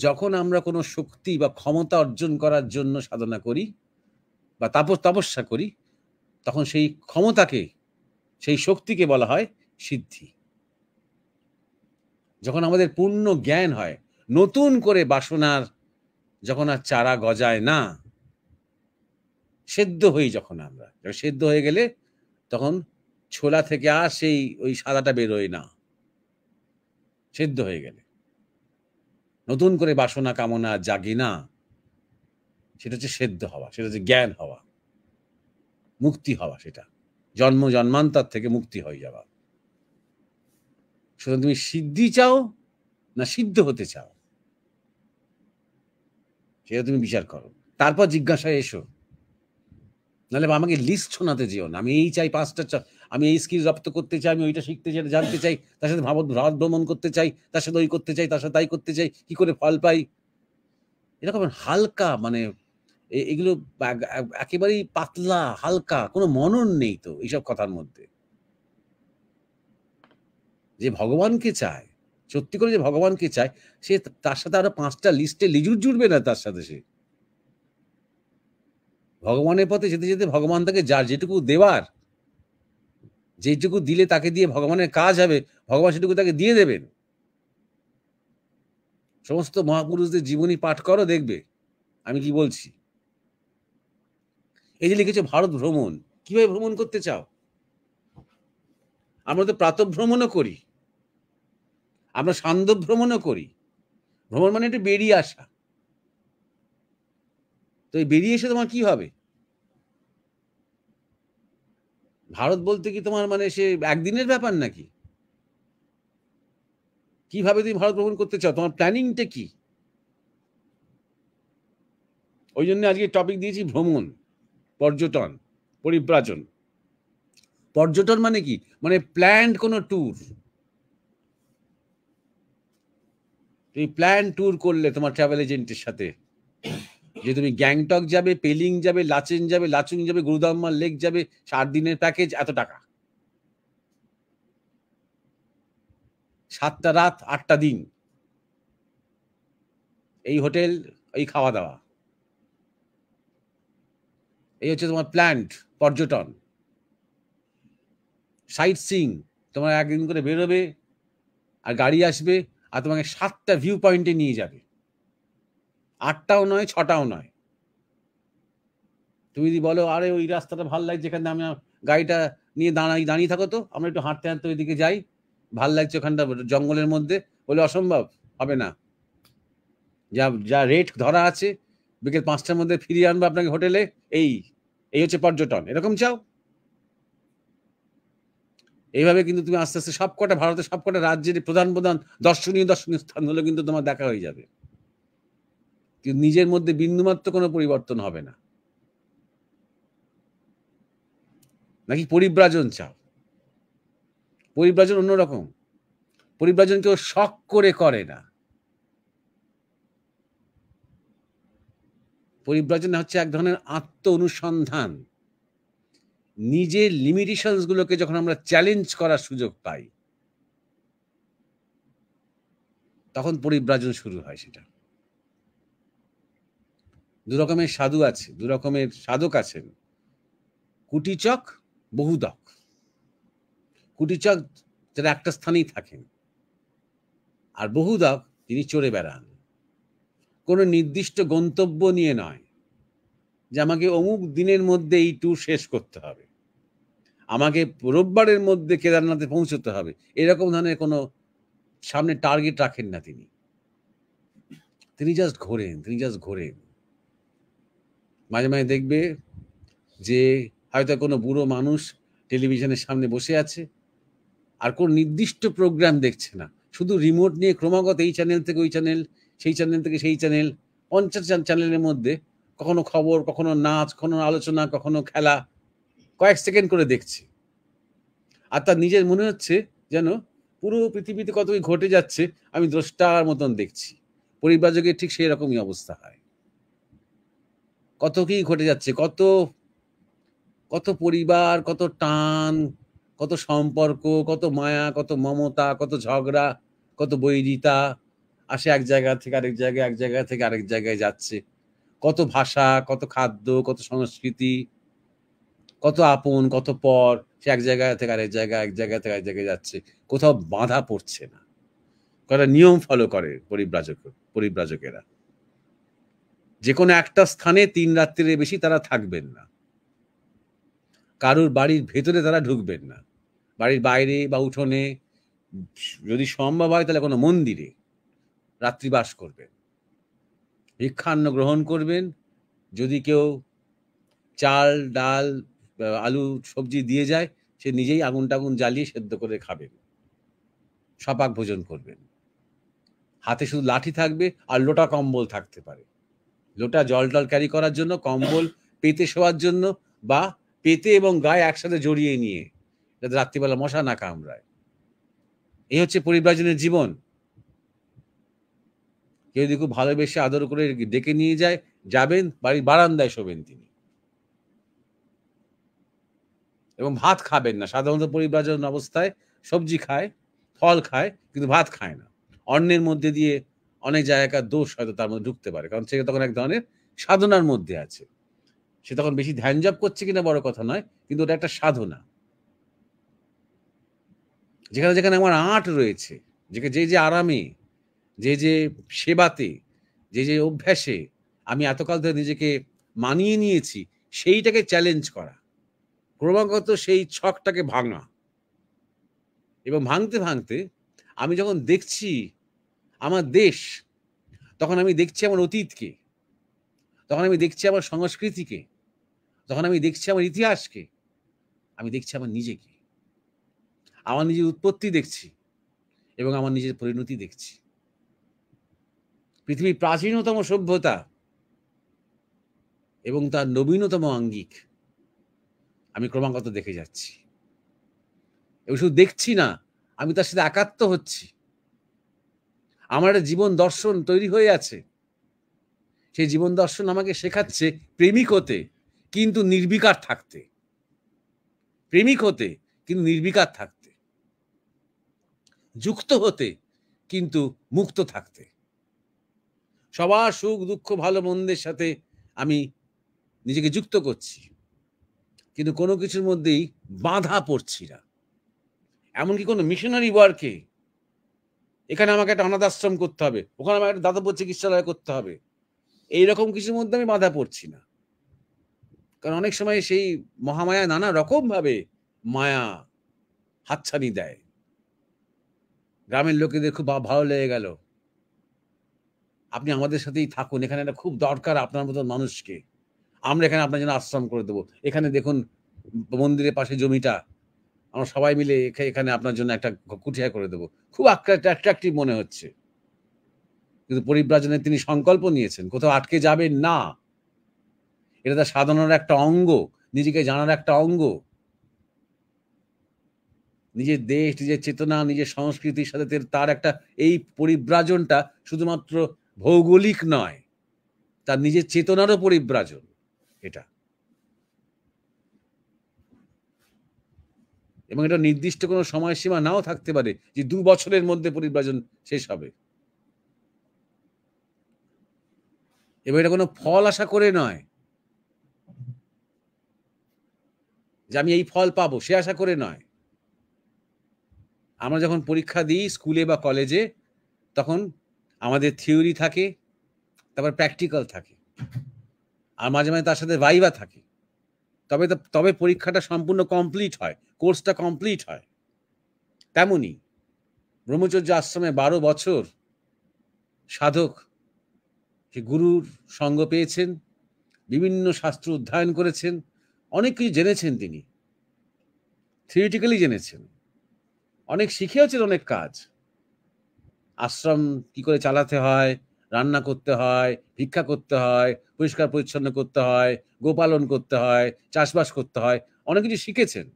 যখন আমরা কোনো শক্তি বা ক্ষমতা অর্জন করার জন্য সাধনা করি বা তপস্যা করি, তখন সেই ক্ষমতাকে, সেই শক্তিকে বলা হয় সিদ্ধি। যখন আমাদের পূর্ণ জ্ঞান হয়, নতুন করে বাসনার যখন আর চারা গজায় না, সেদ্ধ হই যখন আমরা, সেদ্ধ হয়ে গেলে তখন ছোলা থেকে আর সেই ওই সাদাটা বেরোয় না। সেদ্ধ হয়ে গেলে নতুন করে বাসনা কামনা জাগে না, সেটা হচ্ছে সেদ্ধ হওয়া, সেটা হচ্ছে জ্ঞান হওয়া, মুক্তি হওয়া। সেটা জন্মান্তর থেকে মুক্তি হয়ে যাওয়া। সুতরাং তুমি সিদ্ধি চাও না সিদ্ধ হতে চাও, সেটা তুমি বিচার করো, তারপর জিজ্ঞাসায় এসো। নাহলে আমাকে লিস্ট শোনাতে যেও না, আমি এই চাই 5টা, আমি এই স্কিল রপ্ত করতে চাই, আমি ওইটা শিখতে চাই, জানতে চাই, তার সাথে ভারত ভ্রমণ করতে চাই, তার সাথে ওই করতে চাই, তার সাথে তাই করতে চাই, কি করে ফল পাই। এরকম হালকা, মানে এগুলো একেবারেই পাতলা হালকা, কোনো মনন নেই তো এইসব কথার মধ্যে। যে ভগবানকে চায়, সত্যি করে যে ভগবানকে চায়, সে তার সাথে আরো 5টা লিস্টে লিজুর জুড়বে না তার সাথে। সে ভগবানের পথে যেতে যেতে ভগবান তাকে যার যেটুকু দেওয়ার, যেটুকু দিলে তাকে দিয়ে ভগবানের কাজ হবে, ভগবান সেটুকু তাকে দিয়ে দেবেন। সমস্ত মহাপুরুষদের জীবনী পাঠ করো, দেখবে আমি কি বলছি। এই যে লিখেছে ভারত ভ্রমণ, কিভাবে ভ্রমণ করতে চাও? আমরা তো প্রাতঃ ভ্রমণও করি, আমরা সান্ধ্য ভ্রমণও করি। ভ্রমণ মানে একটু বেরিয়ে আসা, তো এই বেরিয়ে এসে তোমার কি হবে? ভারত বলতে কি তোমার মানে সে একদিনের ব্যাপার নাকি? কিভাবে তুমি ভারত ভ্রমণ করতে চাও? তোমার প্ল্যানিংটা কি? ওই জন্য আজকে টপিক দিয়েছি ভ্রমণ, পর্যটন, পরিব্রাজন। পর্যটন মানে কি? মানে প্ল্যান্ড কোনো ট্যুর। তুমি প্ল্যান ট্যুর করলে তোমার ট্রাভেল এজেন্টের সাথে, যে তুমি গ্যাংটক যাবে, পেলিং যাবে, লাচেন যাবে, লাচুং যাবে, গুরুদাম্মার লেক যাবে, 7 দিনের প্যাকেজ, এত টাকা, 7টা রাত 8টা দিন, এই হোটেল, এই খাওয়া দাওয়া, এই হচ্ছে তোমার প্ল্যান্ড পর্যটন। সাইট সিইং, তোমার একদিন করে বেরোবে আর গাড়ি আসবে আর তোমাকে 7টা ভিউ পয়েন্টে নিয়ে যাবে, 8টাও নয় 6টাও নয়। তুমি যদি বলো আরে ওই রাস্তাটা ভাল লাগছে, যেখানে আমি গাড়িটা নিয়ে দাঁড়িয়ে থাকো, তো আমরা একটু হাঁটতে হাঁটতে ওইদিকে যাই, ভাল লাগছে ওখানটা জঙ্গলের মধ্যে, বলে অসম্ভব, হবে না। যা যা রেট ধরা আছে, বিকেল 5টার মধ্যে ফিরিয়ে আনবো আপনাকে হোটেলে, এই এই হচ্ছে পর্যটন। এরকম চাও? এইভাবে কিন্তু তুমি আস্তে আস্তে সবকটা ভারতের সবকটা রাজ্যের প্রধান প্রধান দর্শনীয় স্থানগুলো কিন্তু তোমার দেখা হয়ে যাবে, কিন্তু নিজের মধ্যে বিন্দুমাত্র কোনো পরিবর্তন হবে না। নাকি পরিব্রাজন চাও? পরিব্রাজন অন্যরকম। পরিব্রাজন কেউ শখ করে না। পরিব্রাজন হচ্ছে এক ধরনের আত্ম অনুসন্ধান। নিজের লিমিটেশনস গুলোকে যখন আমরা চ্যালেঞ্জ করার সুযোগ পাই, তখন পরিব্রাজন শুরু হয়। সেটা দু রকমের সাধু আছে, দু রকমের সাধক আছেন। কুটিচক, বহুদক। কুটিচক যারা একটা স্থানেই থাকেন, আর বহুদক তিনি চড়ে বেড়ান, কোনো নির্দিষ্ট গন্তব্য নিয়ে নয়, যে আমাকে অমুক দিনের মধ্যে এই ট্যুর শেষ করতে হবে, আমাকে রোববারের মধ্যে কেদারনাথে পৌঁছতে হবে, এরকম ধরনের কোনো সামনে টার্গেট রাখেন না তিনি। তিনি জাস্ট ঘোরেন। মাঝে মাঝে দেখবে যে হয়তো কোনো বুড়ো মানুষ টেলিভিশনের সামনে বসে আছে, আর কোন নির্দিষ্ট প্রোগ্রাম দেখছে না, শুধু রিমোট নিয়ে ক্রমাগত এই চ্যানেল থেকে ওই চ্যানেল, সেই চ্যানেল থেকে সেই চ্যানেল, 50 চ্যানেলের মধ্যে কখনো খবর, কখনো নাচ, কখনো আলোচনা, কখনো খেলা, কয়েক সেকেন্ড করে দেখছে। আর তার নিজের মনে হচ্ছে যেন পুরো পৃথিবীতে কত কি ঘটে যাচ্ছে আমি দ্রষ্টার মতন দেখছি। পরিব্রাজকের ঠিক সেই রকমই অবস্থা হয়। কত কি ঘটে যাচ্ছে, কত কত পরিবার, কত টান, কত সম্পর্ক, কত মায়া, কত মমতা, কত ঝগড়া, কত বৈরিতা, আসে এক জায়গা থেকে আরেক জায়গায়, এক জায়গা থেকে আরেক জায়গায় যাচ্ছে। কত ভাষা, কত খাদ্য, কত সংস্কৃতি, কত আপন, কত পর, সে এক জায়গা থেকে আরেক জায়গায়, এক জায়গা থেকে আরেক জায়গায় যাচ্ছে, কোথাও বাধা পড়ছে না। কয়েকটা নিয়ম ফলো করে পরিব্রাজকেরা। যে কোনো একটা স্থানে 3 রাত্রির বেশি তারা থাকবেন না, কারুর বাড়ির ভেতরে তারা ঢুকবেন না, বাড়ির বাইরে বা উঠোনে, যদি সম্ভব হয় তাহলে কোনো মন্দিরে রাত্রিবাস করবেন, ভিক্ষান্ন গ্রহণ করবেন। যদি কেউ চাল ডাল আলু সবজি দিয়ে যায়, সে নিজেই আগুন টাগুন জ্বালিয়ে সেদ্ধ করে খাবেন, সপাক ভোজন করবেন। হাতে শুধু লাঠি থাকবে আর লোটা কম্বল থাকতে পারে, লোটা জল টল ক্যারি করার জন্য, কম্বল পেতে শোয়ার জন্য, বা পেতে এবং গায়ে একসাথে জড়িয়ে নিয়ে, যাতে রাত্রিবেলা মশা না কামড়ায়। এই হচ্ছে পরিব্রাজনের জীবন। কেউ যদি খুব ভালোবেসে আদর করে ডেকে নিয়ে যায়, যাবেন, বাড়ির বারান্দায় শোবেন তিনি, এবং ভাত খাবেন না। সাধারণত পরিব্রাজন অবস্থায় সবজি খায়, ফল খায়, কিন্তু ভাত খায় না। অন্নের মধ্যে দিয়ে অনেক জায়গাকার দোষ হয়তো তার মধ্যে ঢুকতে পারে, কারণ সে তখন এক ধরনের সাধনার মধ্যে আছে। সে তখন বেশি ধ্যান জপ করছে কিনা বড় কথা নয়, কিন্তু ওটা একটা সাধনা। যেখানে যেখানে আমার আর্ট রয়েছে, যে আরামে, যে সেবাতে, যে অভ্যাসে আমি এতকাল ধরে নিজেকে মানিয়ে নিয়েছি, সেইটাকে চ্যালেঞ্জ করা, ক্রমাগত সেই ছকটাকে ভাঙা। এবং ভাঙতে ভাঙতে আমি যখন দেখছি আমার দেশ, তখন আমি দেখছি আমার অতীতকে, তখন আমি দেখছি আমার সংস্কৃতিকে, তখন আমি দেখছি আমার ইতিহাসকে, আমি দেখছি আমার নিজেকে, আমার নিজের উৎপত্তি দেখছি এবং আমার নিজের পরিণতি দেখছি। পৃথিবীর প্রাচীনতম সভ্যতা এবং তার নবীনতম আঙ্গিক আমি ক্রমাগত দেখে যাচ্ছি, এবং শুধু দেখছি না, আমি তার সাথে একাত্ম হচ্ছি। আমার একটা জীবন দর্শন তৈরি হয়ে আছে, সেই জীবন দর্শন আমাকে শেখাচ্ছে প্রেমিক হতে কিন্তু নির্বিকার থাকতে, প্রেমিক হতে কিন্তু নির্বিকার থাকতে, যুক্ত হতে কিন্তু মুক্ত থাকতে। সবার সুখ দুঃখ ভালো মন্দের সাথে আমি নিজেকে যুক্ত করছি, কিন্তু কোনো কিছুর মধ্যেই বাধা পড়ছি না। এমনকি কোনো মিশনারি ওয়ার্কে, এখানে আমাকে একটা অনাথ আশ্রম করতে হবে, ওখানে আমাকে একটা দাতব্য চিকিৎসালয় করতে হবে, এইরকম কিছুর মধ্যে আমি বাধা পড়ছি না। কারণ অনেক সময় সেই মহামায়া নানা রকম ভাবে মায়া হাতছানি দেয়। গ্রামের লোকেদের খুব ভালো লেগে গেল, আপনি আমাদের সাথেই থাকুন, এখানে একটা খুব দরকার আপনার মতন মানুষকে, আমরা এখানে আপনার জন্য আশ্রম করে দেবো, এখানে দেখুন মন্দিরের পাশে জমিটা, আমরা সবাই মিলে এখানে আপনার জন্য একটা কুঠিয়া করে দেবো। খুব অ্যাট্রাকটিভ মনে হচ্ছে, কিন্তু পরিব্রাজনের তিনি সংকল্প নিয়েছেন কোথাও আটকে যাবেন না। এটা তার সাধনার একটা অঙ্গ, নিজেকে জানার একটা অঙ্গ। নিজের দেশ, নিজের চেতনা, নিজের সংস্কৃতির সাথে তার একটা, এই পরিব্রাজনটা শুধুমাত্র ভৌগোলিক নয়, তার নিজের চেতনারও পরিব্রাজন এটা। এবং এটা নির্দিষ্ট কোনো সময়সীমা নাও থাকতে পারে যে 2 বছরের মধ্যে পরিব্রাজন শেষ হবে। এবং এটা কোনো ফল আশা করে নয় যে আমি এই ফল পাবো, সে আশা করে নয়। আমরা যখন পরীক্ষা দিই স্কুলে বা কলেজে, তখন আমাদের থিওরি থাকে, তারপর প্র্যাকটিক্যাল থাকে, আর মাঝে মাঝে তার সাথে ভাইভা থাকে। তবে পরীক্ষাটা সম্পূর্ণ কমপ্লিট হয়, কোর্সটা কমপ্লিট হয়। তেমনি ব্রহ্মচর্য আশ্রমে 12 বছর সাধক সে গুরুর সঙ্গ পেয়েছেন, বিভিন্ন শাস্ত্র অধ্যয়ন করেছেন, অনেক কিছু জেনেছেন, তিনি থিওরিটিক্যালি জেনেছেন, অনেক শিখেওছেন, অনেক কাজ। আশ্রম কি করে চালাতে হয়, রান্না করতে হয়, ভিক্ষা করতে হয়, পরিষ্কার পরিচ্ছন্ন করতে হয়, গোপালন করতে হয়, চাষবাস করতে হয়, অনেক কিছু শিখেছেন।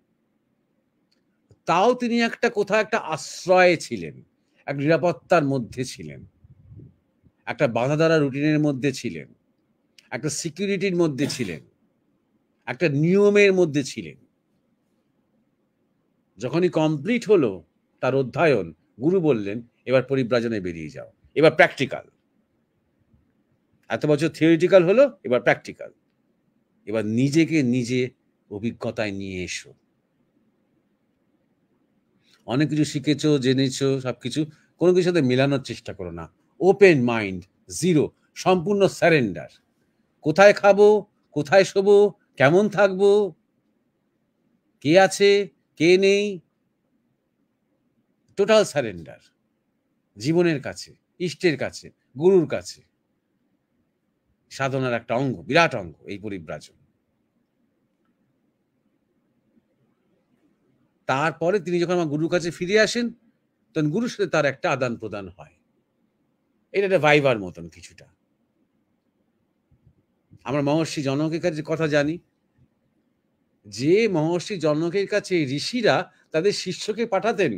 তাও তিনি কোথাও একটা আশ্রয়ে ছিলেন, এক নিরাপত্তার মধ্যে ছিলেন, একটা বাঁধা ধরা রুটিনের মধ্যে ছিলেন, একটা সিকিউরিটির মধ্যে ছিলেন, একটা নিয়মের মধ্যে ছিলেন। যখনই কমপ্লিট হলো তার অধ্যয়ন, গুরু বললেন এবার পরিব্রাজনে বেরিয়ে যাও, এবার প্র্যাকটিক্যাল। এত বছর থিওরিটিক্যাল হলো, এবার প্র্যাকটিক্যাল, এবার নিজেকে নিজে অভিজ্ঞতায় নিয়ে এসো। অনেক কিছু শিখেছো, জেনেছো, সবকিছু কোনো কিছুর সাথে মেলানোর চেষ্টা করো না। ওপেন মাইন্ড, জিরো, সম্পূর্ণ সারেন্ডার। কোথায় খাবো, কোথায় শোবো, কেমন থাকবো, কে আছে কে নেই, টোটাল সারেন্ডার জীবনের কাছে, ইষ্টের কাছে, গুরুর কাছে। সাধনার একটা অঙ্গ, বিরাট অঙ্গ এই পরিব্রাজন। তারপরে তিনি যখন আমার গুরুর কাছে ফিরে আসেন, তখন গুরুর সাথে তার একটা আদান প্রদান হয়। এটা একটা ভাইবার মতন কিছুটা। আমরা মহর্ষি জনকের কাছে কথা জানি, যে মহর্ষি জনকের কাছে ঋষিরা তাদের শিষ্যকে পাঠাতেন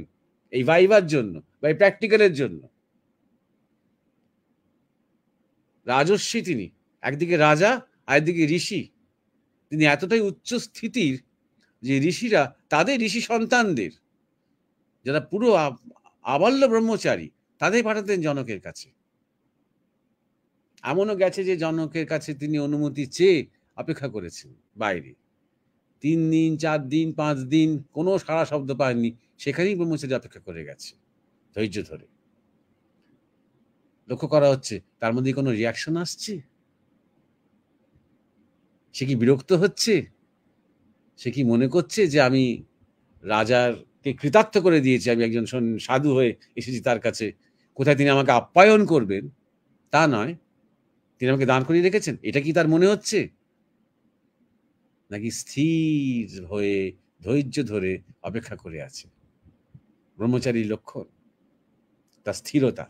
এই ভাইবার জন্য বা এই প্র্যাকটিক্যালের জন্য। রাজর্ষি তিনি, একদিকে রাজা আর একদিকে ঋষি। তিনি এতটাই উচ্চ স্থিতির যে ঋষিরা তাদের ঋষি সন্তানদের, যারা পুরো আবাল্য ব্রহ্মচারী, তাদের পাঠাতেন জনকের কাছে। এমনও গেছে যে জনকের কাছে তিনি অনুমতি চেয়ে অপেক্ষা করেছেন বাইরে, 3 দিন 4 দিন 5 দিন কোনো সাড়া শব্দ পাননি, সেখানেই ব্রহ্মচারী অপেক্ষা করে গেছে ধৈর্য ধরে। লক্ষ্য করা হচ্ছে তার মধ্যে কোনো রিয়াকশন আসছে? সে কি বিরক্ত হচ্ছে? সে কি মনে করছে যে আমি রাজারকে কৃতার্থ করে দিয়েছি, আমি একজন সাধু হয়ে এসেছি তার কাছে, কোথায় তিনি আমাকে আপ্যায়ন করবেন? তা নয়, তিনি আমাকে দাঁড় করিয়ে রেখেছেন, এটা কি তার মনে হচ্ছে? নাকি স্থির হয়ে ধৈর্য ধরে অপেক্ষা করে আছে? ব্রহ্মচারীর লক্ষণ তার স্থিরতা।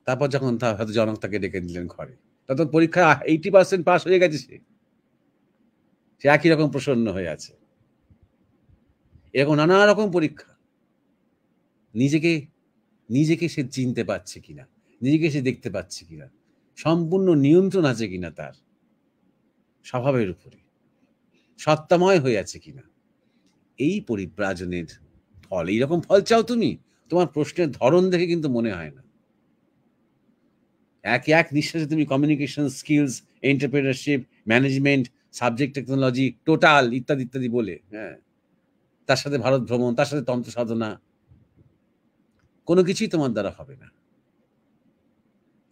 তারপর যখন হয়তো জনক তাকে ডেকে দিলেন ঘরে, তখন পরীক্ষা 80% পাস হয়ে গেছে, সে একই রকম প্রসন্ন হয়ে আছে। এরকম নানা রকম পরীক্ষা। নিজেকে সে চিনতে পারছে কিনা, নিজেকে সে দেখতে পাচ্ছে কিনা, সম্পূর্ণ নিয়ন্ত্রণ আছে কিনা তার স্বভাবের উপরে, সত্তাময় হয়ে আছে কিনা, এই পরিব্রাজনের ফল। এইরকম ফল চাও তুমি? তোমার প্রশ্নের ধরন দেখে কিন্তু মনে হয় না। এক নিঃশ্বাসে তুমি communication skills, entrepreneurship, management, subject technology, total ইত্যাদি ইত্যাদি বলে, হ্যাঁ, তার সাথে ভারত ভ্রমণ, তার সাথে তন্ত্র সাধনা, কোনো কিছুই তোমার দ্বারা হবে না।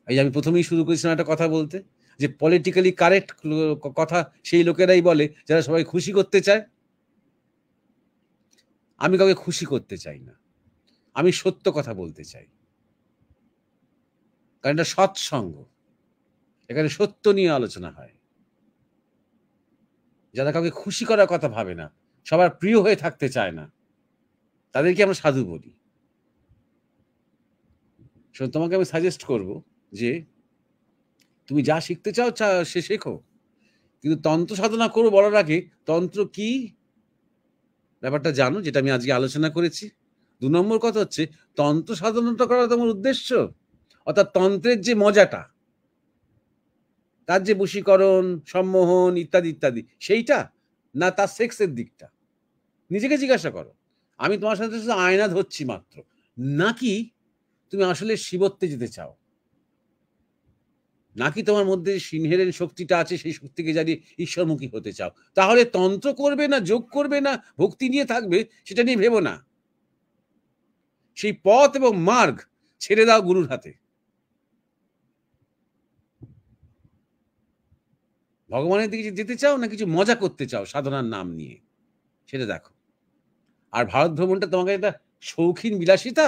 এই যে আমি প্রথমেই শুরু করেছিলাম একটা কথা বলতে, যে পলিটিক্যালি কারেক্ট কথা সেই লোকেরাই বলে যারা সবাই খুশি করতে চায়। আমি কাউকে খুশি করতে চাই না, আমি সত্য কথা বলতে চাই, কারণ এটা সৎসঙ্গ, এখানে সত্য নিয়ে আলোচনা হয়। যারা কাউকে খুশি করার কথা ভাবে না, সবার প্রিয় হয়ে থাকতে চায় না, তাদেরকে আমরা সাধু বলি। তোমাকে আমি সাজেস্ট করব যে তুমি যা শিখতে চাও সে শেখো, কিন্তু তন্ত্র সাধনা করো বলার আগে তন্ত্র কি ব্যাপারটা জানো, যেটা আমি আজকে আলোচনা করেছি। 2 নম্বর কথা হচ্ছে তন্ত্র সাধনাটা করা তোমার উদ্দেশ্য, অর্থাৎ তন্ত্রের যে মজাটা, তার যে বশীকরণ, সম্মোহন ইত্যাদি ইত্যাদি, সেইটা, না তার সেক্সের দিকটা? নিজেকে জিজ্ঞাসা করো। আমি তোমার সাথে শুধু আয়না ধরছি মাত্র, নাকি তুমি আসলে শিবত্বে যেতে চাও, নাকি তোমার মধ্যে সিংহের শক্তিটা আছে, সেই শক্তিকে জানিয়ে ঈশ্বরমুখী হতে চাও? তাহলে তন্ত্র করবে না, যোগ করবে না, ভক্তি নিয়ে থাকবে, সেটা নিয়ে ভেবো না। সেই পথ এবং মার্গ ছেড়ে দাও গুরুর হাতে। ভগবানের দিকে যেতে চাও না কিছু মজা করতে চাও সাধনার নাম নিয়ে, সেটা দেখো। আর ভারত ভ্রমণটা তোমাকে একটা শৌখিন বিলাসিতা,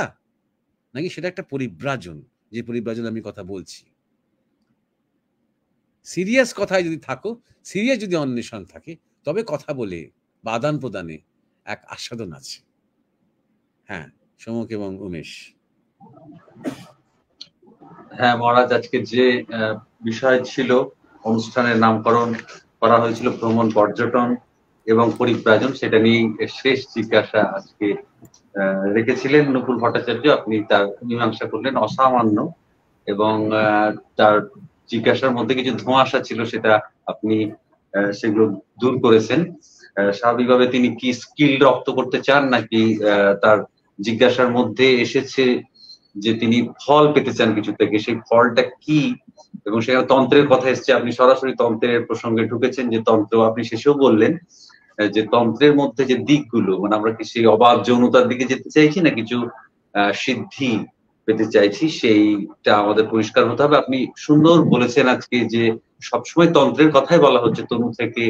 নাকি সেটা একটা পরিব্রাজন, যে পরিব্রাজন আমি কথা বলছি? সিরিয়াস কথায় যদি থাকো, সিরিয়াস যদি অন্বেষণ থাকে, তবে কথা বলে বা আদান প্রদানে এক আস্বাদন আছে। হ্যাঁ, সমক এবং উমেশ। হ্যাঁ মহারাজ, আজকে যে বিষয় ছিল, অনুষ্ঠানের নামকরণ করা হয়েছিল ভ্রমণ, পর্যটন এবং পরিব্রাজন, সেটা নিয়ে শেষ জিজ্ঞাসা আজকে রেখেছিলেন নুপুর ভট্টাচার্য। আপনি তার মীমাংসা করলেন অসামান্য, এবং তার জিজ্ঞাসার মধ্যে কিছু ধোঁয়াশা ছিল, সেটা আপনি সেগুলো দূর করেছেন। স্বাভাবিকভাবে তিনি কি স্কিল রপ্ত করতে চান, নাকি তার জিজ্ঞাসার মধ্যে এসেছে যে তিনি ফল পেতে চান কিছু থেকে, সেই ফলটা কি, এবং সেখানে তন্ত্রের কথা এসছে, আপনি সরাসরি তন্ত্রের প্রসঙ্গে ঢুকেছেন। যে তন্ত্র আপনি শেষেও বললেন যে তন্ত্রের মধ্যে যে দিকগুলো, মানে আমরা কি সেই অবাধ যৌনতার দিকে যেতে চাইছি, না কিছু সিদ্ধি পেতে চাইছি, সেইটা আমাদের পরিষ্কার হতে হবে। আপনি সুন্দর বলেছেন আজকে যে সবসময় তন্ত্রের কথাই বলা হচ্ছে, তনু থেকে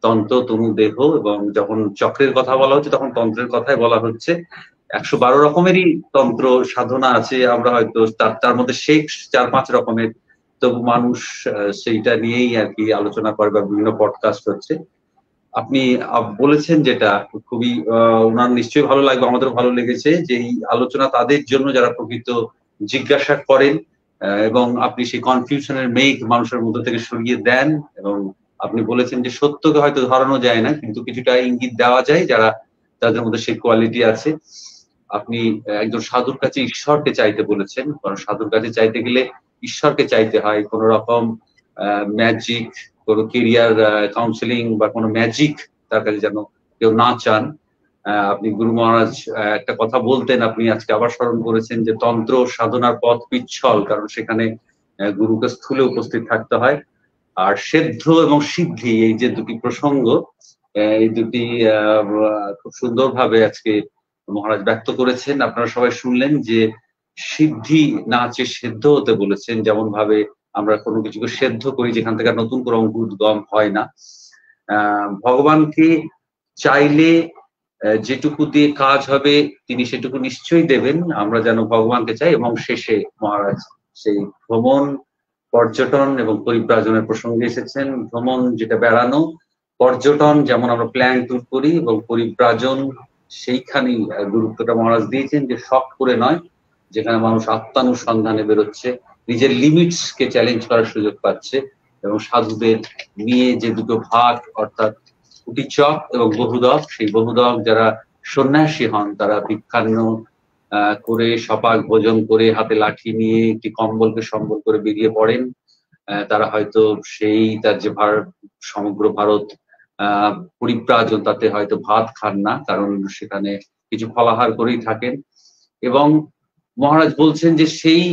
তন্ত্র, তনু দেহ, এবং যখন চক্রের কথা বলা হচ্ছে তখন তন্ত্রের কথাই বলা হচ্ছে। 112 রকমেরই তন্ত্র সাধনা আছে, আমরা হয়তো তার মধ্যে শেখ 4-5 রকমের, তবু মানুষ সেইটা নিয়েই আর কি আলোচনা করে বা বিভিন্ন পডকাস্ট হচ্ছে। আপনি বলেছেন যেটা খুবই ওনার নিশ্চয়ই ভালো লাগবে, আমাদেরও ভালো লেগেছে, যে এই আলোচনা তাদের জন্য যারা প্রকৃত জিজ্ঞাসা করেন, এবং আপনি সেই কনফিউশনের মেঘ মানুষের মধ্যে থেকে সরিয়ে দেন। এবং আপনি বলেছেন যে সত্যকে হয়তো ধরানো যায় না, কিন্তু কিছুটা ইঙ্গিত দেওয়া যায় যারা, তাদের মধ্যে সেই কোয়ালিটি আছে। আপনি একজন সাধুর কাছে ঈশ্বরকে চাইতে বলেছেন, কারণ সাধুর কাছে চাইতে গেলে ঈশ্বরকে চাইতে হয়। কোন রকম ম্যাজিক, কোনো কেরিয়ার কাউন্সিলিং বা কোনো ম্যাজিক তার কাছে যেন কেউ না চান। আপনি গুরু মহারাজ একটা কথা বলতেন, আপনি আজকে আবার স্মরণ করেছেন, যে তন্ত্র সাধনার পথ পিচ্ছল, কারণ সেখানে গুরুকে স্থূলে উপস্থিত থাকতে হয়। আর সেদ্ধ এবং সিদ্ধি, এই যে দুটি প্রসঙ্গ, এই দুটি খুব সুন্দরভাবে আজকে মহারাজ ব্যক্ত করেছেন। আপনারা সবাই শুনলেন যে সিদ্ধি না চেয়ে সেদ্ধ হতে বলেছেন, যেমন ভাবে আমরা কোনো কিছুকে সেদ্ধ করি যেখান থেকে নতুন করে অঙ্কুরোদ্গম হয় না। ভগবানকে চাইলে যেটুকু দিয়ে কাজ হবে তিনি সেটুকু নিশ্চয়ই দেবেন, আমরা যেন ভগবানকে চাই। এবং শেষে মহারাজ সেই ভ্রমণ, পর্যটন এবং পরিব্রাজনের প্রসঙ্গে এসেছেন। ভ্রমণ যেটা বেড়ানো, পর্যটন যেমন আমরা প্ল্যান ট্যুর করি, এবং পরিব্রাজন সেইখানেই গুরুত্বটা মহারাজ দিয়েছেন, যে শখ করে নয়, যেখানে মানুষ আত্মানুসন্ধানে বেরোচ্ছে, নিজের লিমিটস কে চ্যালেঞ্জ করার সুযোগ পাচ্ছে। এবং সাধুদের নিয়ে যে দুটো ভাগ, অর্থাৎ কুটিচক এবং বহুদক, সেই বহুদক যারা সন্ন্যাসী হন তারা ভিক্ষান্ন করে সপাক ভোজন করে হাতে লাঠি নিয়ে একটি কম্বলকে সম্বল করে বেরিয়ে পড়েন। তারা হয়তো সেই তার যে সমগ্র ভারত পরিব্রাজন, তাতে হয়তো ভাত খান না, কারণ সেখানে কিছু ফলাহার করেই থাকেন। এবং মহারাজ বলছেন যে সেই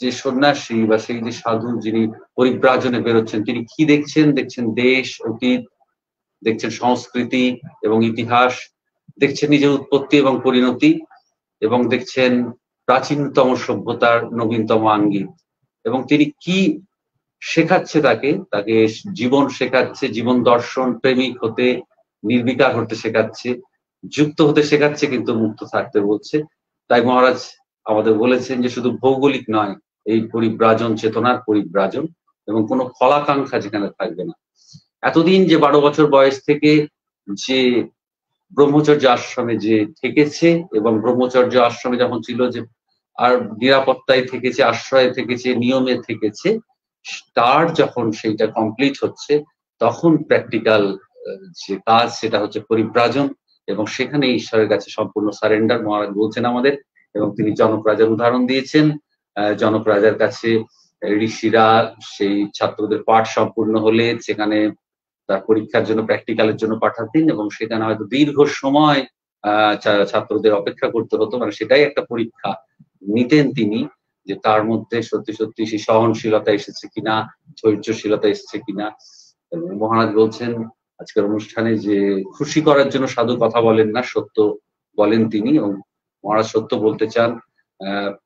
যে সন্ন্যাসী বা সেই যে সাধু যিনি পরিব্রাজনে বেরোচ্ছেন, তিনি কি দেখছেন? দেখছেন দেশ, অতীত, দেখছেন সংস্কৃতি এবং ইতিহাস, দেখছেন নিজের উৎপত্তি এবং পরিণতি, এবং দেখছেন প্রাচীনতম সভ্যতার নবীনতম আঙ্গিক। এবং তিনি কি শেখাচ্ছে? তাকে জীবন শেখাচ্ছে, জীবন দর্শন, প্রেমিক হতে, নির্বিকার হতে শেখাচ্ছে, যুক্ত হতে শেখাচ্ছে, কিন্তু মুক্ত থাকতে বলছে। তাই মহারাজ আমাদের বলেছেন যে শুধু ভৌগোলিক নয়, এই পরিব্রাজন চেতনার পরিব্রাজন, এবং কোনো ফলাকাঙ্ক্ষা যেখানে থাকবে না। এতদিন যে 12 বছর বয়স থেকে যে ব্রহ্মচর্য আশ্রমে যে থেকেছে, এবং ব্রহ্মচর্য আশ্রমে যখন ছিল যে আর নিরাপত্তায় থেকেছে, আশ্রয়ে থেকেছে, নিয়মে থেকেছে, তার যখন সেইটা কমপ্লিট হচ্ছে, তখন প্র্যাকটিক্যাল যে কাজ সেটা হচ্ছে পরিব্রাজন, এবং সেখানে ঈশ্বরের কাছে সম্পূর্ণ সারেন্ডার মহারাজ বলছেন আমাদের। এবং তিনি জনক রাজার উদাহরণ দিয়েছেন। জনক রাজার কাছে ঋষিরা সেই ছাত্রদের পাঠ সম্পূর্ণ হলে সেখানে তার পরীক্ষার জন্য, প্র্যাকটিক্যালের জন্য পাঠাতেন, এবং সেখানে হয়তো দীর্ঘ সময় ছাত্রদের অপেক্ষা করতে হতো, মানে সেটাই একটা পরীক্ষা নিতেন তিনি, যে তার মধ্যে সত্যি সত্যি সেই সহনশীলতা এসেছে কিনা, ধৈর্যশীলতা এসেছে কিনা। এবং মহারাজ বলছেন আজকের অনুষ্ঠানে যে খুশি করার জন্য সাধু কথা বলেন না, সত্য বলেন তিনি। এবং মহারাজ সত্য বলতে চান,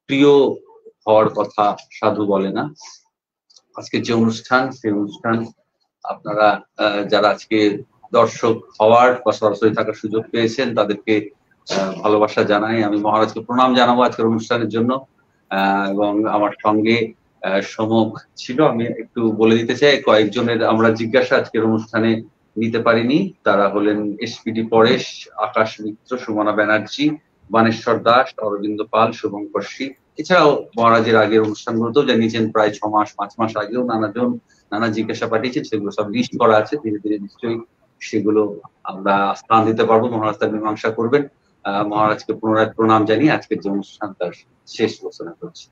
প্রিয় হওয়ার কথা সাধু বলে না। আজকের যে অনুষ্ঠান, সেই অনুষ্ঠান আপনারা যারা আজকে দর্শক হওয়ার বা সরাসরি থাকার সুযোগ পেয়েছেন, তাদেরকে ভালোবাসা জানাই। আমি মহারাজকে প্রণাম জানাবো আজকের অনুষ্ঠানের জন্য। এবং আমার সঙ্গে সমক ছিল। আমি একটু বলে দিতে চাই, কয়েকজনের আমরা জিজ্ঞাসা আজকের অনুষ্ঠানে নিতে পারিনি। তারা হলেন এসপিডি পরেশ, আকাশ মিত্র, সুমনা ব্যানার্জি, বানেশ্বর দাস, অরবিন্দ পাল, শুভঙ্কর শী। এছাড়াও মহারাজের আগের অনুষ্ঠানগুলোতেও জানিয়েছেন প্রায় 6 মাস 5 মাস আগেও নানা জিজ্ঞাসা পাঠিয়েছেন, সেগুলো সব লিস্ট করা আছে। ধীরে ধীরে নিশ্চয়ই সেগুলো আমরা স্থান দিতে পারবো, মহারাজ তার মীমাংসা করবেন। মহারাজকে পুনরায় প্রণাম জানিয়ে আজকের যে অনুষ্ঠান তার শেষ ঘোষণা করছি।